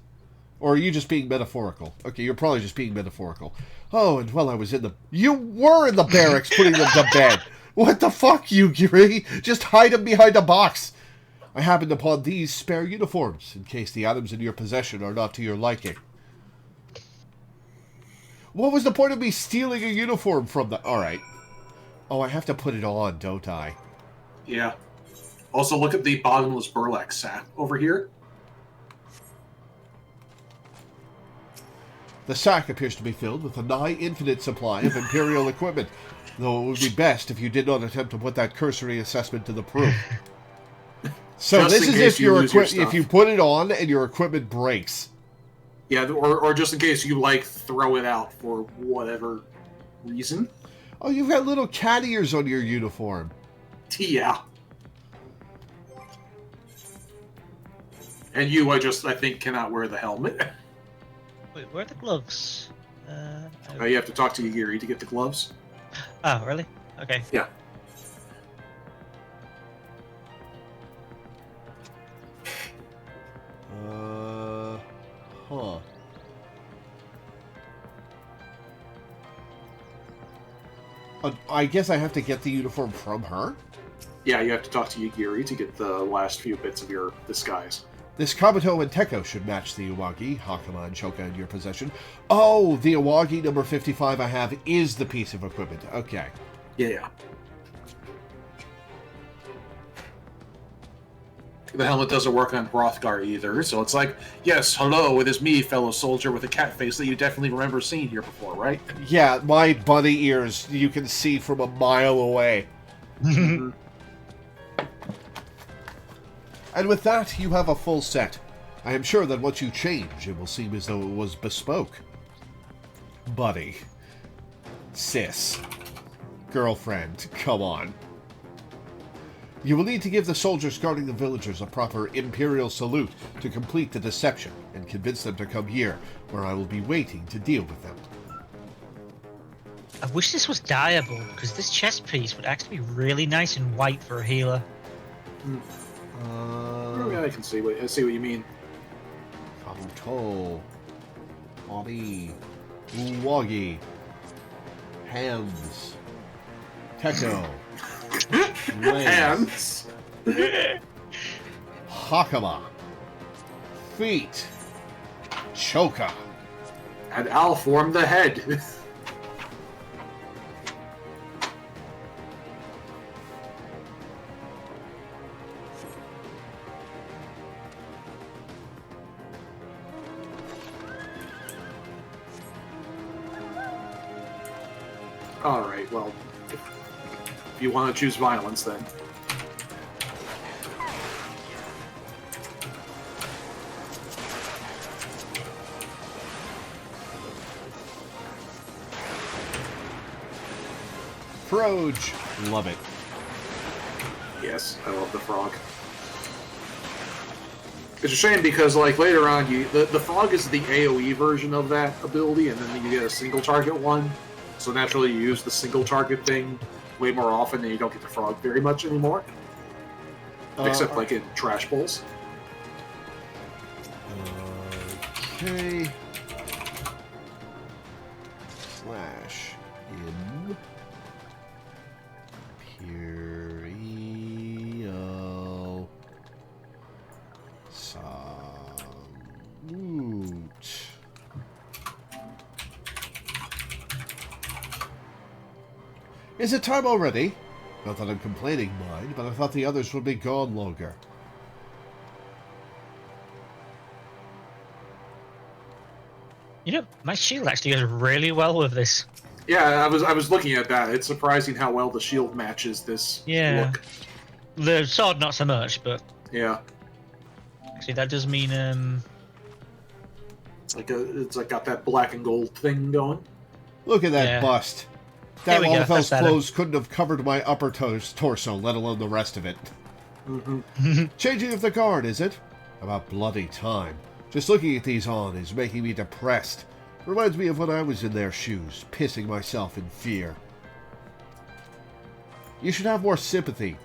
Or are you just being metaphorical? Okay, you're probably just being metaphorical. Oh, and while I was in the... You were in the barracks putting them to bed! What the fuck, Yugiri? Just hide them behind a box! I happened upon these spare uniforms, in case the items in your possession are not to your liking. What was the point of me stealing a uniform from the... Alright. Oh, I have to put it on, don't I? Yeah. Also, look at the bottomless burlap sack over here. The sack appears to be filled with a nigh-infinite supply of Imperial equipment, though it would be best if you did not attempt to put that cursory assessment to the proof. So Just this in is case if you your lose your if stuff. you put it on and your equipment breaks. Yeah, or just in case you, like, throw it out for whatever reason. Oh, you've got little cat ears on your uniform. Yeah. And you, I think, cannot wear the helmet. Wait, where are the gloves? You have to talk to Yagiri to get the gloves. Oh, really? Okay. Yeah. Huh. I guess I have to get the uniform from her? Yeah, you have to talk to Yagiri to get the last few bits of your disguise. This Kabuto and Teko should match the Iwagi, Hakama, and Choka in your possession. Oh, the Iwagi number 55 I have is the piece of equipment. Okay. Yeah. The helmet doesn't work on Hrothgar either, so it's like, yes, hello, it is me, fellow soldier with a cat face that you definitely remember seeing here before, right? Yeah, my bunny ears you can see from a mile away. And with that, you have a full set. I am sure that once you change, it will seem as though it was bespoke. Buddy. Sis. Girlfriend. Come on. You will need to give the soldiers guarding the villagers a proper Imperial salute to complete the deception and convince them to come here, where I will be waiting to deal with them. I wish this was dyeable, because this chest piece would actually be really nice and white for a healer. I can see what you mean. Kabuto. Oni. Uwagi. Hands. Teko. Hands. Hakama. Feet. Choka. And I'll form the head. Alright, well, if you want to choose violence, then. Froge. Love it. Yes, I love the frog. It's a shame because, like, later on, the frog is the AoE version of that ability, and then you get a single target one. So naturally, you use the single target thing way more often, and you don't get the frog very much anymore. Except, like, in trash bowls. Okay. Slash in Imperial Salute. Is it time already? Not that I'm complaining, mind, but I thought the others would be gone longer. You know, my shield actually goes really well with this. Yeah, I was looking at that. It's surprising how well the shield matches this look. The sword not so much, but Yeah. actually that does mean It's like got that black and gold thing going. Look at that Yeah. bust. There That we go, Lalafel's that's better. clothes couldn't have covered my upper torso, let alone the rest of it. Changing of the guard, is it? About bloody time. Just looking at these on is making me depressed. Reminds me of when I was in their shoes, pissing myself in fear. You should have more sympathy,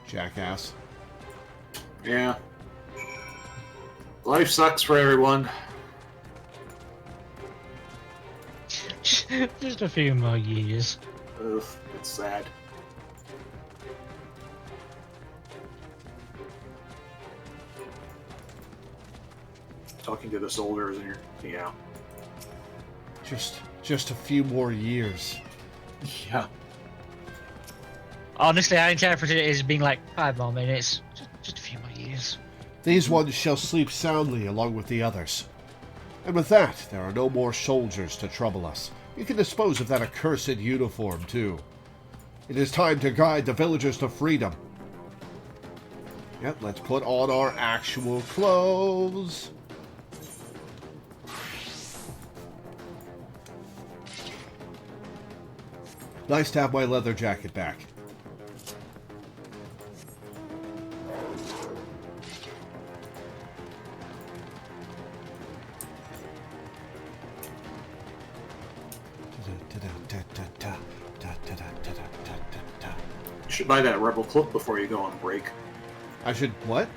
jackass. Yeah. Life sucks for everyone. just a few more years. Ugh, it's sad. talking to the soldiers, and yeah. Just a few more years. Yeah. Honestly, I interpreted it as being like 5 more minutes. Just a few more years. These ones shall sleep soundly along with the others. And with that, there are no more soldiers to trouble us. You can dispose of that accursed uniform, too. It is time to guide the villagers to freedom. Yep, let's put on our actual clothes. Nice to have my leather jacket back. You should buy that rebel cloak before you go on break. I should what?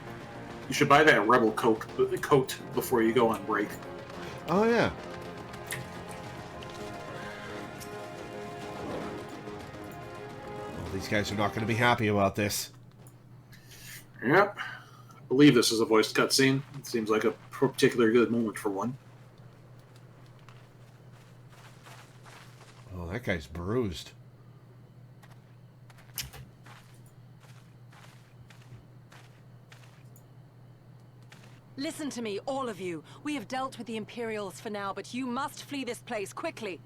You should buy that rebel coat before you go on break. Oh, yeah. Well, these guys are not going to be happy about this. Yep. I believe this is a voiced cutscene. It seems like a particularly good moment for one. Oh, that guy's bruised. Listen to me, all of you. We have dealt with the Imperials for now, but you must flee this place quickly.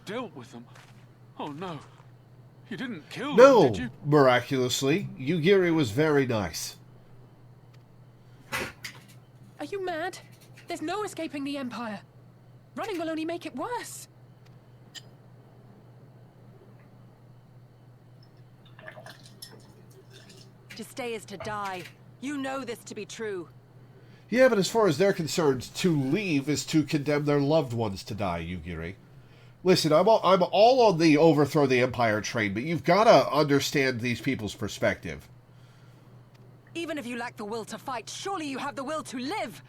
Dealt with them? Oh no. You didn't kill them, No, did you? miraculously, Yugiri was very nice. Are you mad? There's no escaping the Empire. Running will only make it worse. To stay is to die. You know this to be true. Yeah, but as far as they're concerned, to leave is to condemn their loved ones to die, Yugiri. Listen, I'm all on the overthrow the Empire train, but you've got to understand these people's perspective. Even if you lack the will to fight, surely you have the will to live!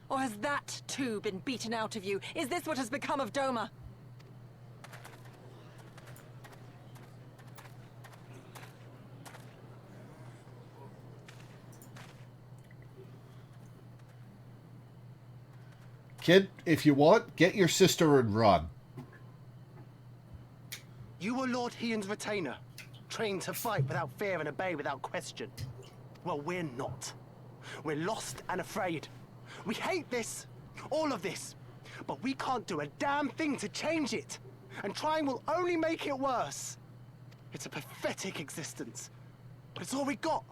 Or has that, too, been beaten out of you? Is this what has become of Doma? Kid, if you want, get your sister and run. You were Lord Hien's retainer, trained to fight without fear and obey without question. Well, we're not. We're lost and afraid. We hate this, all of this, but we can't do a damn thing to change it. And trying will only make it worse. It's a pathetic existence, but it's all we got.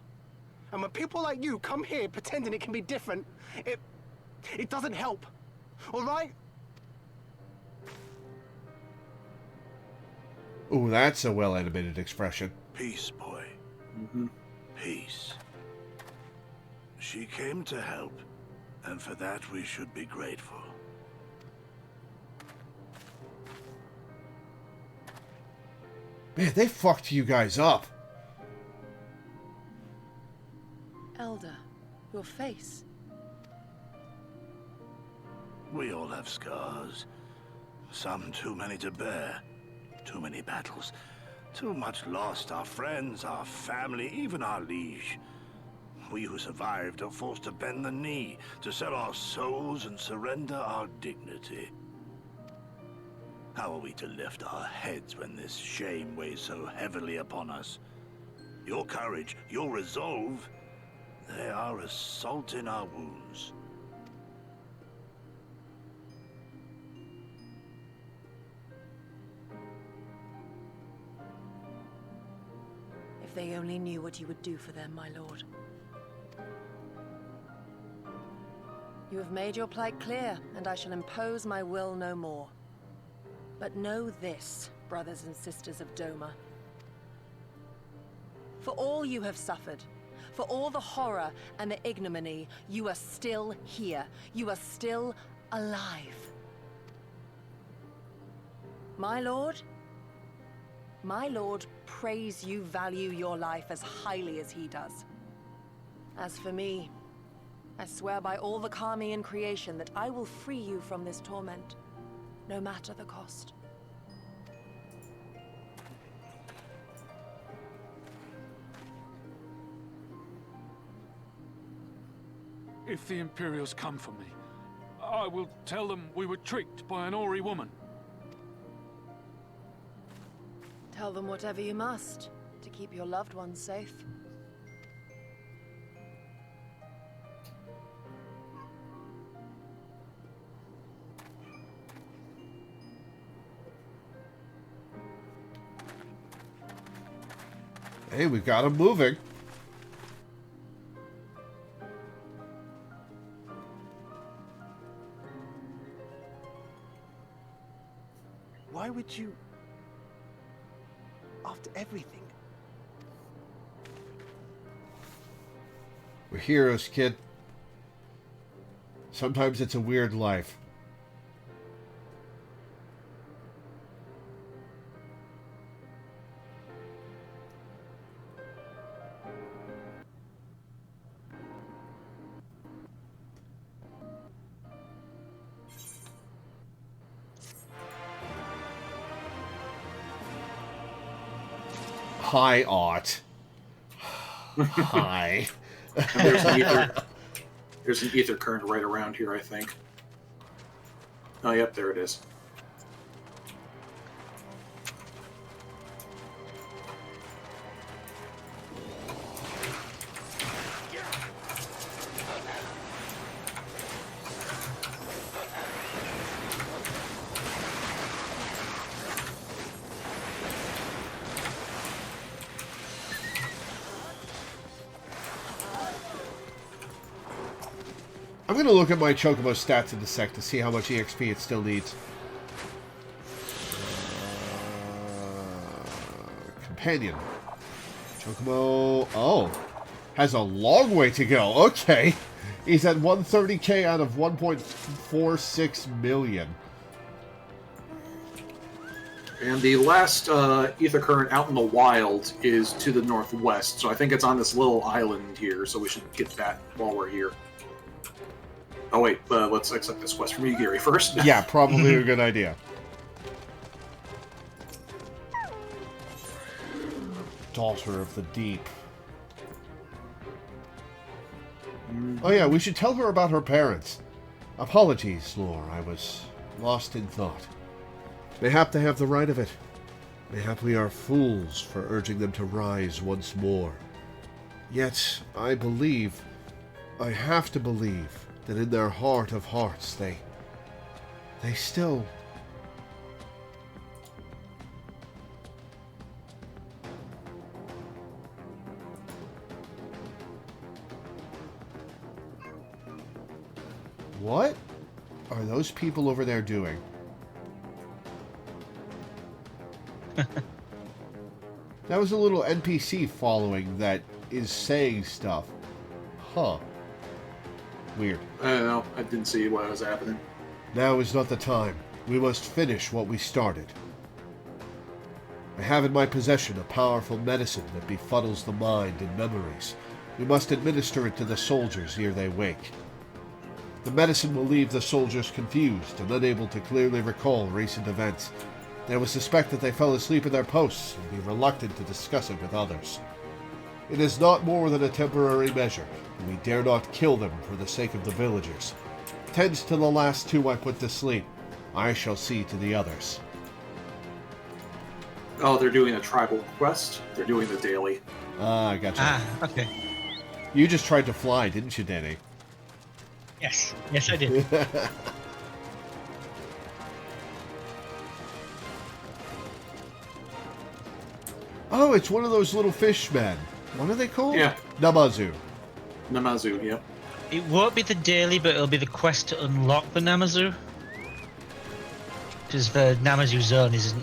And when people like you come here pretending it can be different, it doesn't help. All right? Ooh, that's a well-animated expression. Peace, boy. Mm-hmm. Peace. She came to help, and for that we should be grateful. Man, they fucked you guys up. Elder, your face. We all have scars. Some too many to bear. Too many battles. Too much lost. Our friends, our family, even our liege. We who survived are forced to bend the knee, to sell our souls and surrender our dignity. How are we to lift our heads when this shame weighs so heavily upon us? Your courage, your resolve, they are as salt in our wounds. If they only knew what you would do for them, my lord. You have made your plight clear, and I shall impose my will no more. But know this, brothers and sisters of Doma. For all you have suffered, for all the horror and the ignominy, you are still here. You are still alive. My lord prays you value your life as highly as he does. As for me, I swear by all the Kami in creation that I will free you from this torment, no matter the cost. If the Imperials come for me, I will tell them we were tricked by an Ori woman. Tell them whatever you must to keep your loved ones safe. Hey, we got him moving. Why would you... After everything? We're heroes, kid. Sometimes it's a weird life. Hi, Art. Hi. And there's an ether current right around here, I think. Oh, yep, there it is. I'm going to look at my Chocobo stats in a sec to see how much EXP it still needs. Companion. Chocobo... Oh. Has a long way to go. Okay. He's at 130k out of 1.46 million. And the last ether current out in the wild is to the northwest, so I think it's on this little island here, so we should get that while we're here. Oh wait, let's accept this quest from you, Gary, first. Yeah, probably a good idea. Daughter of the Deep. Oh yeah, we should tell her about her parents. Apologies, Lore, I was lost in thought. Mayhap they have the right of it. Mayhap we are fools for urging them to rise once more. Yet, I have to believe, that in their heart of hearts they still... What are those people over there doing? That was a little NPC following that is saying stuff. Huh. Weird. I don't know. I didn't see what was happening. Now is not the time. We must finish what we started. I have in my possession a powerful medicine that befuddles the mind and memories. We must administer it to the soldiers ere they wake. The medicine will leave the soldiers confused and unable to clearly recall recent events. They will suspect that they fell asleep in their posts and be reluctant to discuss it with others. It is not more than a temporary measure, and we dare not kill them for the sake of the villagers. Tend to the last two I put to sleep. I shall see to the others. Oh, they're doing a tribal quest? They're doing the daily. Ah, I gotcha. Ah, okay. You just tried to fly, didn't you, Danny? Yes. Yes, I did. Oh, it's one of those little fish men. What are they called? Yeah. Namazu. Namazu, yep. It won't be the daily, but it'll be the quest to unlock the Namazu. Because the Namazu zone is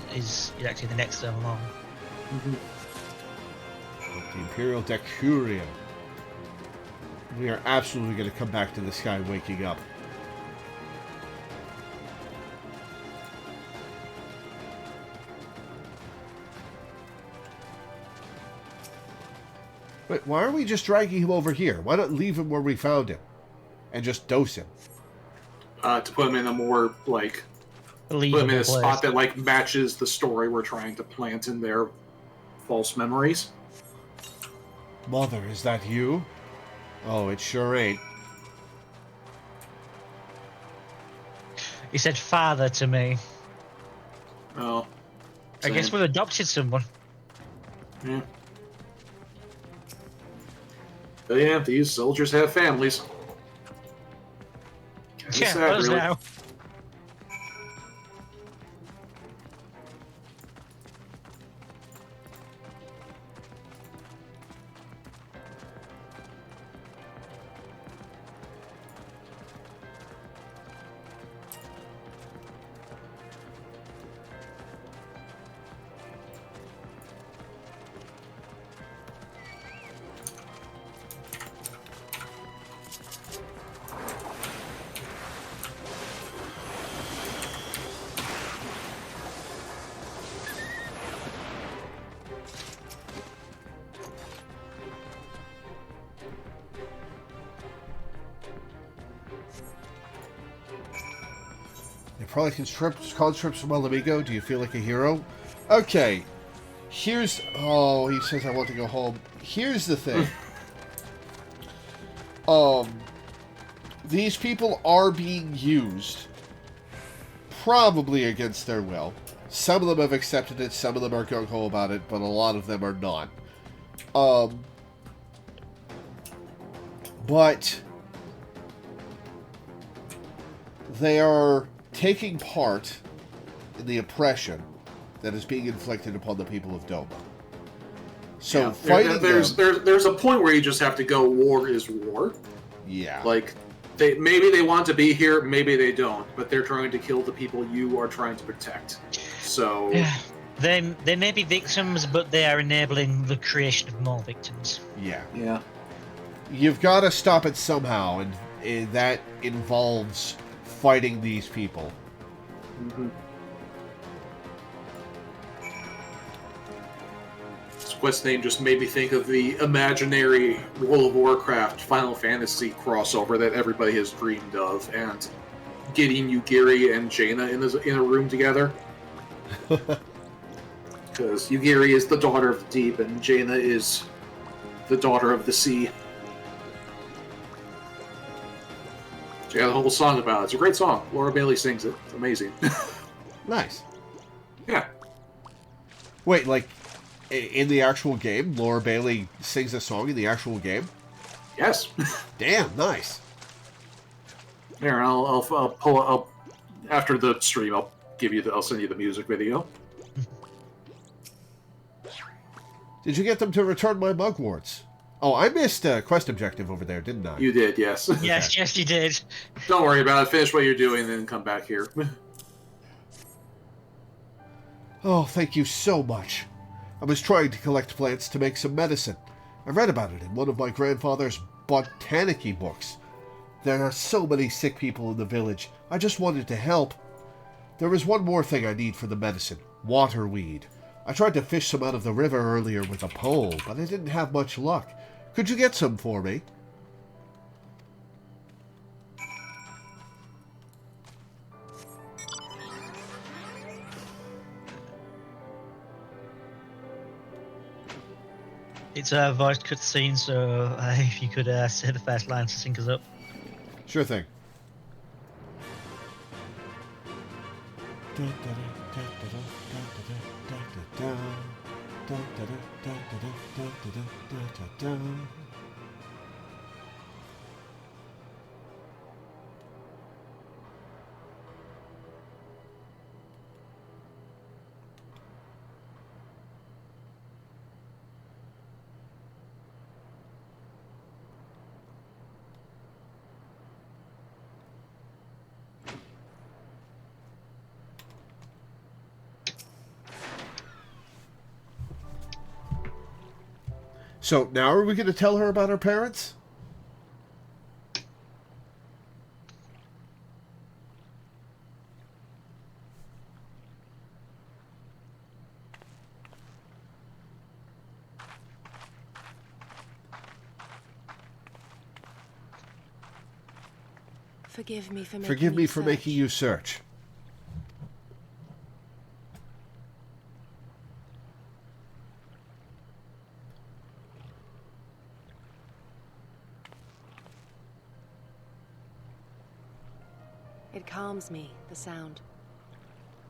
actually the next zone along. The Imperial Decurion. We are absolutely going to come back to this guy waking up. Wait, why are we just dragging him over here? Why not leave him where we found him? And just dose him? To put him in a more, like... Put him in a spot that, like, matches the story we're trying to plant in their false memories. Mother, is that you? Oh, it sure ain't. He said father to me. Oh. I guess Same. we've adopted someone. Yeah. But yeah, these soldiers have families. Kinda Yeah, sad, us really. now. They probably can college trips from El Amigo. Do you feel like a hero? Okay. Here's... Oh, he says I want to go home. Here's the thing. These people are being used. Probably against their will. Some of them have accepted it. Some of them are gung-ho about it. But a lot of them are not. But... they are taking part in the oppression that is being inflicted upon the people of Doma. So Yeah, fighting there's a point where you just have to go, war is war. Yeah. Like, maybe they want to be here, maybe they don't, but they're trying to kill the people you are trying to protect. So... Yeah. They may be victims, but they are enabling the creation of more victims. Yeah. Yeah. You've got to stop it somehow, and that involves fighting these people. Mm-hmm. This quest name just made me think of the imaginary World of Warcraft Final Fantasy crossover that everybody has dreamed of, and getting Yugiri and Jaina in a room together. Because Yugiri is the daughter of the deep, and Jaina is the daughter of the sea. She got a whole song about it. It's a great song. Laura Bailey sings it. It's amazing. Nice. Yeah. Wait, like, in the actual game, Laura Bailey sings a song in the actual game? Yes. Damn, nice. Here, I'll pull up after the stream. I'll send you the music video. Did you get them to return my mugworts? Oh, I missed a quest objective over there, didn't I? You did, yes. Yes, yes, you did. Don't worry about it. Finish what you're doing, and then come back here. Oh, thank you so much. I was trying to collect plants to make some medicine. I read about it in one of my grandfather's botanicky books. There are so many sick people in the village. I just wanted to help. There is one more thing I need for the medicine. Waterweed. I tried to fish some out of the river earlier with a pole, but I didn't have much luck. Could you get some for me? It's a voiced cutscene, so if you could say the first line to sync us up. Sure thing. So now are we going to tell her about her parents? Forgive me for making you search. It calms me, the sound.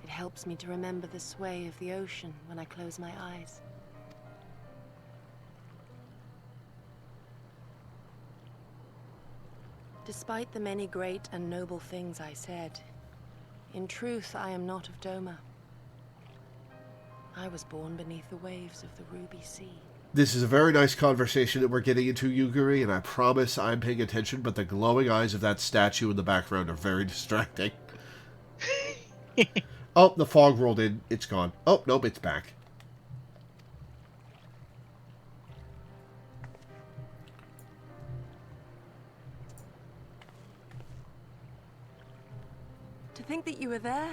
It helps me to remember the sway of the ocean when I close my eyes. Despite the many great and noble things I said, in truth I am not of Doma. I was born beneath the waves of the Ruby Sea. This is a very nice conversation that we're getting into, Yuguri, and I promise I'm paying attention, but the glowing eyes of that statue in the background are very distracting. Oh, the fog rolled in. It's gone. Oh, nope, it's back. To think that you were there,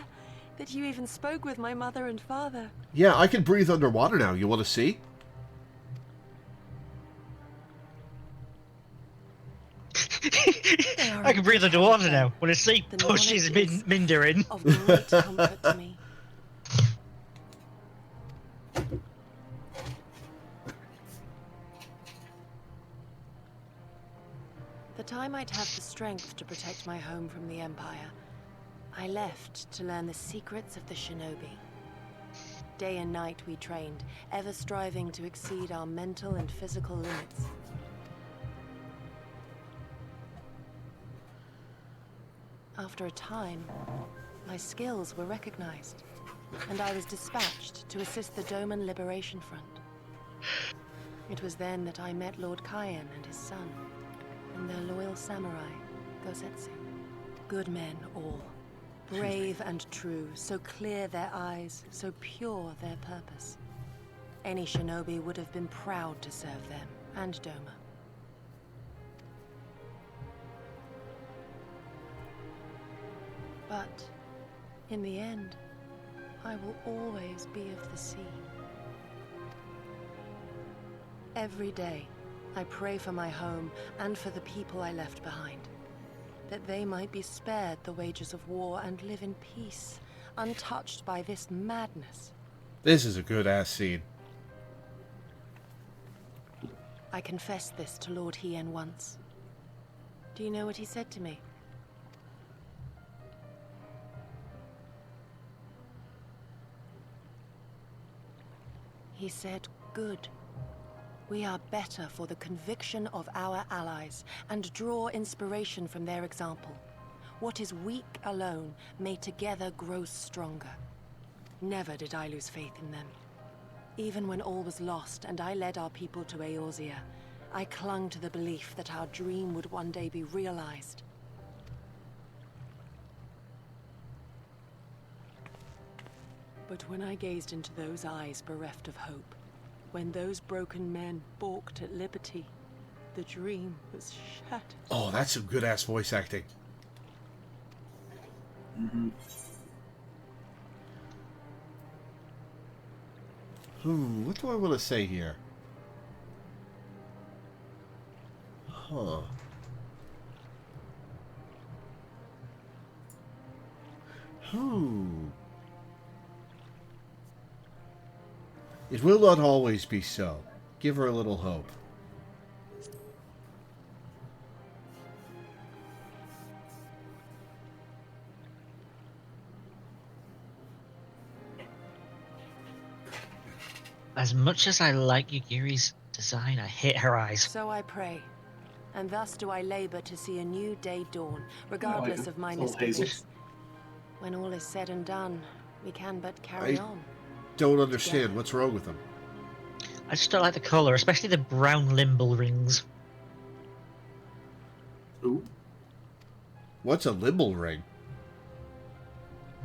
that you even spoke with my mother and father. Yeah, I can breathe underwater now. You want to see? I can breathe underwater now. When a sea The pushes knowledge Minder in. Of great comfort to me. That I might have the strength to protect my home from the Empire, I left to learn the secrets of the shinobi. Day and night we trained, ever striving to exceed our mental and physical limits. After a time, my skills were recognized, and I was dispatched to assist the Doman Liberation Front. It was then that I met Lord Kayan and his son, and their loyal samurai, Gosetsu. Good men all. Brave and true, so clear their eyes, so pure their purpose. Any shinobi would have been proud to serve them, and Doma. But, in the end, I will always be of the sea. Every day, I pray for my home and for the people I left behind, that they might be spared the wages of war and live in peace, untouched by this madness. This is a good-ass scene. I confessed this to Lord Hien once. Do you know what he said to me? He said, "Good. We are better for the conviction of our allies, and draw inspiration from their example. What is weak alone may together grow stronger." Never did I lose faith in them. Even when all was lost and I led our people to Eorzea, I clung to the belief that our dream would one day be realized. But when I gazed into those eyes bereft of hope, when those broken men balked at liberty, the dream was shattered. Oh, that's some good-ass voice acting. Mm-hmm. What do I want to say here? Huh. It will not always be so. Give her a little hope. As much as I like Yugiri's design, I hate her eyes. So I pray, and thus do I labor to see a new day dawn, regardless of my misgivings. When all is said and done, we can but carry on. Don't understand. What's wrong with them? I just don't like the colour, especially the brown limbal rings. Ooh. What's a limbal ring?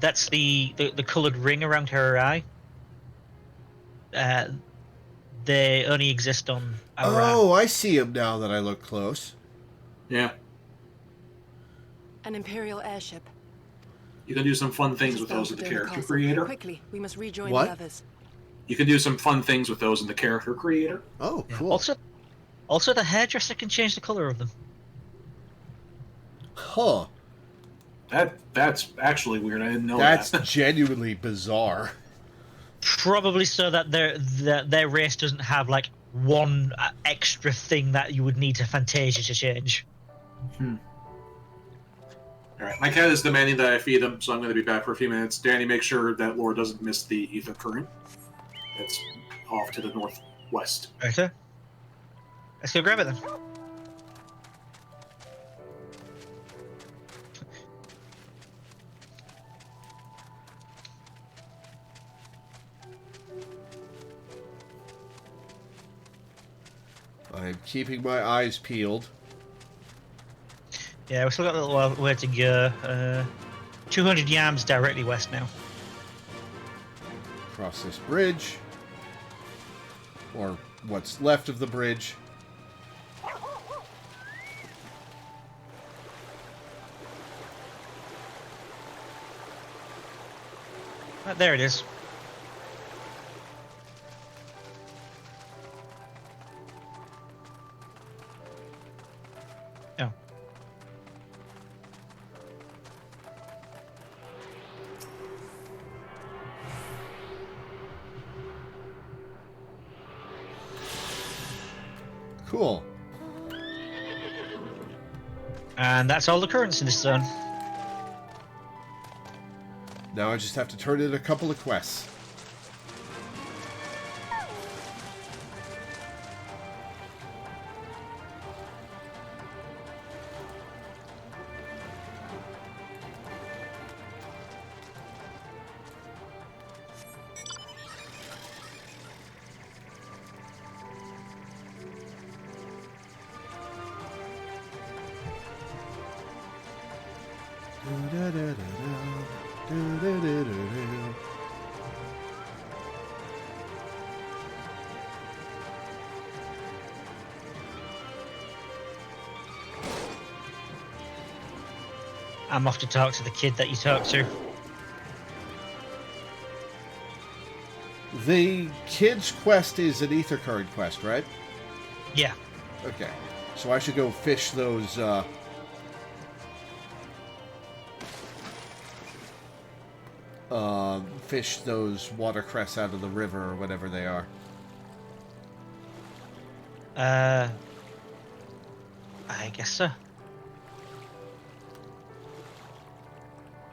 That's the coloured ring around her eye. They only exist on ARR. Oh, I see him now that I look close. Yeah. An Imperial airship. You can do some fun things with those with the character creator. Quickly, we must rejoin What? the others. You can do some fun things with those in the character creator. Oh, Yeah. cool. Also, the hairdresser can change the colour of them. Huh. That's actually weird. I didn't know that. That's genuinely bizarre. Probably so that their race doesn't have like one extra thing that you would need to Fantasia to change. Alright, my cat is demanding that I feed him, so I'm going to be back for a few minutes. Danny, make sure that Lore doesn't miss the ether current. It's off to the northwest. Right, sir. Let's go grab it then. I'm keeping my eyes peeled. Yeah, we've still got a little way to go. 200 yams directly west now. Cross this bridge. Or what's left of the bridge. There it is. Oh. Cool. And that's all the currents in this zone. Now I just have to turn in a couple of quests. I'm off to talk to the kid that you talked to. The kid's quest is an ether current quest, right? Yeah. Okay. So I should go fish those, fish those watercress out of the river or whatever they are. I guess so.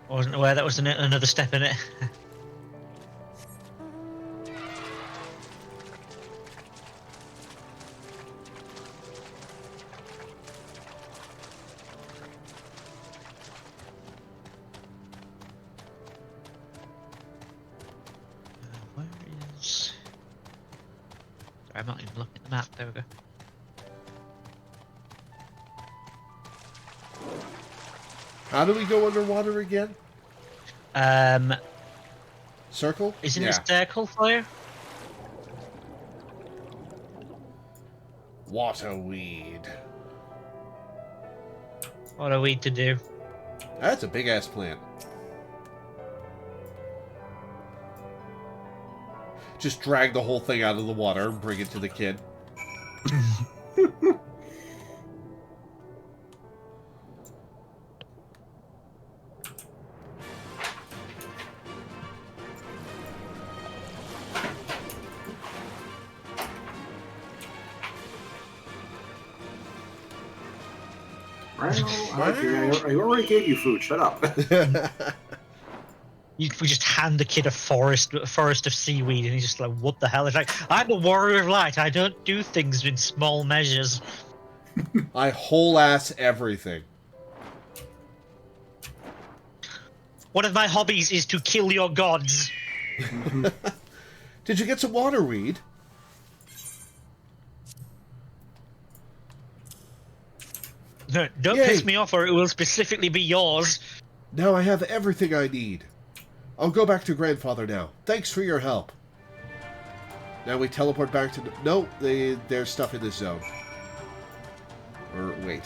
I wasn't aware that was another step in it. Where is... Sorry, I'm not even looking at the map. There we go. How do we go underwater again? Circle? Isn't it circle for you? Waterweed. What are we to do? That's a big-ass plant. Just drag the whole thing out of the water and bring it to the kid. I already gave you food. Shut up. We just hand the kid a forest of seaweed, and he's just like, "What the hell?" It's like, "I'm a warrior of light. I don't do things in small measures." I whole-ass everything. One of my hobbies is to kill your gods. Did you get some waterweed? No, don't Yay. piss me off, or it will specifically be yours. Now I have everything I need. I'll go back to Grandfather now. Thanks for your help. Now we teleport back to... No, there's stuff in this zone. Or, wait.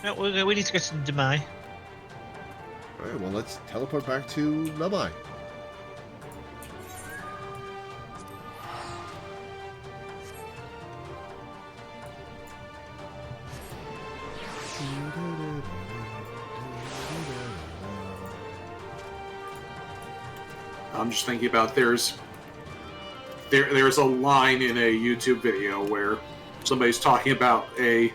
No, we need to go to Demai. Alright, well, let's teleport back to Namai. I'm just thinking about there's a line in a YouTube video where somebody's talking about a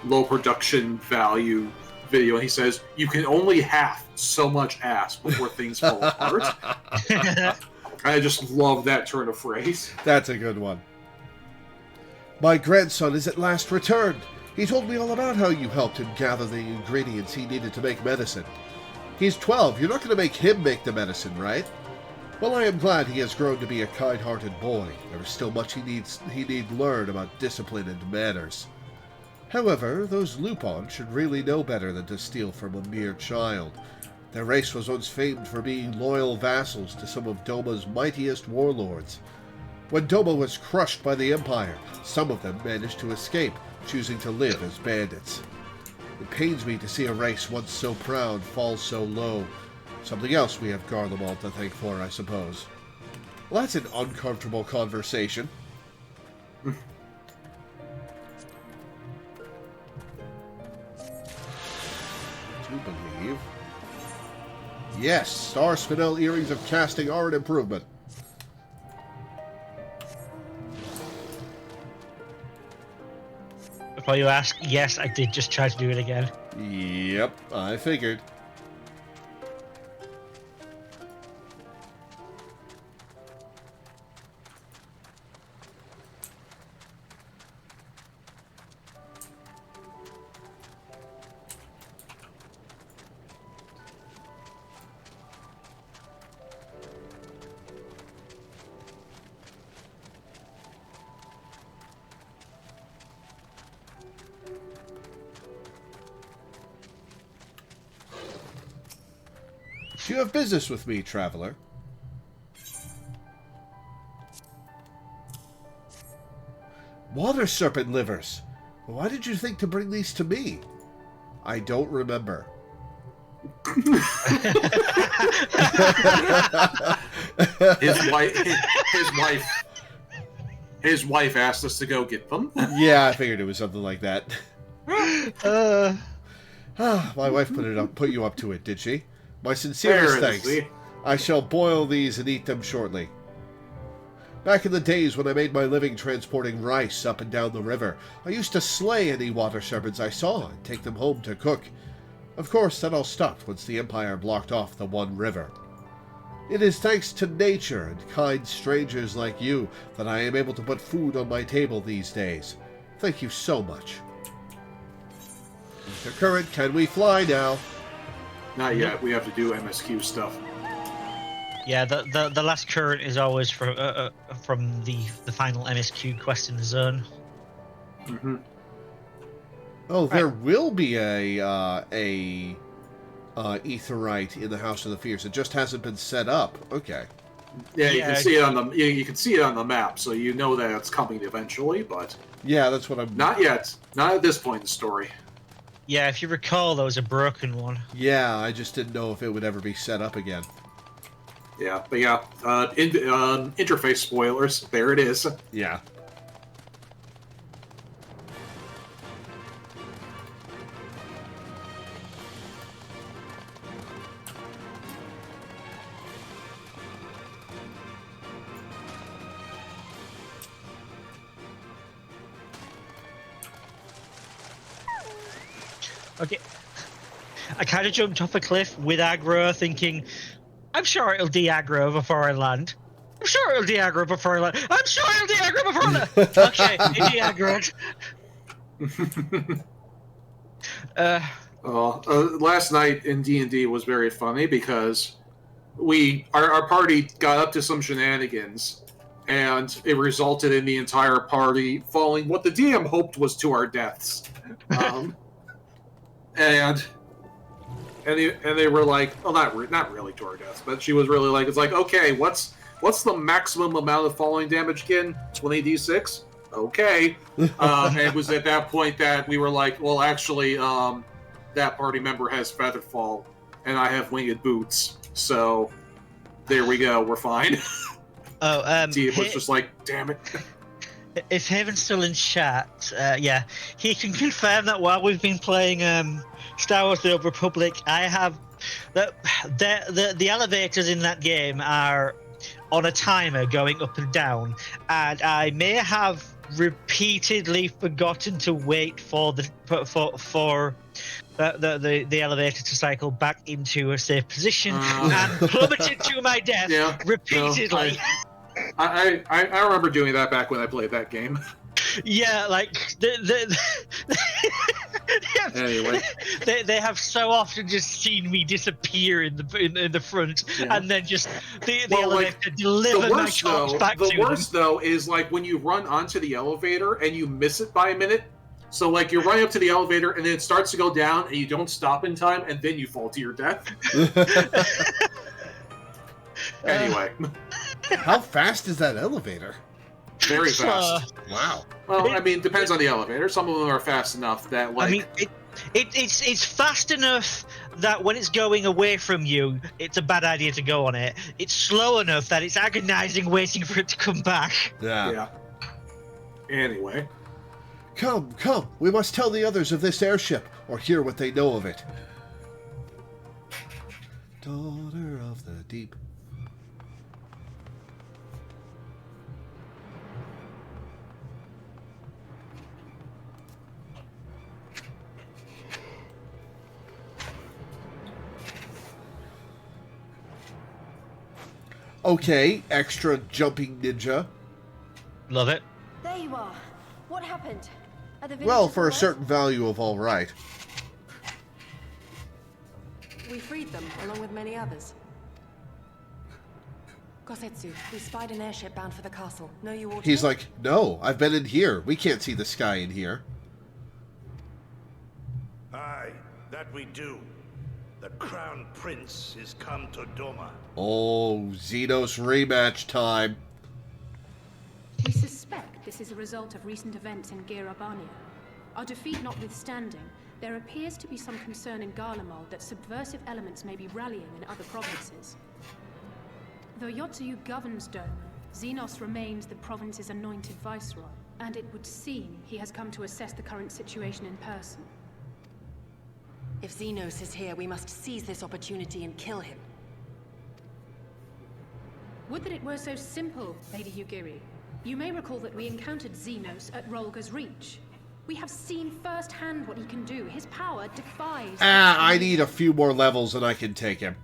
low production value video, and he says, "You can only have so much ass before things fall apart." I just love that turn of phrase. That's a good one. My grandson is at last returned. He told me all about how you helped him gather the ingredients he needed to make medicine. He's 12. You're not going to make him make the medicine, right? Well, I am glad he has grown to be a kind-hearted boy. There is still much he need learn about discipline and manners. However, those Lupon should really know better than to steal from a mere child. Their race was once famed for being loyal vassals to some of Doma's mightiest warlords. When Doma was crushed by the Empire, some of them managed to escape, choosing to live as bandits. It pains me to see a race once so proud fall so low. Something else we have Garlemald to thank for, I suppose. Well, that's an uncomfortable conversation. Do believe. Yes, Star Spinel earrings of casting are an improvement. Before you ask, yes, I did just try to do it again. Yep, I figured. You have business with me, traveler. Water serpent livers. Why did you think to bring these to me? I don't remember. His wife asked us to go get them. Yeah, I figured it was something like that. My wife put you up to it, did she? My sincerest thanks. I shall boil these and eat them shortly. Back in the days when I made my living transporting rice up and down the river, I used to slay any water serpents I saw and take them home to cook. Of course, that all stopped once the Empire blocked off the one river. It is thanks to nature and kind strangers like you that I am able to put food on my table these days. Thank you so much. Mr. Current, can we fly now? Not yet. We have to do MSQ stuff. Yeah, the last current is always from the final MSQ quest in the zone. Mm-hmm. Oh, there will be a Aetheryte in the House of the Fierce. It just hasn't been set up. Okay. Yeah, you can see it on the you can see it on the map, so you know that it's coming eventually. But yeah, that's what I'm. Not yet. Not at this point in the story. Yeah, if you recall, there was a broken one. Yeah, I just didn't know if it would ever be set up again. Yeah, but yeah, interface spoilers. There it is. Yeah. Okay. I kind of jumped off a cliff with aggro, thinking, I'm sure it'll de-aggro before I land. I'm sure it'll de-aggro before I land. I'm sure it'll de-aggro before I land. Okay, it de-aggroed. Last night in D&D was very funny because our party got up to some shenanigans, and it resulted in the entire party falling what the DM hoped was to our deaths. And they were like, well, not really to our deaths, but she was really like, it's like, okay, what's the maximum amount of falling damage again? 20d6? Okay. And it was at that point that we were like, well, actually, that party member has Featherfall, and I have Winged Boots, so there we go, we're fine. It was just like, damn it. If Haven's still in chat, yeah, he can confirm that while we've been playing Star Wars: The Old Republic, I have the elevators in that game are on a timer going up and down, and I may have repeatedly forgotten to wait for the elevator to cycle back into a safe position and plummeted to my death repeatedly. No, I remember doing that back when I played that game. Yeah, like Anyway, they have so often just seen me disappear in the front, and then just the elevator deliver my corpse back to them. The worst though is like when you run onto the elevator and you miss it by a minute. So like you're running up to the elevator and then it starts to go down and you don't stop in time and then you fall to your death. Anyway, how fast is that elevator? Very fast. Wow. Well, I mean, depends on the elevator. Some of them are fast enough that, like... I mean, it's fast enough that when it's going away from you, it's a bad idea to go on it. It's slow enough that it's agonizing waiting for it to come back. Yeah. Anyway. Come. We must tell the others of this airship, or hear what they know of it. Daughter of the deep. Okay, extra jumping ninja. Love it. There you are. What happened? Are the Well, villagers for a alert? certain value of all right. We freed them, along with many others. Gosetsu, we spied an airship bound for the castle. Know you all? He's like, no, I've been in here. We can't see the sky in here. Aye, that we do. The Crown Prince is come to Doma. Oh, Xenos rematch time. We suspect this is a result of recent events in Girabania. Our defeat notwithstanding, there appears to be some concern in Garlemald that subversive elements may be rallying in other provinces. Though Yotsuyu governs Doma, Xenos remains the province's anointed viceroy, and it would seem he has come to assess the current situation in person. If Xenos is here, we must seize this opportunity and kill him. Would that it were so simple, Lady Yugiri. You may recall that we encountered Xenos at Rolga's Reach. We have seen firsthand what he can do. His power defies... I need a few more levels and I can take him.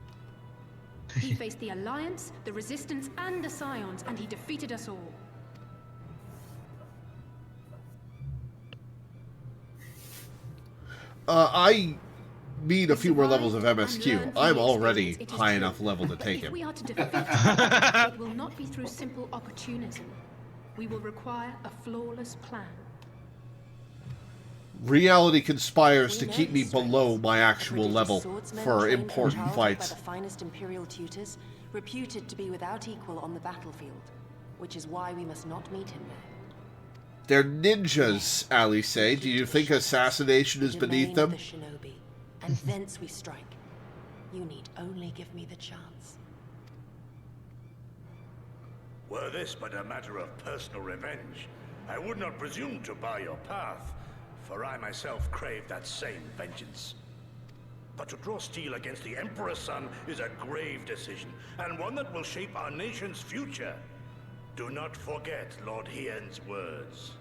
He faced the Alliance, the Resistance, and the Scions, and he defeated us all. I need a few more levels of MSQ. I'm already high enough level to take If him. we are to defeat him, it will not be through simple opportunism. We will require a flawless plan. Reality conspires to keep me below my actual level for important fights. By the finest Imperial tutors, reputed to be without equal on the battlefield, which is why we must not meet him there. They're ninjas, Alice say. Do you think assassination is beneath them? The shinobi, and thence we strike. You need only give me the chance. Were this but a matter of personal revenge, I would not presume to bar your path, for I myself crave that same vengeance. But to draw steel against the Emperor's son is a grave decision, and one that will shape our nation's future. Do not forget Lord Hien's words.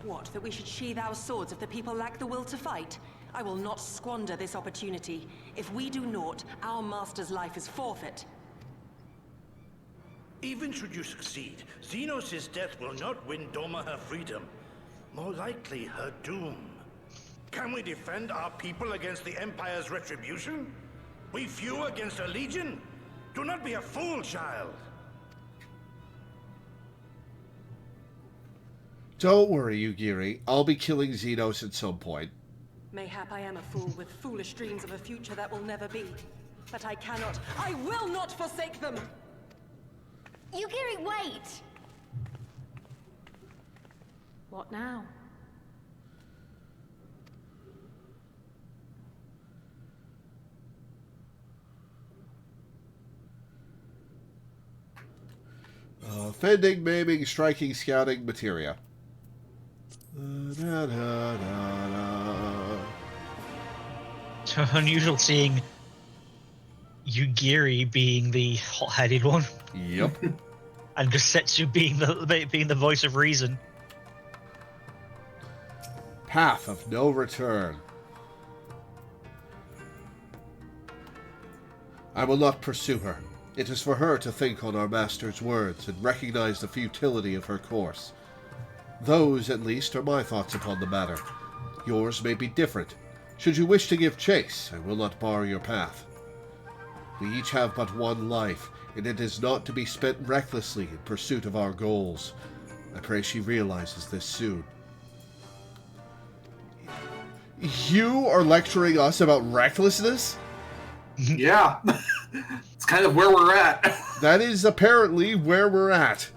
What, that we should sheathe our swords if the people lack the will to fight? I will not squander this opportunity. If we do naught, our master's life is forfeit. Even should you succeed, Xenos' death will not win Doma her freedom. More likely, her doom. Can we defend our people against the Empire's retribution? We few against a legion? Do not be a fool, child. Don't worry, Yugiri. I'll be killing Xenos at some point. Mayhap I am a fool with foolish dreams of a future that will never be. But I cannot, I will not forsake them! Yugiri, wait! What now? Fending, maiming, striking, scouting, materia. So unusual seeing Yugiri being the hot-headed one. Yep. And Gosetsu being the voice of reason. Path of no return. I will not pursue her. It is for her to think on our master's words and recognize the futility of her course. Those, at least, are my thoughts upon the matter. Yours may be different. Should you wish to give chase, I will not bar your path. We each have but one life, and it is not to be spent recklessly in pursuit of our goals. I pray she realizes this soon. You are lecturing us about recklessness? Yeah. It's kind of where we're at. That is apparently where we're at.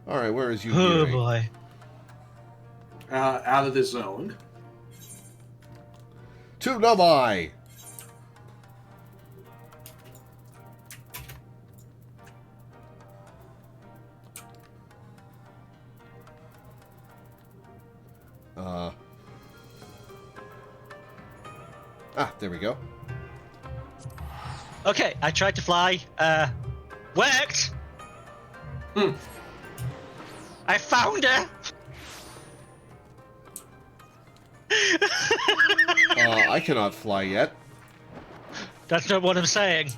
Alright, where is you? Oh boy. Out of the zone. To Nabai! There we go. Okay, I tried to fly. Worked. I found her. I cannot fly yet. That's not what I'm saying.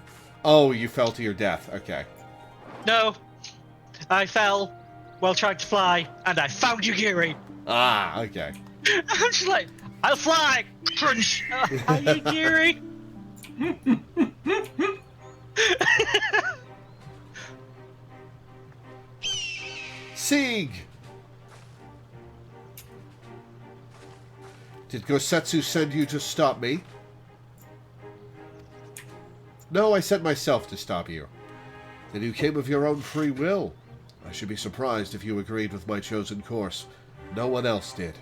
Oh, you fell to your death. Okay. No. I fell while trying to fly, and I found you, Giri. Ah, okay. I'm just like, I'll fly. Crunch. Are you, Giri? Sieg! Did Gosetsu send you to stop me? No, I sent myself to stop you. Then you came of your own free will. I should be surprised if you agreed with my chosen course. No one else did.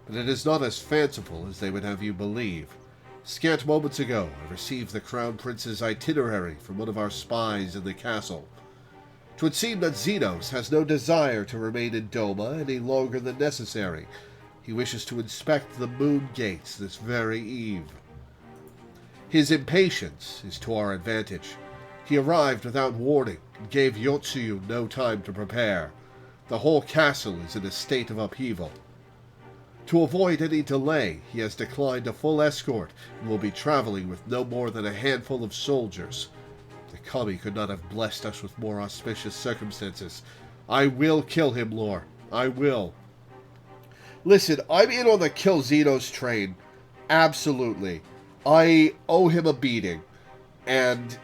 But it is not as fanciful as they would have you believe. Scant moments ago, I received the Crown Prince's itinerary from one of our spies in the castle. 'Twould seem that Xenos has no desire to remain in Doma any longer than necessary. He wishes to inspect the moon gates this very eve. His impatience is to our advantage. He arrived without warning and gave Yotsuyu no time to prepare. The whole castle is in a state of upheaval. To avoid any delay, he has declined a full escort and will be traveling with no more than a handful of soldiers. The Kami could not have blessed us with more auspicious circumstances. I will kill him, Lore. I will. Listen, I'm in on the kill Xenos train. Absolutely. I owe him a beating. And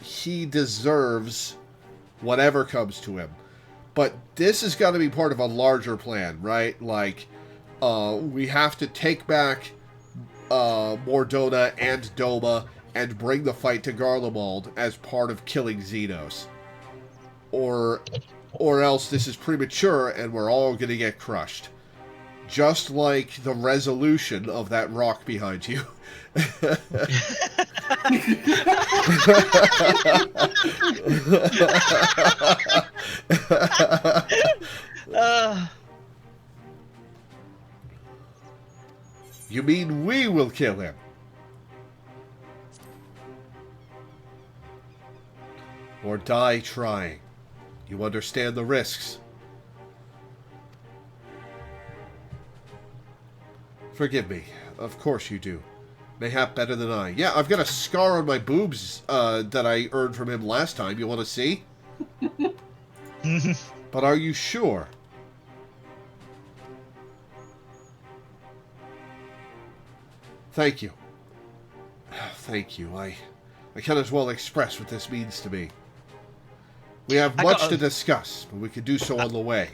he deserves whatever comes to him. But this has got to be part of a larger plan, right? Like, we have to take back Mordona and Doma and bring the fight to Garlemald as part of killing Xenos. Or else this is premature and we're all going to get crushed. Just like the resolution of that rock behind you. You mean we will kill him? Or die trying? You understand the risks. Forgive me. Of course you do. Mayhap better than I. Yeah, I've got a scar on my boobs that I earned from him last time. You want to see? But are you sure? Thank you. Thank you. I can as well express what this means to me. We have much to discuss, but we can do so on the way.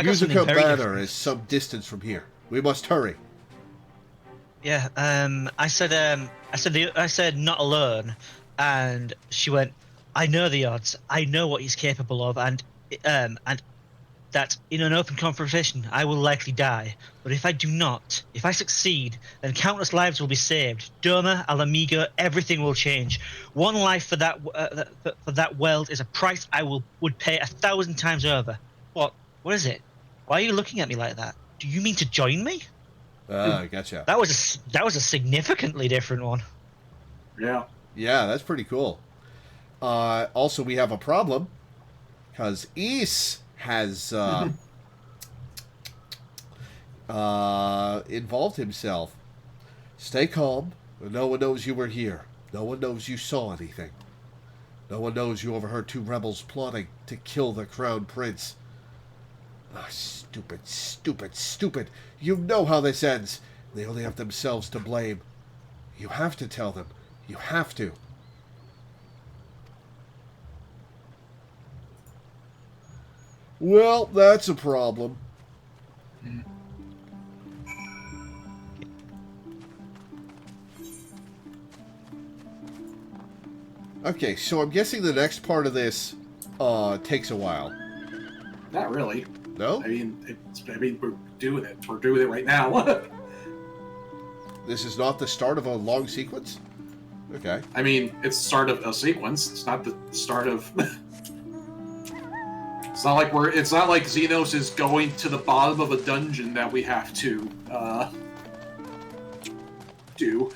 Musica Manor is some distance from here. We must hurry. Yeah, I said not alone, and she went, I know the odds. I know what he's capable of, and that in an open confrontation I will likely die. But if I do not, if I succeed, then countless lives will be saved. Doma, Alamigo, everything will change. One life for that world is a price I would pay 1,000 times over. What is it? Why are you looking at me like that? Do you mean to join me? Gotcha. That was a significantly different one. Yeah. Yeah, that's pretty cool. Also, we have a problem because Ys has involved himself. Stay calm. No one knows you were here. No one knows you saw anything. No one knows you overheard 2 rebels plotting to kill the Crown Prince. Ah, stupid, stupid, stupid. You know how this ends. They only have themselves to blame. You have to tell them. You have to. Well, that's a problem. Okay, so I'm guessing the next part of this takes a while. Not really. No? I mean, we're doing it. We're doing it right now. This is not the start of a long sequence? Okay. I mean, it's the start of a sequence. It's not the start of... It's not like Xenos is going to the bottom of a dungeon that we have to, do.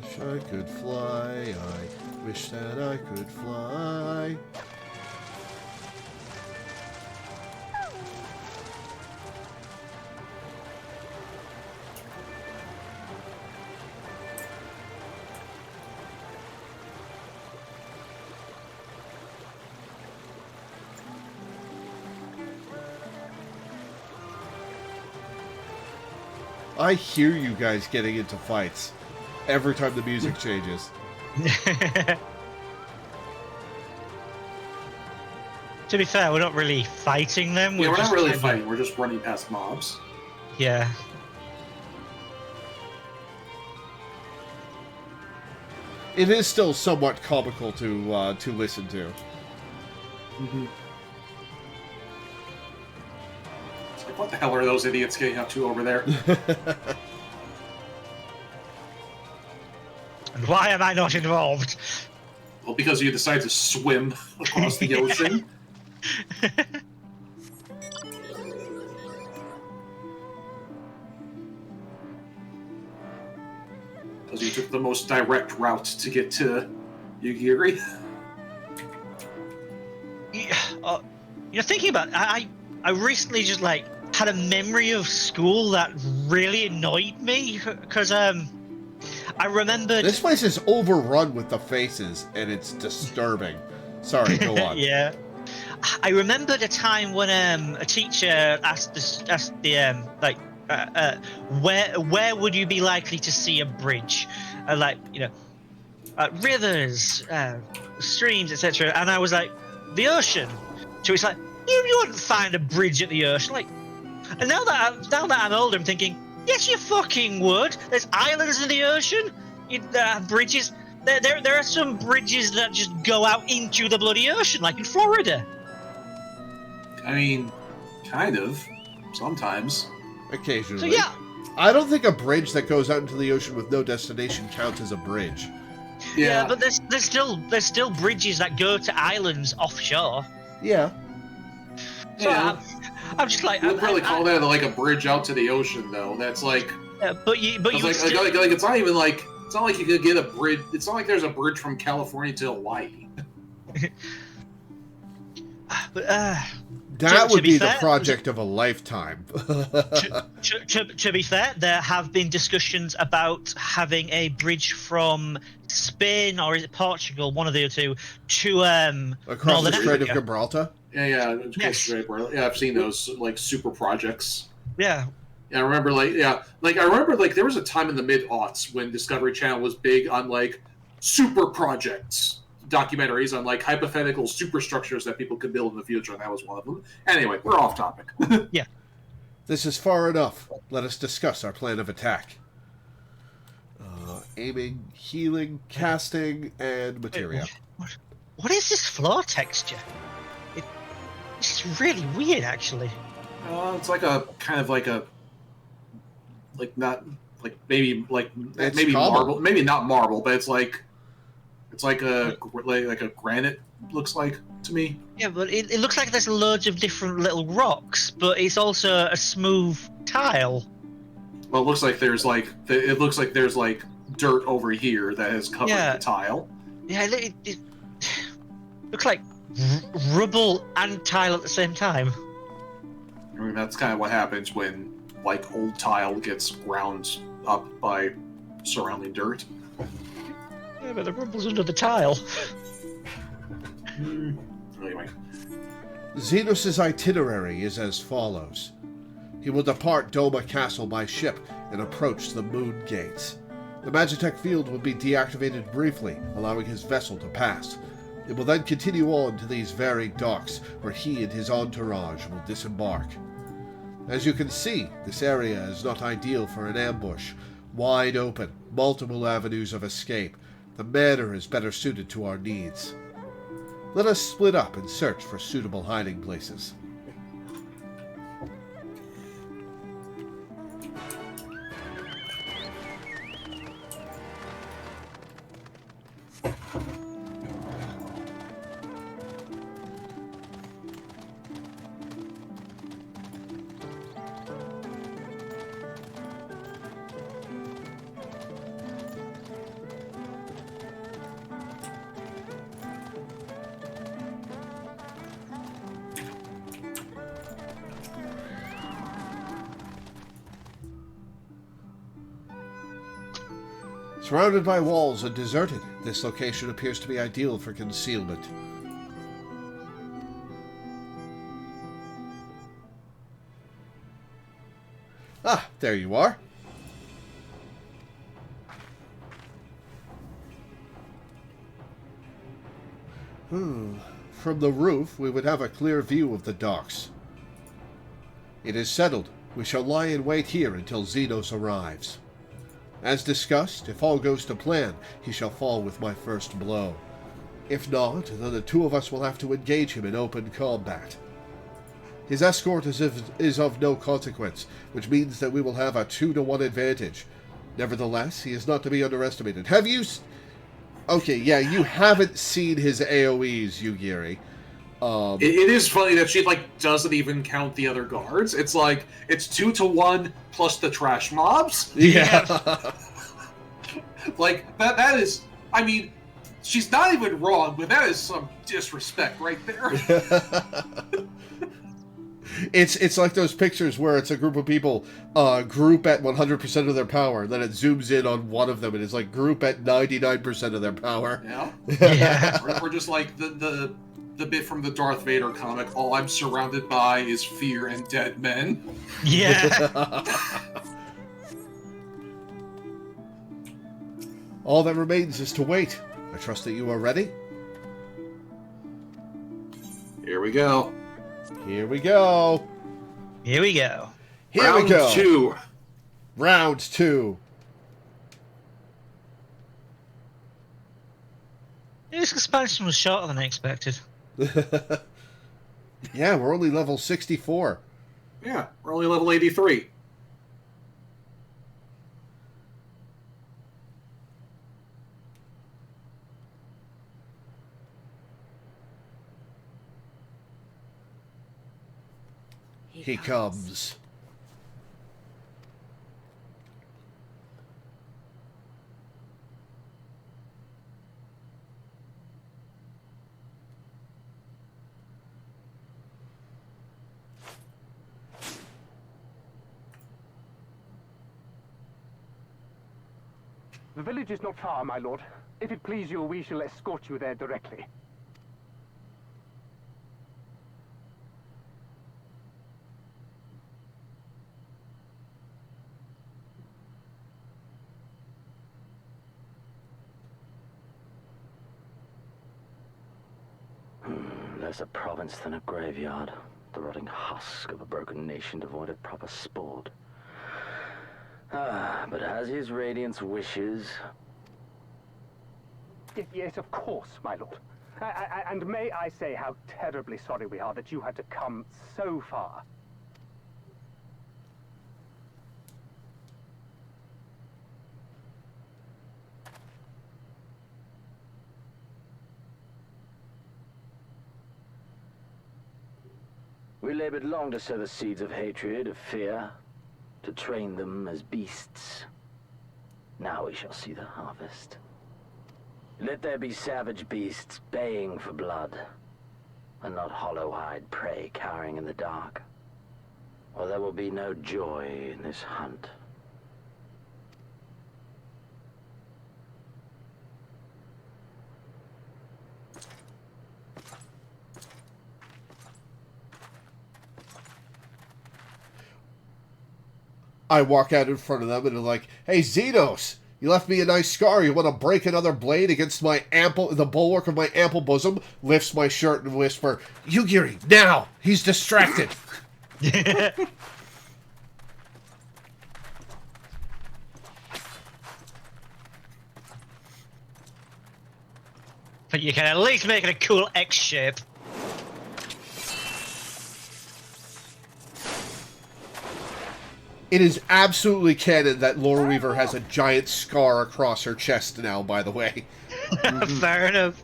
Wish I could fly, I wish that I could fly. I hear you guys getting into fights every time the music changes. To be fair, we're not really fighting them. Yeah, we're just not really kind of- fighting. We're just running past mobs. Yeah. It is still somewhat comical to listen to. Mm-hmm. It's like, what the hell are those idiots getting up to over there? And why am I not involved? Well, because you decide to swim across the ocean. Because you took the most direct route to get to Yugiri. Thinking about it, I recently just like had a memory of school that really annoyed me because I remembered This place is overrun with the faces, and it's disturbing. Sorry, go on. Yeah, I remembered a time when a teacher asked the where would you be likely to see a bridge, rivers, streams, etc. And I was like, the ocean. So it's like you wouldn't find a bridge at the ocean, like. And now that I'm older, I'm thinking, yes, you fucking would. There's islands in the ocean. Bridges. There are some bridges that just go out into the bloody ocean, like in Florida. I mean, kind of. Sometimes. Occasionally. So yeah. I don't think a bridge that goes out into the ocean with no destination counts as a bridge. Yeah, but there's still bridges that go to islands offshore. Yeah. So Yeah. I'm just like. I wouldn't really call that like a bridge out to the ocean, though. That's like. But you it's not even like. It's not like you could get a bridge. It's not like there's a bridge from California to Hawaii. But that would be fair, the project of a lifetime. to be fair, there have been discussions about having a bridge from Spain, or is it Portugal, one of the two, to Across Northern the Strait of Africa. Gibraltar? Yeah. Yes. Yeah, I've seen those like super projects. Yeah. Yeah, I remember there was a time in the mid-aughts when Discovery Channel was big on like super projects, documentaries on like hypothetical superstructures that people could build in the future, and that was one of them. Anyway, we're off topic. Yeah. This is far enough. Let us discuss our plan of attack. Aiming, healing, casting, and materia. What is this floor texture? It's really weird, actually. It's like a kind of like a not like maybe like It's maybe cobble. marble, maybe not marble, but it's like a granite looks like to me. Yeah, but it looks like there's loads of different little rocks, but it's also a smooth tile. Well, it looks like there's like dirt over here that has covered the tile. Yeah, it looks like rubble and tile at the same time. I mean, that's kind of what happens when like old tile gets ground up by surrounding dirt. Yeah, but the rubble's under the tile. Anyway. Xenos' itinerary is as follows. He will depart Doma Castle by ship and approach the Moon Gates. The Magitech field will be deactivated briefly, allowing his vessel to pass. It will then continue on to these very docks, where he and his entourage will disembark. As you can see, this area is not ideal for an ambush. Wide open, multiple avenues of escape. The manor is better suited to our needs. Let us split up and search for suitable hiding places. Surrounded by walls and deserted, this location appears to be ideal for concealment. Ah, there you are. From the roof, we would have a clear view of the docks. It is settled. We shall lie in wait here until Xenos arrives. As discussed, if all goes to plan, he shall fall with my first blow. If not, then the two of us will have to engage him in open combat. His escort is of no consequence, which means that we will have a 2-to-1 advantage. Nevertheless, he is not to be underestimated. Have you... Okay, yeah, you haven't seen his AoEs, Yugiri. It is funny that she, like, doesn't even count the other guards. It's like, it's 2-to-1 plus the trash mobs. Yeah. Like, that is... I mean, she's not even wrong, but that is some disrespect right there. It's like those pictures where it's a group of people group at 100% of their power, then it zooms in on one of them and it's like group at 99% of their power. Yeah. Or just like the bit from the Darth Vader comic, all I'm surrounded by is fear and dead men. Yeah. All that remains is to wait. I trust that you are ready. Here we go. Here we go. Here we go. Here we go. Round 2. Round 2. This expansion was shorter than I expected. Yeah, we're only level 64. Yeah, we're only level 83. He comes. The village is not far, my lord. If it please you, we shall escort you there directly. Less a province than a graveyard. The rotting husk of a broken nation devoid of proper sport. But as his radiance wishes... Yes, of course, my lord. And may I say how terribly sorry we are that you had to come so far. We labored long to sow the seeds of hatred, of fear, to train them as beasts. Now we shall see the harvest. Let there be savage beasts baying for blood, and not hollow-eyed prey cowering in the dark. Or there will be no joy in this hunt. I walk out in front of them and they're like, "Hey, Xenos, you left me a nice scar. You want to break another blade against the bulwark of my ample bosom?" Lifts my shirt and whisper, "Yugiri, now! He's distracted." But you can at least make it a cool X shape. It is absolutely canon that Loreweaver has a giant scar across her chest now, by the way. Fair enough.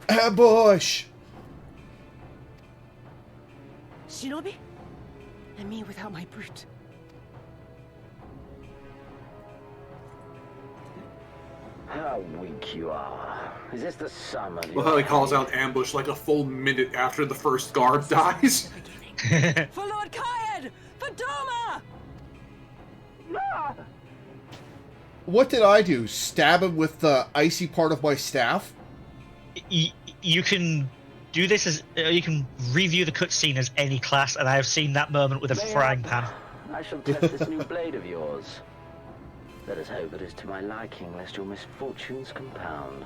Ambush! Shinobi? And me without my brute. How weak you are. Is this the sum of your... Well, how he calls out ambush like a full minute after the first guard dies. For Lord Kayed! For Doma! What did I do? Stab him with the icy part of my staff? You can do this as... you can review the cutscene as any class, and I have seen that moment with a frying pan. I shall test this new blade of yours. Let us hope it is to my liking, lest your misfortunes compound.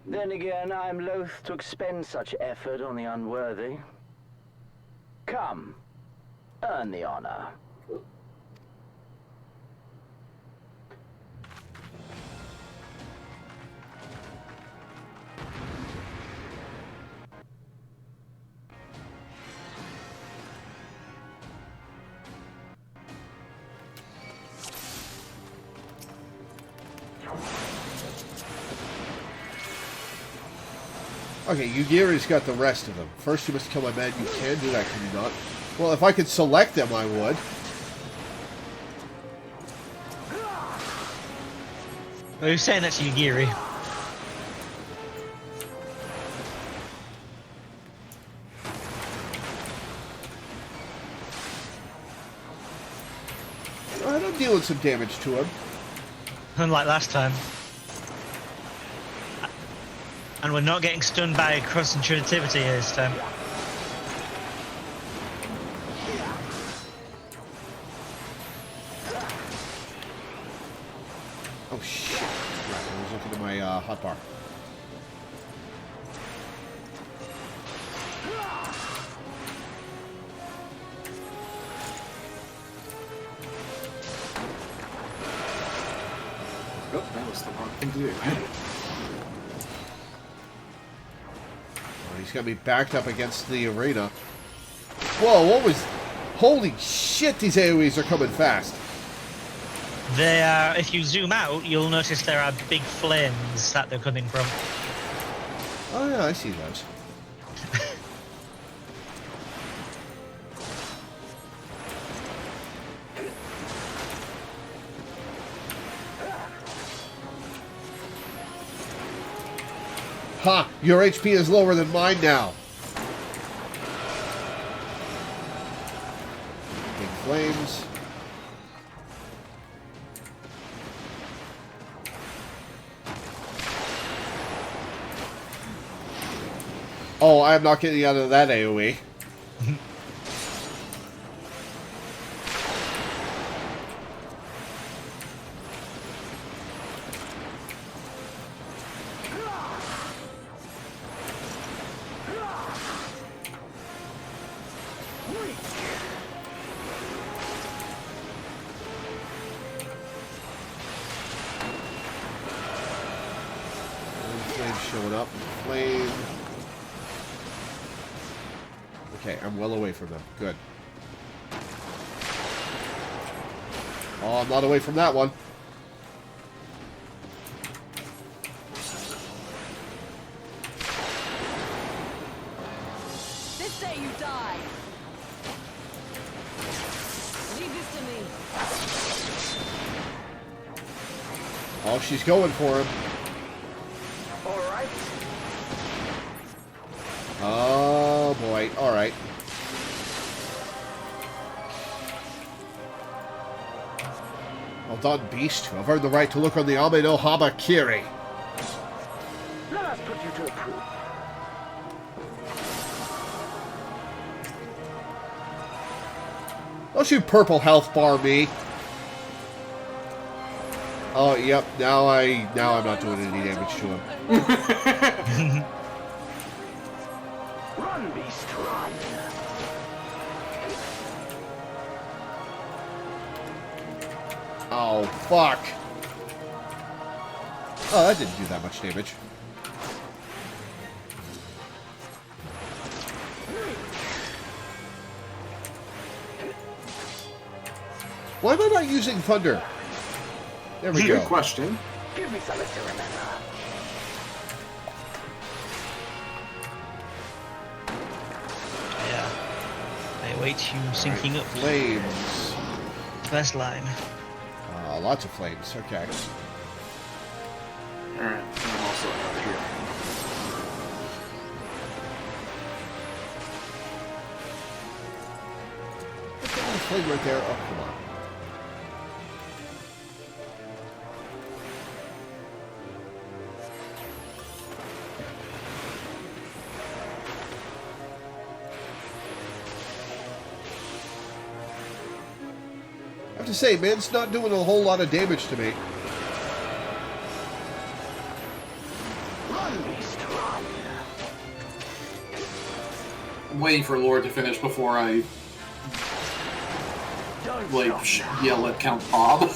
Then again, I am loath to expend such effort on the unworthy. Come, earn the honor. Okay, Yugiri's got the rest of them. First you must kill my men. You can do that, can you not? Well, if I could select them, I would. Who's saying that's Yugiri? Alright, I'm dealing some damage to him. Unlike last time. And we're not getting stunned by cross-intuitivity this time. Oh shit. Right, I was looking at my hotbar. Oh, that was the wrong thing to do. He's got me backed up against the arena. Whoa, what was... Holy shit, these AoEs are coming fast. They are, if you zoom out, you'll notice there are big flames that they're coming from. Oh yeah, I see those. Ha! Your HP is lower than mine now. Big flames. Oh, I am not getting out of that AoE. Flame showing up. Flame. Okay, I'm well away from them. Good. Oh, I'm not away from that one. This day you die. Leave this to me. Oh, she's going for him. All right. Oh, boy. All right. Well done, beast. You have earned the right to look on the Ame no Habakiri. Let us put you to a proof. Don't you purple health bar me. Oh, yep. Now I'm not doing any damage to him. Run, beast, run. Oh, fuck. Oh, that didn't do that much damage. Why am I not using thunder? There we go. Good question. Give me something to remember. Yeah. I await you syncing up. Flames. First line. Lots of flames. Okay. Alright, I'm also out here. What's that flame right there? Oh, come on. I have to say, man, it's not doing a whole lot of damage to me. Run, beast, run. I'm waiting for Lord to finish before I yell at Count Bob.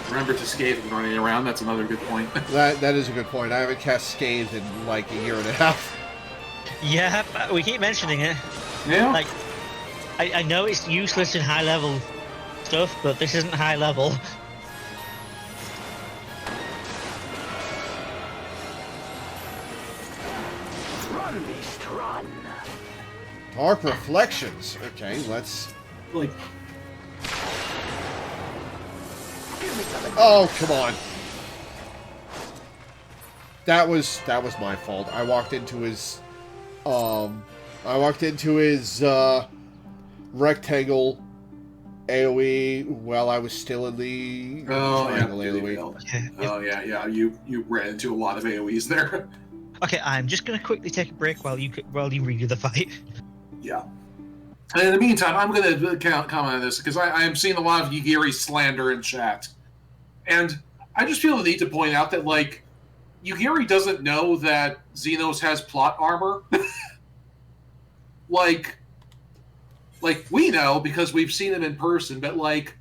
Remember to scathe when running around. That's another good point. That is a good point. I haven't cast Scathe in like a year and a half. Yeah, we keep mentioning it. Yeah. Like, I know it's useless in high level stuff, but this isn't high level. Run, beast, run. Dark Reflections. Okay, let's... Like, Give me something. Oh, come on. That was my fault. I walked into his rectangle AoE while I was still in the triangle AoE. Oh yeah. You ran into a lot of AoEs there. Okay, I'm just gonna quickly take a break while you review the fight. Yeah. And in the meantime, I'm going to comment on this because I am seeing a lot of Yugiri slander in chat, and I just feel the need to point out that like Yugiri doesn't know that Xenos has plot armor. like we know because we've seen him in person, but like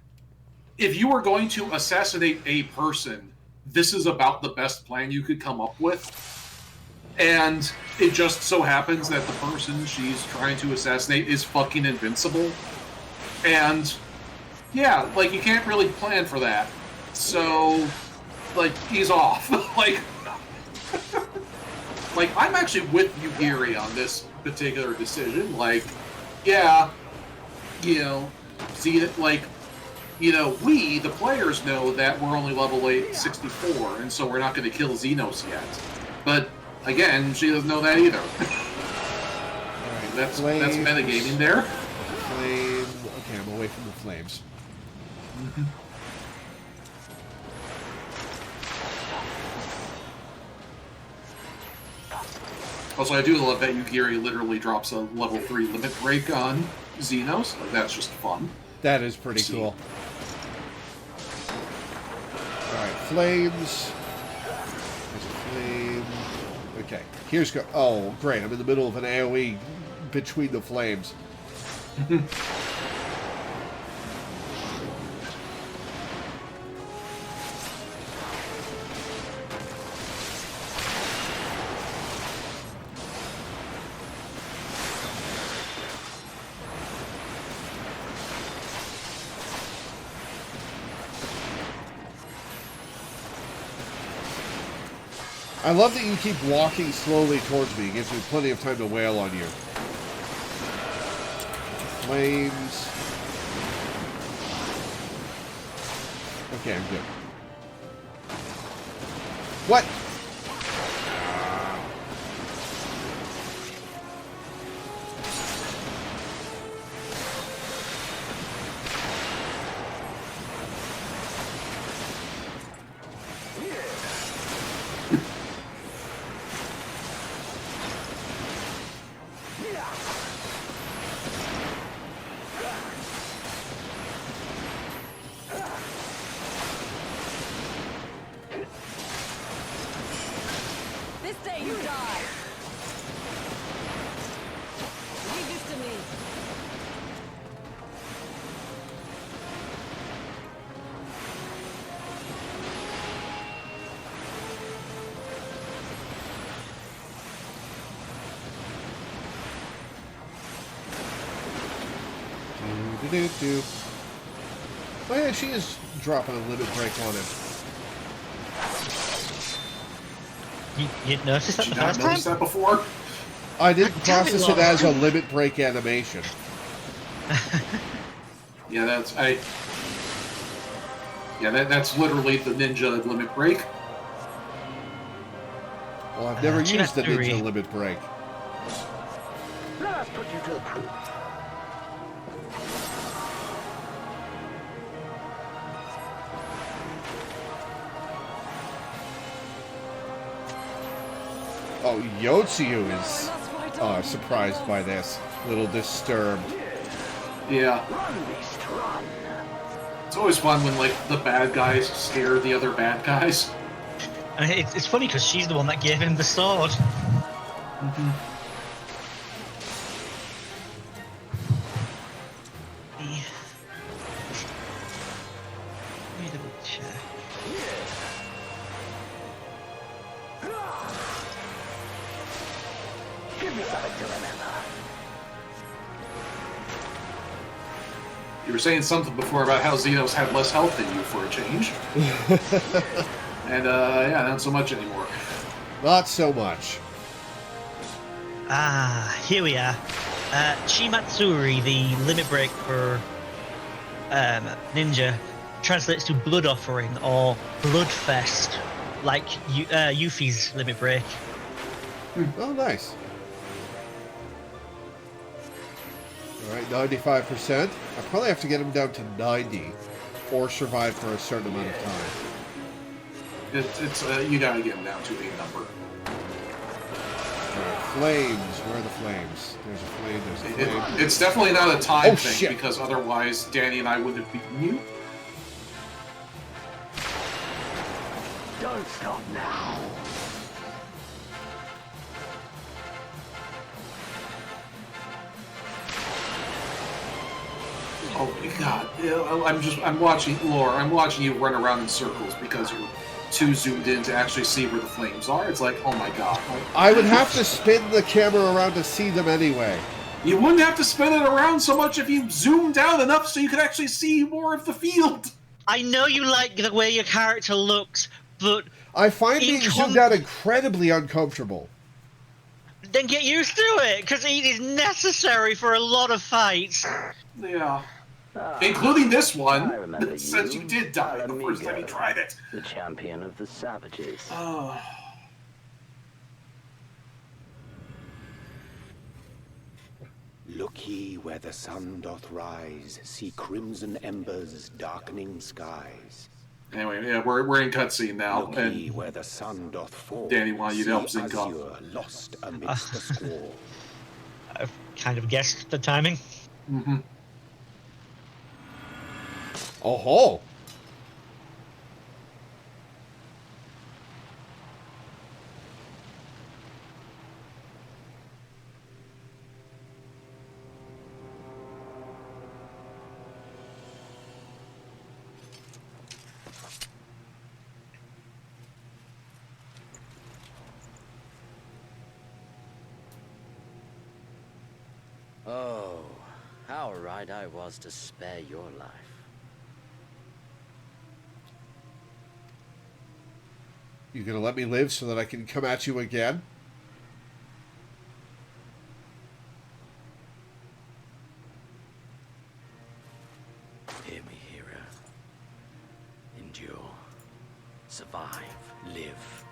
if you were going to assassinate a person, this is about the best plan you could come up with. And it just so happens that the person she's trying to assassinate is fucking invincible. And yeah, like you can't really plan for that. So like he's off. like I'm actually with Yugiri on this particular decision. Like, yeah, you know, see it like, you know, we, the players, know that we're only level 864, and so we're not going to kill Xenos yet. But again, she doesn't know that either. Alright, that's metagaming there. Flame. Okay, I'm away from the flames. Mm-hmm. Also, I do love that Yugiri literally drops a level 3 limit break on Xenos. Like, that's just fun. That is pretty cool. Alright, flames. There's a flame. Okay, here's go. Oh, great. I'm in the middle of an AoE between the flames. I love that you keep walking slowly towards me. It gives me plenty of time to wail on you. Flames. Okay, I'm good. What? This day you die. Leave this to me. Do. Oh yeah, she is dropping a limit break on him. You noticed that Did the you not first notice time? that before? I didn't Damn it, process it Laura. as a limit break animation. Yeah, that's literally the ninja limit break. Well, I've never used the Chimatsuri. ninja limit break. Let us put you to the proof. Oh, Yotsuyu is surprised by this. A little disturbed. Yeah. It's always fun when, like, the bad guys scare the other bad guys. And it's funny because she's the one that gave him the sword. Mm-hmm. Let me double check. Give me something to remember. You were saying something before about how Xenos had less health than you for a change. And, yeah, not so much anymore. Not so much. Ah, here we are. Chimatsuri, the limit break for ninja, translates to blood offering or bloodfest, like Yuffie's limit break. Oh, nice. Alright, 95%. I probably have to get him down to 90 or survive for a certain amount of time. It's you gotta get them down to a number. Flames. Where are the flames? There's a flame, there's a flame. It's definitely not a time Oh, thing, shit. because otherwise Danny and I wouldn't have beaten you. Don't stop now. Oh my god. Yeah, I'm watching Lore, I'm watching you run around in circles because you're too zoomed in to actually see where the flames are. It's like, oh my god. I would have to spin the camera around to see them anyway. You wouldn't have to spin it around so much if you zoomed down enough so you could actually see more of the field. I know you like the way your character looks, but I find being zoomed out incredibly uncomfortable. then get used to it, because it is necessary for a lot of fights. Yeah. Including this I one, remember since you did die the first time you tried it. The champion of the savages. Oh. Look ye where the sun doth rise, see crimson embers darkening skies. Anyway, yeah, we're in cutscene now, Look ye and where the sun doth fall, Danny wanted you to help see sync up. azure lost amidst the squall. I've kind of guessed the timing. Mm-hmm. Oh ho! Oh, how right I was to spare your life. You gonna let me live so that I can come at you again? Hear me, hero. Endure. Survive. Live.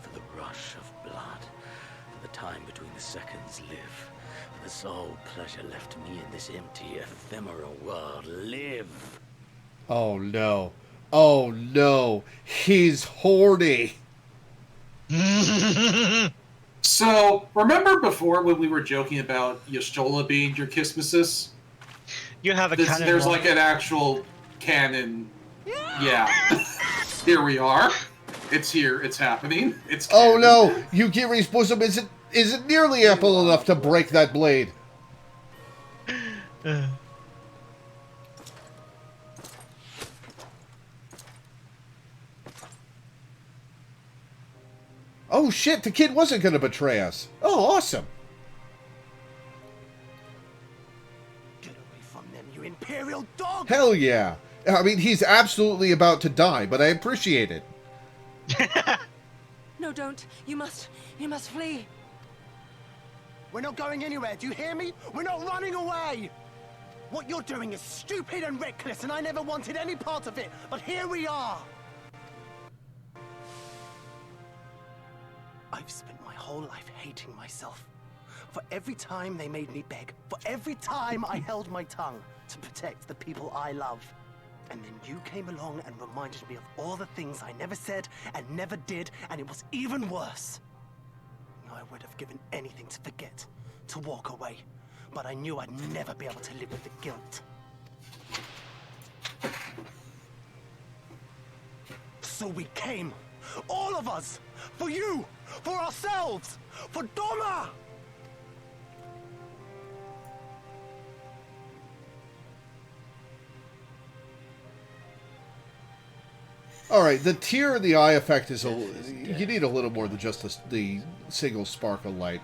For the rush of blood. For the time between the seconds. Live. For the sole pleasure left me in this empty, ephemeral world. Live. Oh no. Oh no. He's horny. So, remember before when we were joking about Y'shtola being your Kismesis? You have a canon. There's like an actual canon. Yeah. Here we are. It's here. It's happening. It's canon. Oh no. Yugiri's bosom isn't nearly ample enough to break that blade. Oh shit, the kid wasn't going to betray us. Oh, awesome. Get away from them, you imperial dog! Hell yeah. I mean, he's absolutely about to die, but I appreciate it. No, don't. You must flee. We're not going anywhere, do you hear me? We're not running away! What you're doing is stupid and reckless, and I never wanted any part of it, but here we are! I've spent my whole life hating myself. For every time they made me beg, for every time I held my tongue to protect the people I love. And then you came along and reminded me of all the things I never said and never did, and it was even worse. I would have given anything to forget, to walk away, but I knew I'd never be able to live with the guilt. So we came, all of us, for you, for ourselves, for Doma! Alright, the tear in the eye effect is you need a little more than just the single spark of light.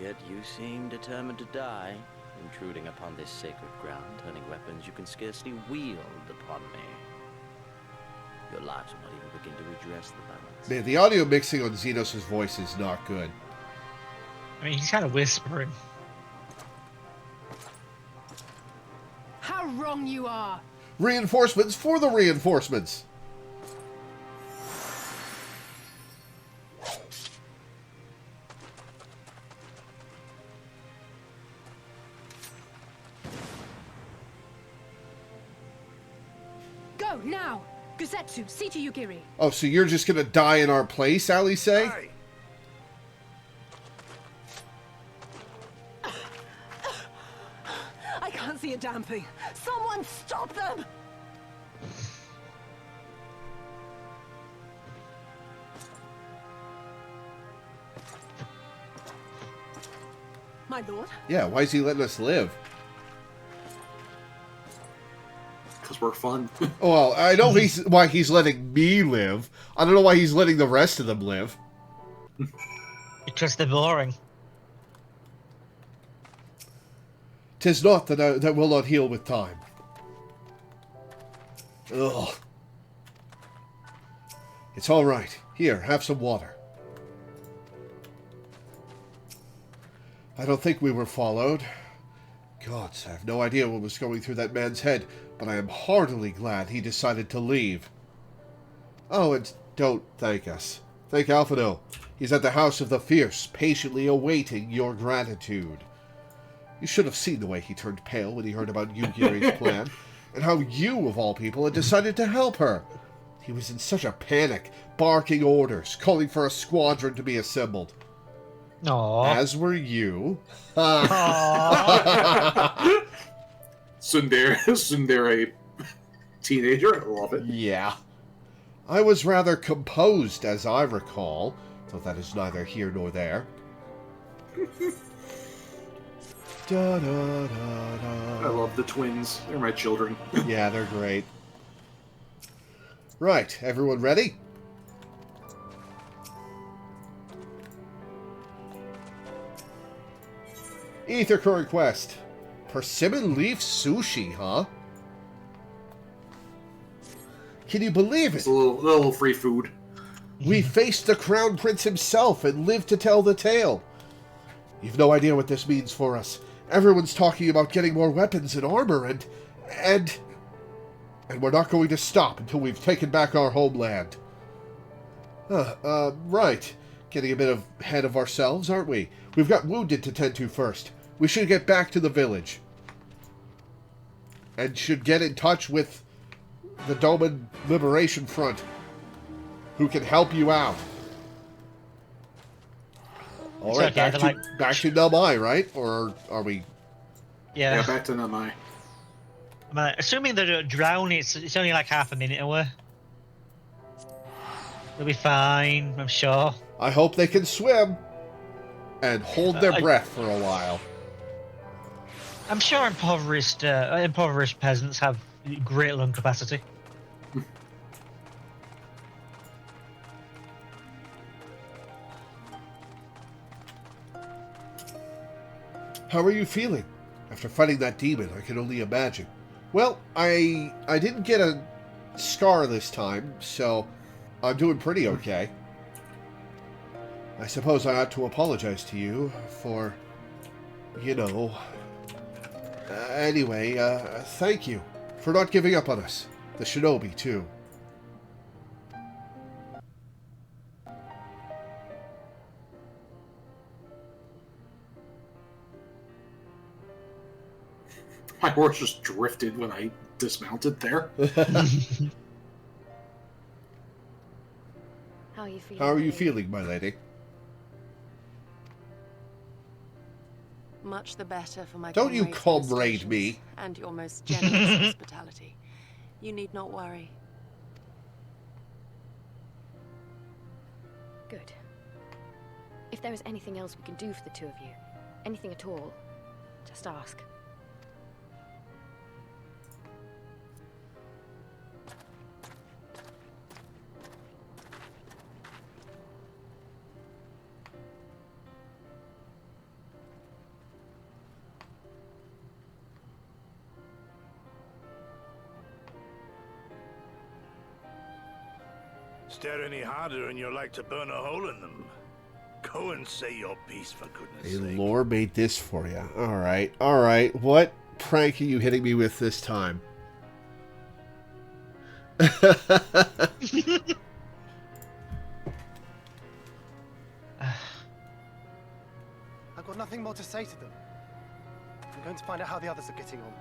Yet you seem determined to die, intruding upon this sacred ground, turning weapons you can scarcely wield upon me. Your lives will not even begin to redress the balance. Man, the audio mixing on Xenos' voice is not good. I mean, he's kind of whispering. How wrong you are! Reinforcements for the reinforcements! Go, now! Gazetsu, see to Yugiri. Oh, so you're just gonna die in our place, Ali say? Hey. I can't see a damn thing. Someone stop them! My lord? Yeah, why is he letting us live? Because we're fun. Oh, well, I know why he's letting me live. I don't know why he's letting the rest of them live. Because they're boring. 'Tis not that will not heal with time. Ugh. It's all right. Here, have some water. I don't think we were followed. Gods, I have no idea what was going through that man's head, but I am heartily glad he decided to leave. Oh, and don't thank us. Thank Alphino. He's at the House of the Fierce, patiently awaiting your gratitude. You should have seen the way he turned pale when he heard about Yugiri's plan, and how you, of all people, had decided to help her. He was in such a panic, barking orders, calling for a squadron to be assembled. Aww. As were you. Tsundere teenager. I love it. Yeah. I was rather composed, as I recall, though that is neither here nor there. Da, da, da, da. I love the twins. They're my children. Yeah, they're great. Right, everyone ready? Ether current quest. Persimmon leaf sushi, huh? Can you believe it? It's a little free food. We faced the Crown Prince himself and lived to tell the tale. You've no idea what this means for us. Everyone's talking about getting more weapons and armor, and we're not going to stop until we've taken back our homeland. Right. Getting a bit ahead of ourselves, aren't we? We've got wounded to tend to first. We should get back to the village. And should get in touch with the Doman Liberation Front, who can help you out. All right, okay, back to Namai, right? Or are we... Yeah, back to Namai. Assuming they don't drown, it's only like half a minute away. They'll be fine, I'm sure. I hope they can swim and hold their breath for a while. I'm sure impoverished peasants have great lung capacity. How are you feeling? After fighting that demon, I can only imagine. Well, I didn't get a scar this time, so I'm doing pretty okay. I suppose I ought to apologize to you for, you know... anyway, thank you for not giving up on us. The shinobi, too. My horse just drifted when I dismounted there. How are you feeling? How are you feeling, my lady? Much the better for my Don't you comrades' comrade me. and your most generous hospitality. You need not worry. Good. If there is anything else we can do for the two of you, anything at all, just ask. Stare any harder and you're like to burn a hole in them. Go and say your piece, for goodness sake. Lore made this for you. Alright, alright. What prank are you hitting me with this time? I've got nothing more to say to them. I'm going to find out how the others are getting on.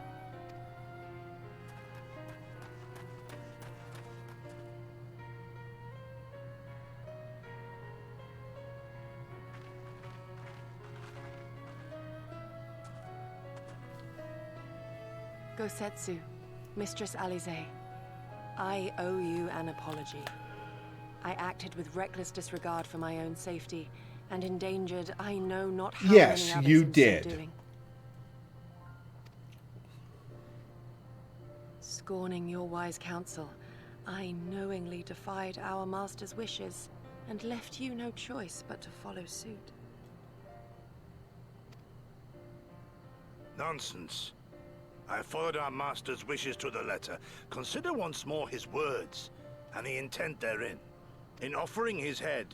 Gosetsu, Mistress Alize, I owe you an apology. I acted with reckless disregard for my own safety and endangered I know not how Yes, many others you in so did. doing. Scorning your wise counsel, I knowingly defied our master's wishes and left you no choice but to follow suit. Nonsense. I followed our master's wishes to the letter. Consider once more his words, and the intent therein. In offering his head,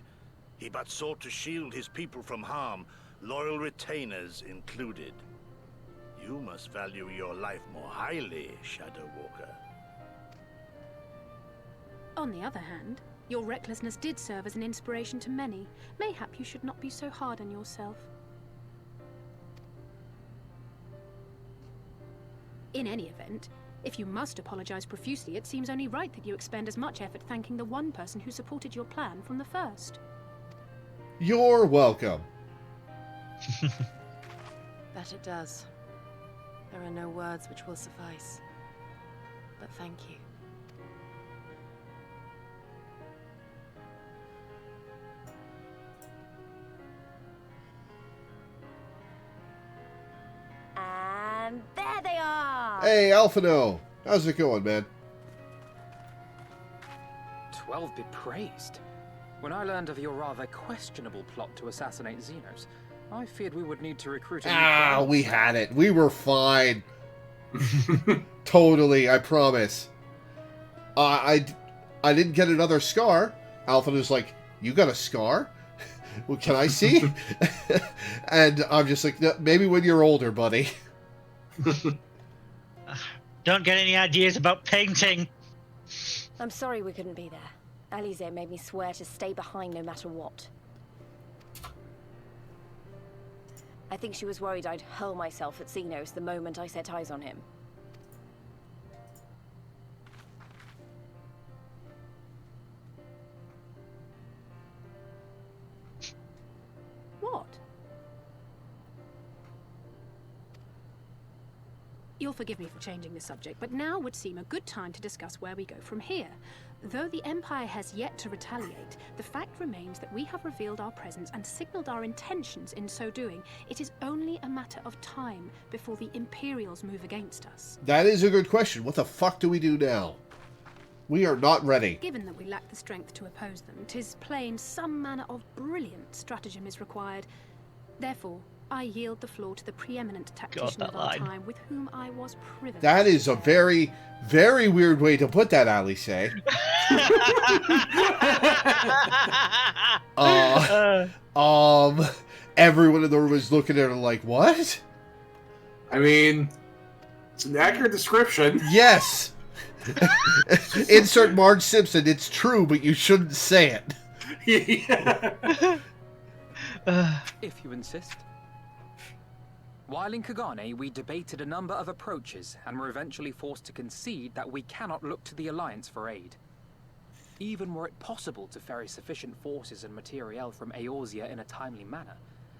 he but sought to shield his people from harm, loyal retainers included. You must value your life more highly, Shadow Walker. On the other hand, your recklessness did serve as an inspiration to many. Mayhap you should not be so hard on yourself. In any event, if you must apologize profusely, it seems only right that you expend as much effort thanking the one person who supported your plan from the first. You're welcome. That it does. There are no words which will suffice. But thank you. And there they are! Hey, Alphino! How's it going, man? 12 be praised. When I learned of your rather questionable plot to assassinate Xenos, I feared we would need to recruit a new crowd. We had it. We were fine. Totally, I promise. I I didn't get another scar. Alphen was like, you got a scar? Well, can I see? And I'm just like, no, maybe when you're older, buddy. Don't get any ideas about painting. I'm sorry we couldn't be there. Alize made me swear to stay behind no matter what. I think she was worried I'd hurl myself at Xenos the moment I set eyes on him. What? You'll forgive me for changing the subject, but now would seem a good time to discuss where we go from here. Though the Empire has yet to retaliate, the fact remains that we have revealed our presence and signaled our intentions in so doing. It is only a matter of time before the Imperials move against us. That is a good question. What the fuck do we do now? We are not ready. Given that we lack the strength to oppose them, 'tis plain some manner of brilliant stratagem is required. Therefore, I yield the floor to the preeminent tactician of our time with whom I was privileged. That is a very, very weird way to put that, Alice. Everyone in the room is looking at her like, what? I mean, it's an accurate description. Yes. Insert Marge Simpson. It's true, but you shouldn't say it. If you insist. While in Kagane, we debated a number of approaches and were eventually forced to concede that we cannot look to the Alliance for aid. Even were it possible to ferry sufficient forces and materiel from Eorzea in a timely manner,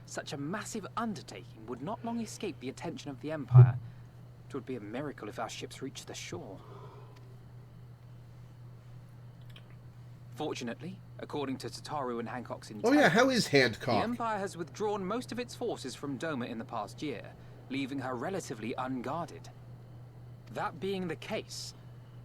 such a massive undertaking would not long escape the attention of the Empire. It would be a miracle if our ships reached the shore. Fortunately, according to Tataru and Hancock's intelligence... Oh yeah, how is Hancock? The Empire has withdrawn most of its forces from Doma in the past year, leaving her relatively unguarded. That being the case,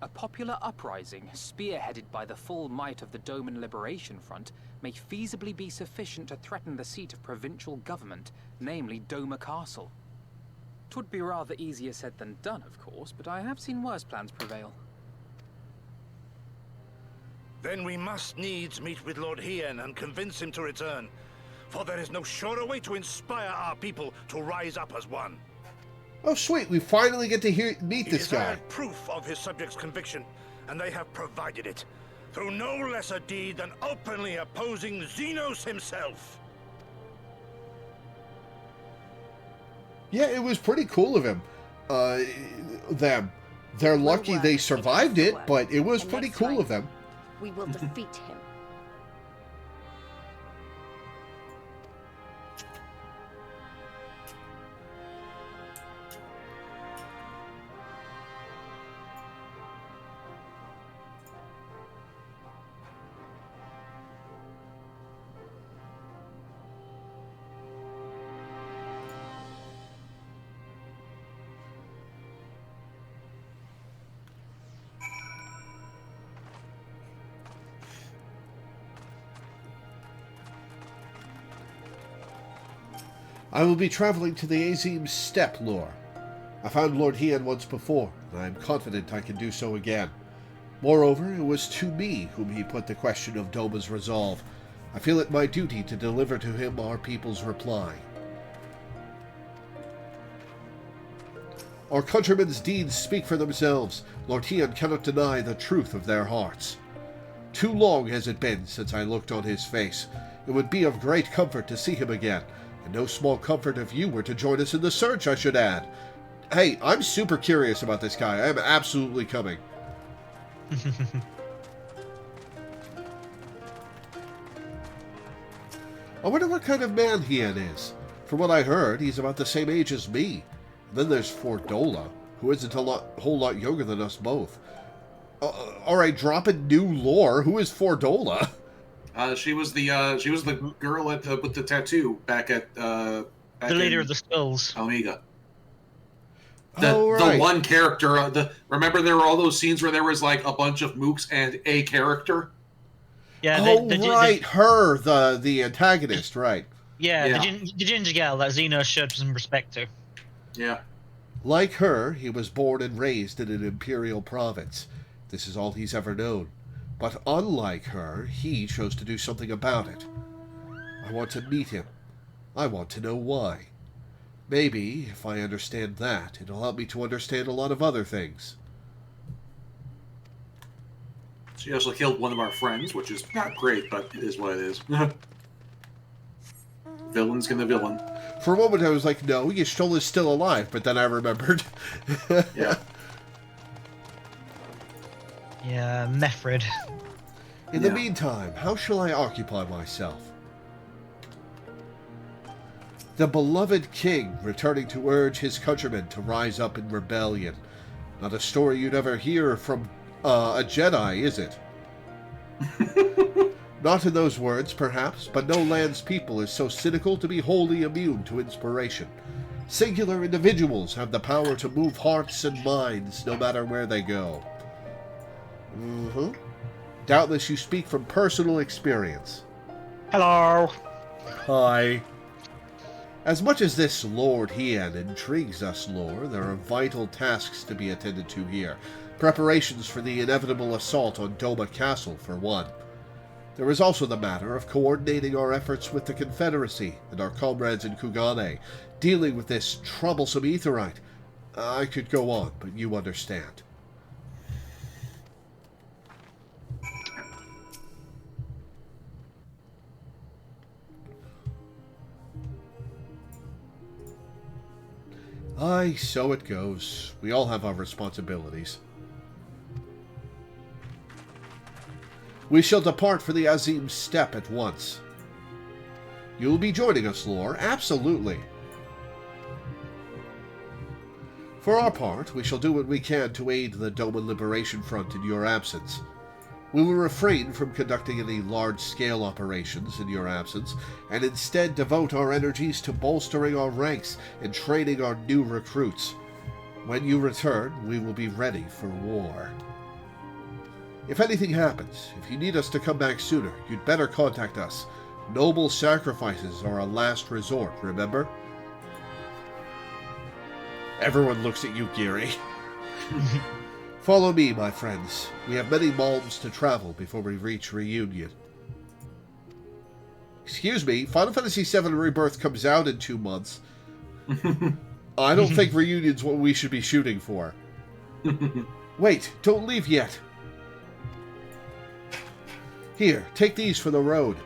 a popular uprising, spearheaded by the full might of the Doman Liberation Front, may feasibly be sufficient to threaten the seat of provincial government, namely Doma Castle. 'Twould be rather easier said than done, of course, but I have seen worse plans prevail. Then we must needs meet with Lord Hien and convince him to return, for there is no surer way to inspire our people to rise up as one. Oh sweet, we finally get to meet this guy. He desired proof of his subjects' conviction, and they have provided it, through no lesser deed than openly opposing Xenos himself. Yeah, it was pretty cool of him. Them. They're lucky they survived it, but it was pretty cool of them. We will defeat him. I will be traveling to the Azim Steppe, Lore. I found Lord Hien once before, and I am confident I can do so again. Moreover, it was to me whom he put the question of Doma's resolve. I feel it my duty to deliver to him our people's reply. Our countrymen's deeds speak for themselves. Lord Hien cannot deny the truth of their hearts. Too long has it been since I looked on his face. It would be of great comfort to see him again, and no small comfort if you were to join us in the search, I should add. Hey, I'm super curious about this guy. I am absolutely coming. I wonder what kind of man Hien is. From what I heard, he's about the same age as me. And then there's Fordola, who isn't a whole lot younger than us both. Alright, dropping new lore. Who is Fordola? She was the girl with the tattoo back the leader of the Skulls. Omega. Right. The one character. Remember there were all those scenes where there was like a bunch of mooks and a character. Yeah. Her, the antagonist, right? Yeah, the ginger gal that Xeno showed some respect to. Yeah. Like her, he was born and raised in an imperial province. This is all he's ever known. But unlike her, he chose to do something about it. I want to meet him. I want to know why. Maybe, if I understand that, it'll help me to understand a lot of other things. She also killed one of our friends, which is not great, but it is what it is. Villain's gonna villain. For a moment I was like, no, Y'shtola is still alive, but then I remembered. Yeah. Yeah, Mefred. In the meantime, how shall I occupy myself? The beloved king returning to urge his countrymen to rise up in rebellion. Not a story you'd ever hear from a Jedi, is it? Not in those words, perhaps, but no land's people is so cynical to be wholly immune to inspiration. Singular individuals have the power to move hearts and minds no matter where they go. Doubtless you speak from personal experience. Hello. Hi. As much as this Lord Hien intrigues us, Lore, there are vital tasks to be attended to here. Preparations for the inevitable assault on Doma Castle, for one. There is also the matter of coordinating our efforts with the Confederacy and our comrades in Kugane, dealing with this troublesome Aetheryte. I could go on, but you understand. Aye, so it goes. We all have our responsibilities. We shall depart for the Azim Steppe at once. You will be joining us, Lore. Absolutely. For our part, we shall do what we can to aid the Doma Liberation Front in your absence. We will refrain from conducting any large-scale operations in your absence, and instead devote our energies to bolstering our ranks and training our new recruits. When you return, we will be ready for war. If anything happens, if you need us to come back sooner, you'd better contact us. Noble sacrifices are a last resort, remember? Everyone looks at you, Geary. Follow me, my friends. We have many malms to travel before we reach Reunion. Excuse me, Final Fantasy VII Rebirth comes out in 2 months. I don't think Reunion's what we should be shooting for. Wait, don't leave yet. Here, take these for the road.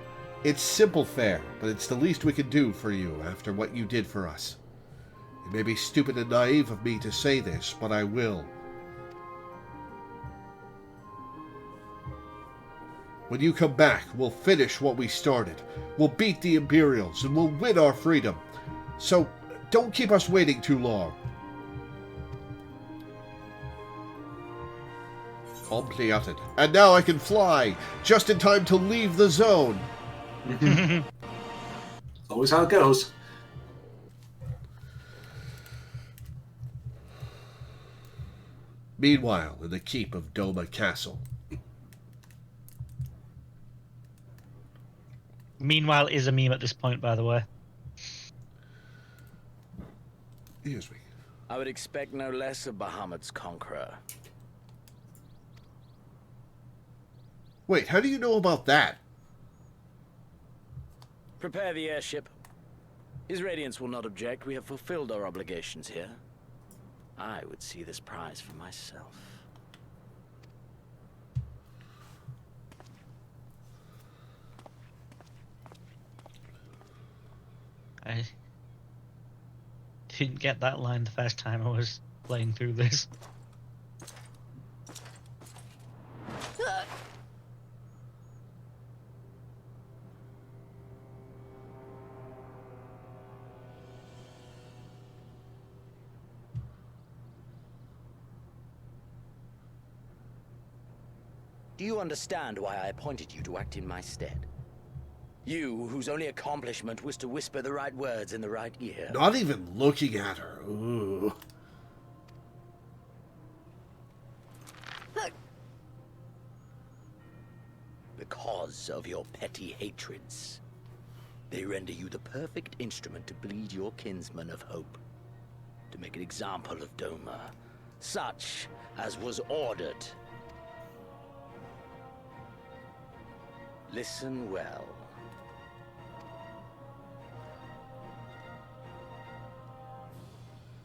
It's simple fare, but it's the least we can do for you after what you did for us. It may be stupid and naive of me to say this, but I will. When you come back, we'll finish what we started. We'll beat the Imperials, and we'll win our freedom. So, don't keep us waiting too long. Completed. And now I can fly, just in time to leave the zone. Always how it goes. Meanwhile, in the keep of Doma Castle. Meanwhile is a meme at this point, by the way. Excuse me. I would expect no less of Bahamut's conqueror. Wait, how do you know about that? Prepare the airship. His Radiance will not object. We have fulfilled our obligations here. I would see this prize for myself. I didn't get that line the first time I was playing through this. Do you understand why I appointed you to act in my stead? You, whose only accomplishment was to whisper the right words in the right ear. Not even looking at her. Ooh. Because of your petty hatreds. They render you the perfect instrument to bleed your kinsmen of hope. To make an example of Doma. Such as was ordered. Listen well.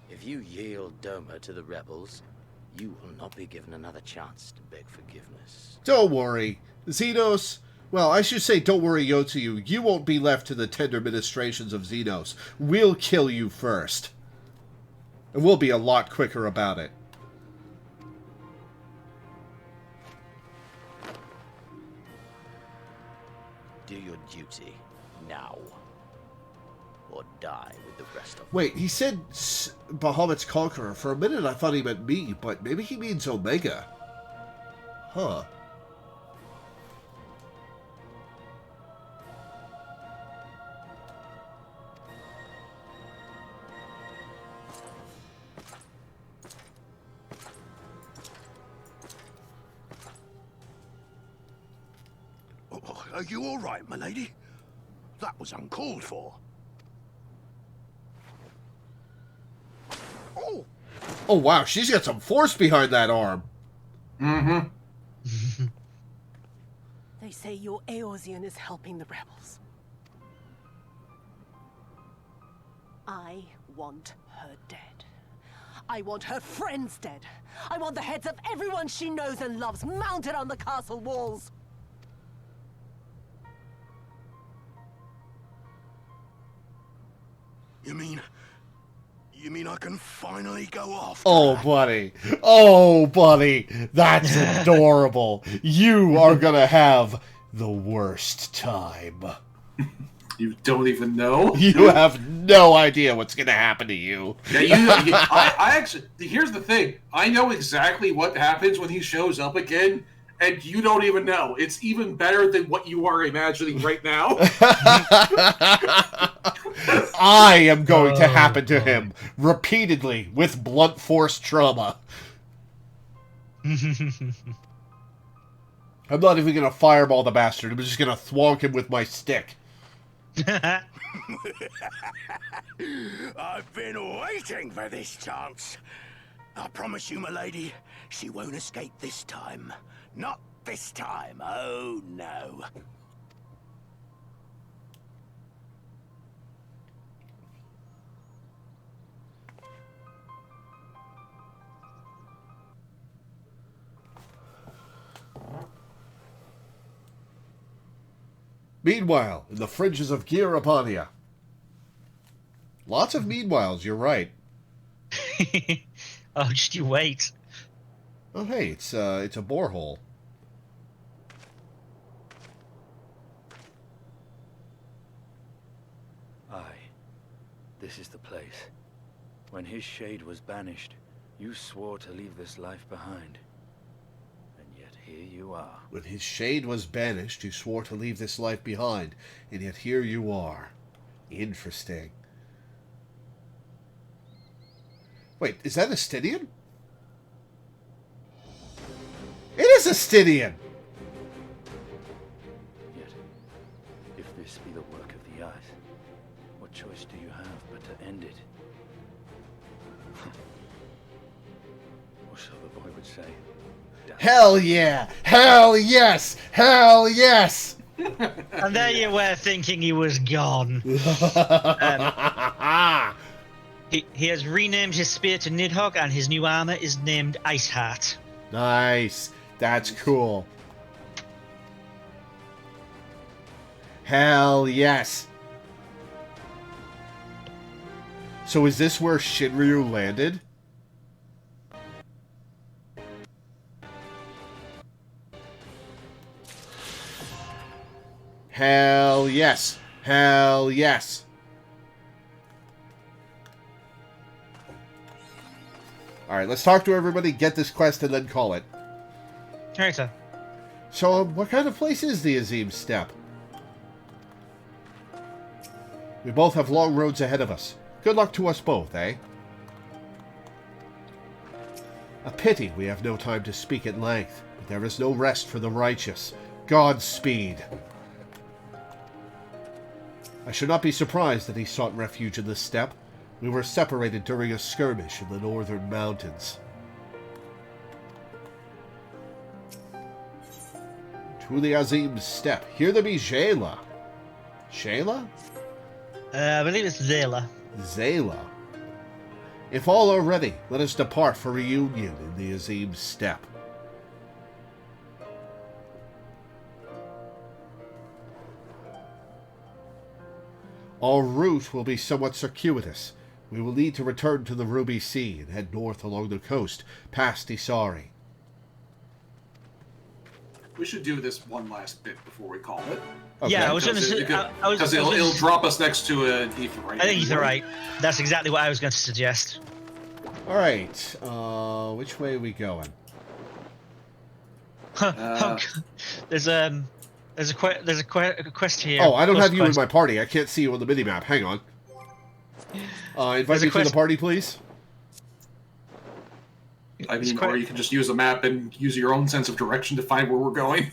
If you yield Doma to the rebels, you will not be given another chance to beg forgiveness. Don't worry. Xenos... Well, I should say, don't worry, Yotsuyu. You won't be left to the tender ministrations of Xenos. We'll kill you first. And we'll be a lot quicker about it. Do your duty now, or die with the rest of them. Wait, he said Bahamut's Conqueror. For a minute I thought he meant me, but maybe he means Omega. Huh. Are you all right, my lady? That was uncalled for. Oh! Oh, wow, she's got some force behind that arm. Mm-hmm. They say your Eorzean is helping the rebels. I want her dead. I want her friends dead. I want the heads of everyone she knows and loves mounted on the castle walls. You mean I can finally go off? Oh, buddy. Oh, buddy. That's adorable. You are gonna have the worst time. You don't even know? You have no idea what's gonna happen to you. Yeah, I actually... Here's the thing. I know exactly what happens when he shows up again, and you don't even know. It's even better than what you are imagining right now. I am going to happen to him repeatedly with blunt force trauma. I'm not even going to fireball the bastard. I'm just going to thwonk him with my stick. I've been waiting for this chance. I promise you, my lady, she won't escape this time. Not this time. Oh, no. Meanwhile, in the fringes of Girapania. Lots of meanwhiles, you're right. Oh, just you wait. Oh, hey, it's a borehole. Aye, this is the place. When his shade was banished, you swore to leave this life behind. And yet here you are. When his shade was banished, you swore to leave this life behind, and yet here you are. Interesting. Wait, is that a Stydian? It is a Stydian! Yet, if this be the work of the Eyes, what choice do you have but to end it? Or so the boy would say. Hell yeah! Hell yes! Hell yes! And there you were thinking he was gone. He has renamed his spear to Nidhogg, and his new armor is named Iceheart. Nice. That's cool. Hell yes. So is this where Shinryu landed? Hell yes. Hell yes. Alright, let's talk to everybody, get this quest, and then call it. Alright, sir. So, what kind of place is the Azim Steppe? We both have long roads ahead of us. Good luck to us both, eh? A pity we have no time to speak at length, but there is no rest for the righteous. Godspeed. I should not be surprised that he sought refuge in the steppe. We were separated during a skirmish in the northern mountains. through the Azim's steppe. Here there be Jayla. Shayla? I believe it's Zayla. Zayla. If all are ready, let us depart for reunion in the Azim's steppe. Our route will be somewhat circuitous. We will need to return to the Ruby Sea and head north along the coast, past Isari. We should do this one last bit before we call it. Okay. Yeah, I was going to say... Because it'll drop us next to an Aetheryte. I think you're right. That's exactly what I was going to suggest. Alright, which way are we going? There's a quest here. Oh, I don't have you in my party. I can't see you on the minimap. Hang on. Invite me to the party, please. I mean, or you can just use a map and use your own sense of direction to find where we're going.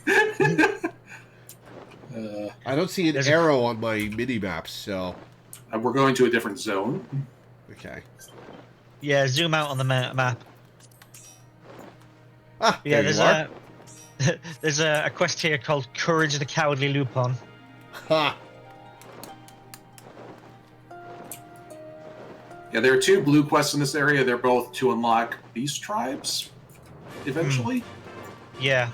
I don't see an arrow on my minimap, so... we're going to a different zone. Okay. Yeah, zoom out on the map. Ah, yeah, there there's a quest here called Courage of the Cowardly Lupin. Ha! Yeah, there are 2 blue quests in this area. They're both to unlock beast tribes, eventually. Yeah.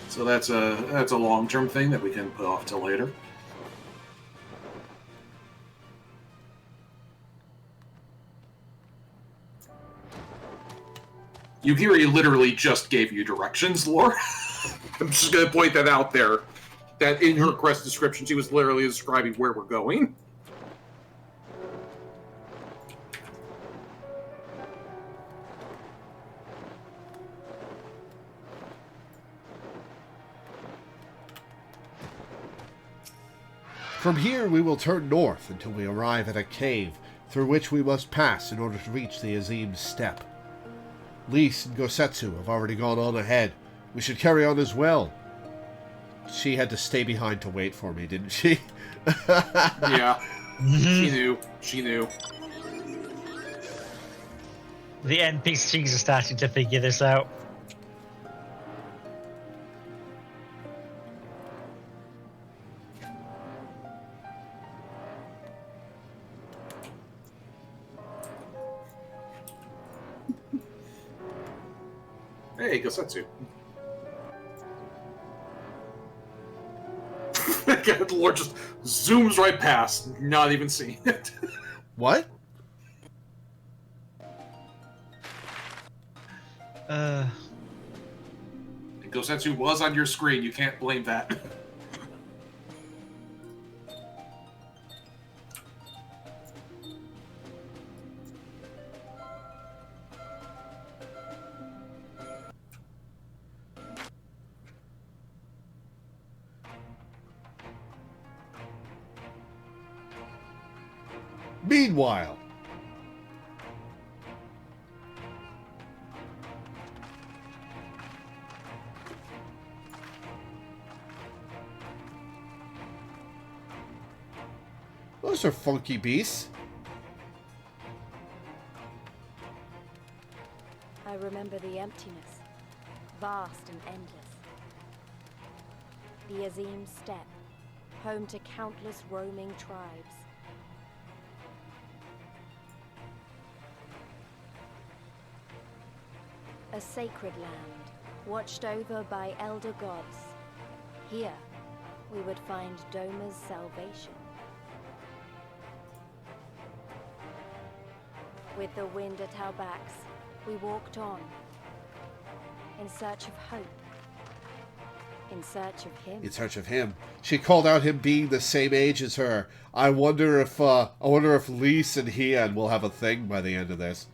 So that's a long-term thing that we can put off till later. Yukiri literally just gave you directions, Lore. I'm just going to point that out there. That in her quest description, she was literally describing where we're going. From here, we will turn north until we arrive at a cave, through which we must pass in order to reach the Azim's steppe. Lys and Gosetsu have already gone on ahead. We should carry on as well. She had to stay behind to wait for me, didn't she? Yeah. She knew. She knew. The NPCs are starting to figure this out. Hey, Gosetsu. The Lord just zooms right past, not even seeing it. What? Gosetsu was on your screen, you can't blame that. Meanwhile, those are funky beasts. I remember the emptiness, vast and endless. The Azim steppe, home to countless roaming tribes. A sacred land, watched over by elder gods. Here, we would find Doma's salvation. With the wind at our backs, we walked on, in search of hope. In search of him. In search of him. She called out him being the same age as her. I wonder if Lys and Hian will have a thing by the end of this.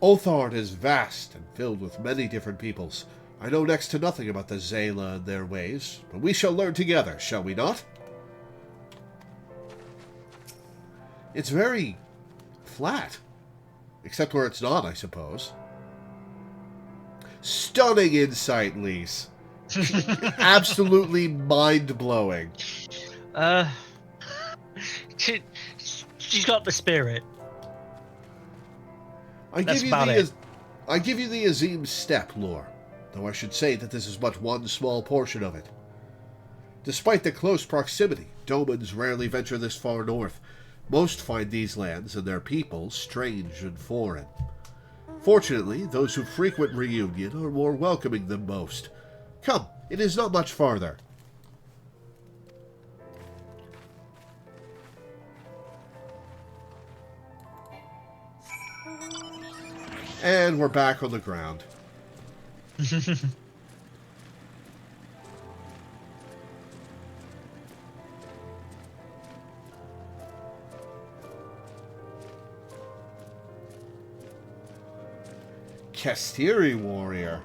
Othard is vast and filled with many different peoples. I know next to nothing about the Zayla and their ways, but we shall learn together, shall we not? It's very flat. Except where it's not, I suppose. Stunning insight, Lys. Absolutely mind-blowing. She's got the spirit. I give you the Azim Steppe lore, though I should say that this is but one small portion of it. Despite the close proximity, Domans rarely venture this far north. Most find these lands and their people strange and foreign. Fortunately, those who frequent Reunion are more welcoming than most. Come, it is not much farther. And we're back on the ground. Kastiri warrior.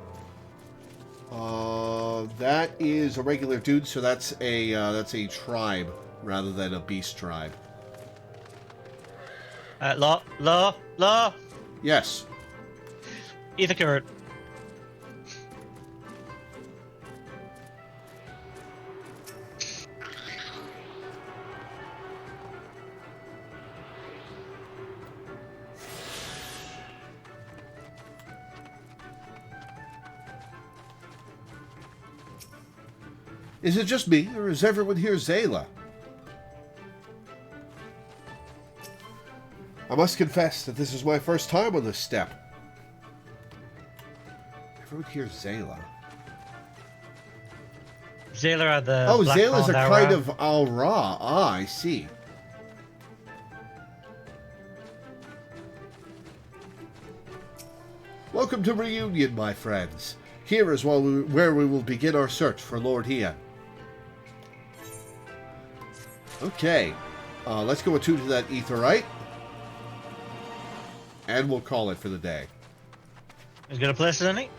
That is a regular dude, so that's a tribe rather than a beast tribe. Law. Yes. Ether current. Is it just me, or is everyone here Zayla? I must confess that this is my first time on this step. Everyone here Zayla. Zayla are the Zayla's a ARR. kind of ARR. Ah, I see. Welcome to Reunion, my friends. Here is where we will begin our search for Lord Hian. Okay, let's go attune to that Aetheryte, and we'll call it for the day. Is gonna play something?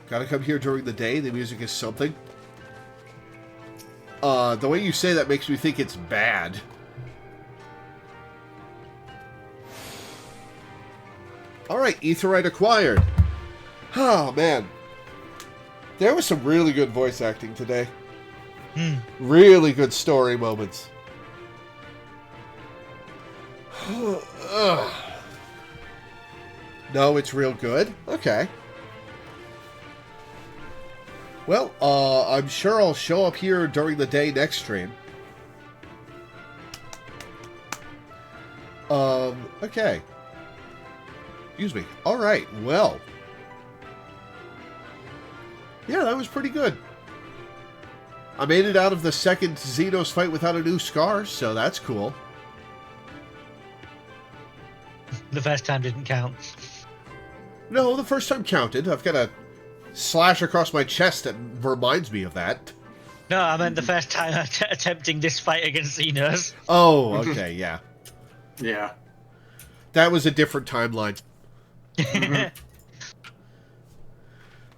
Gotta come here during the day. The music is something. The way you say that makes me think it's bad. Alright, Aetheryte acquired. Oh, man. There was some really good voice acting today. Really good story moments. No, it's real good? Okay. Well, I'm sure I'll show up here during the day next stream. Okay. Excuse me. Alright, well. Yeah, that was pretty good. I made it out of the second Xenos fight without a new scar, so that's cool. The first time didn't count. No, the first time counted. I've got a slash across my chest that reminds me of that. No, I meant the first time attempting this fight against Xenos. Oh, okay, yeah. Yeah. That was a different timeline.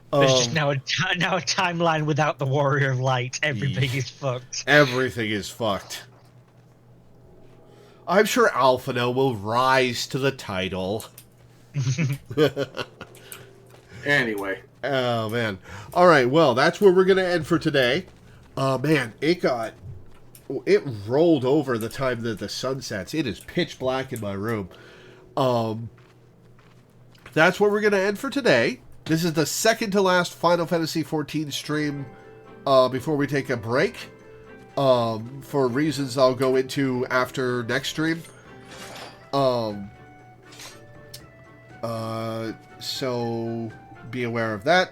There's just now a timeline without the Warrior of Light. Everything is fucked. Everything is fucked. I'm sure Alphino will rise to the title. Anyway. Oh, man. Alright, well, that's where we're going to end for today. Man, it rolled over the time that the sun sets. It is pitch black in my room. That's where we're going to end for today. This is the second to last Final Fantasy XIV stream before we take a break. For reasons I'll go into after next stream. So be aware of that.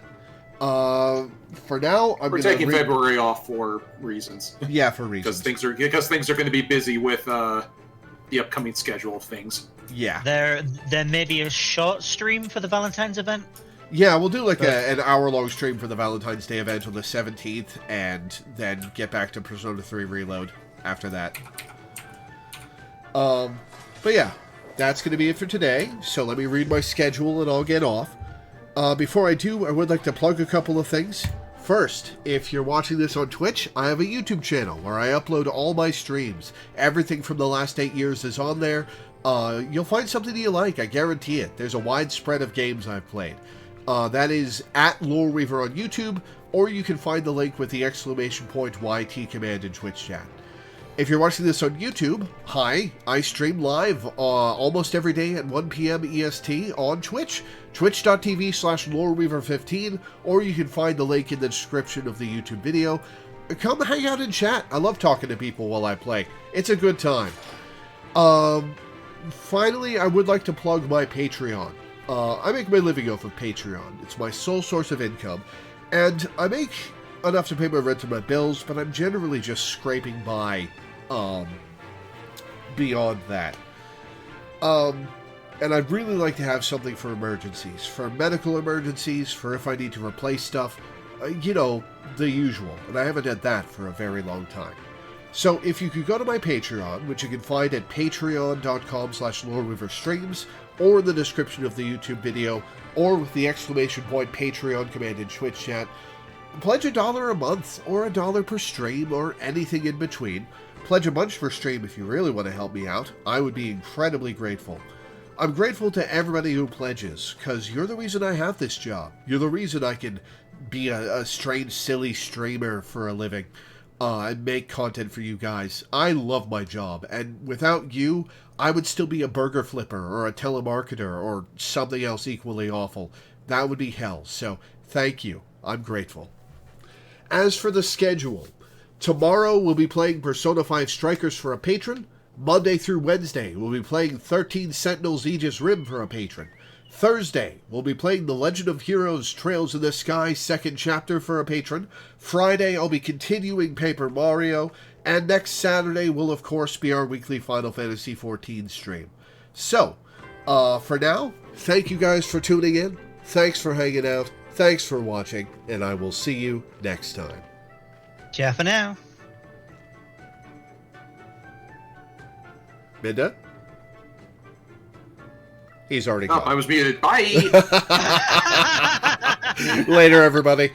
For now, we're taking February off for reasons. Yeah, for reasons. Because things are going to be busy with the upcoming schedule of things. Yeah. There may be a short stream for the Valentine's event. Yeah, we'll do like an hour-long stream for the Valentine's Day event on the 17th, and then get back to Persona 3 Reload after that. But yeah, that's going to be it for today. So let me read my schedule and I'll get off. Before I do, I would like to plug a couple of things. First, if you're watching this on Twitch, I have a YouTube channel where I upload all my streams. Everything from the last 8 years is on there. You'll find something you like, I guarantee it. There's a wide spread of games I've played. That is at Loreweaver on YouTube, or you can find the link with the !YT command in Twitch chat. If you're watching this on YouTube, hi, I stream live almost every day at 1 p.m. EST on Twitch, twitch.tv/Loreweaver15, or you can find the link in the description of the YouTube video. Come hang out and chat. I love talking to people while I play. It's a good time. Finally, I would like to plug my Patreon. I make my living off of Patreon. It's my sole source of income, and I make enough to pay my rent and my bills, but I'm generally just scraping by beyond that. And I'd really like to have something for emergencies, for medical emergencies, for if I need to replace stuff, you know, the usual, and I haven't had that for a very long time. So if you could go to my Patreon, which you can find at patreon.com/LoreweaverStreams, or in the description of the YouTube video, or with the exclamation point Patreon command in Twitch chat, pledge $1 a month, or $1 per stream, or anything in between. Pledge a bunch per stream if you really want to help me out. I would be incredibly grateful. I'm grateful to everybody who pledges, because you're the reason I have this job. You're the reason I can be a strange, silly streamer for a living, and make content for you guys. I love my job, and without you, I would still be a burger flipper, or a telemarketer, or something else equally awful. That would be hell, so thank you. I'm grateful. As for the schedule, tomorrow we'll be playing Persona 5 Strikers for a patron. Monday through Wednesday, we'll be playing 13 Sentinels Aegis Rim for a patron. Thursday, we'll be playing The Legend of Heroes Trails in the Sky 2nd Chapter for a patron. Friday, I'll be continuing Paper Mario. And next Saturday will, of course, be our weekly Final Fantasy XIV stream. So, for now, thank you guys for tuning in. Thanks for hanging out. Thanks for watching. And I will see you next time. Ciao for now. Minda? He's already gone. I was muted. Bye! Later, everybody.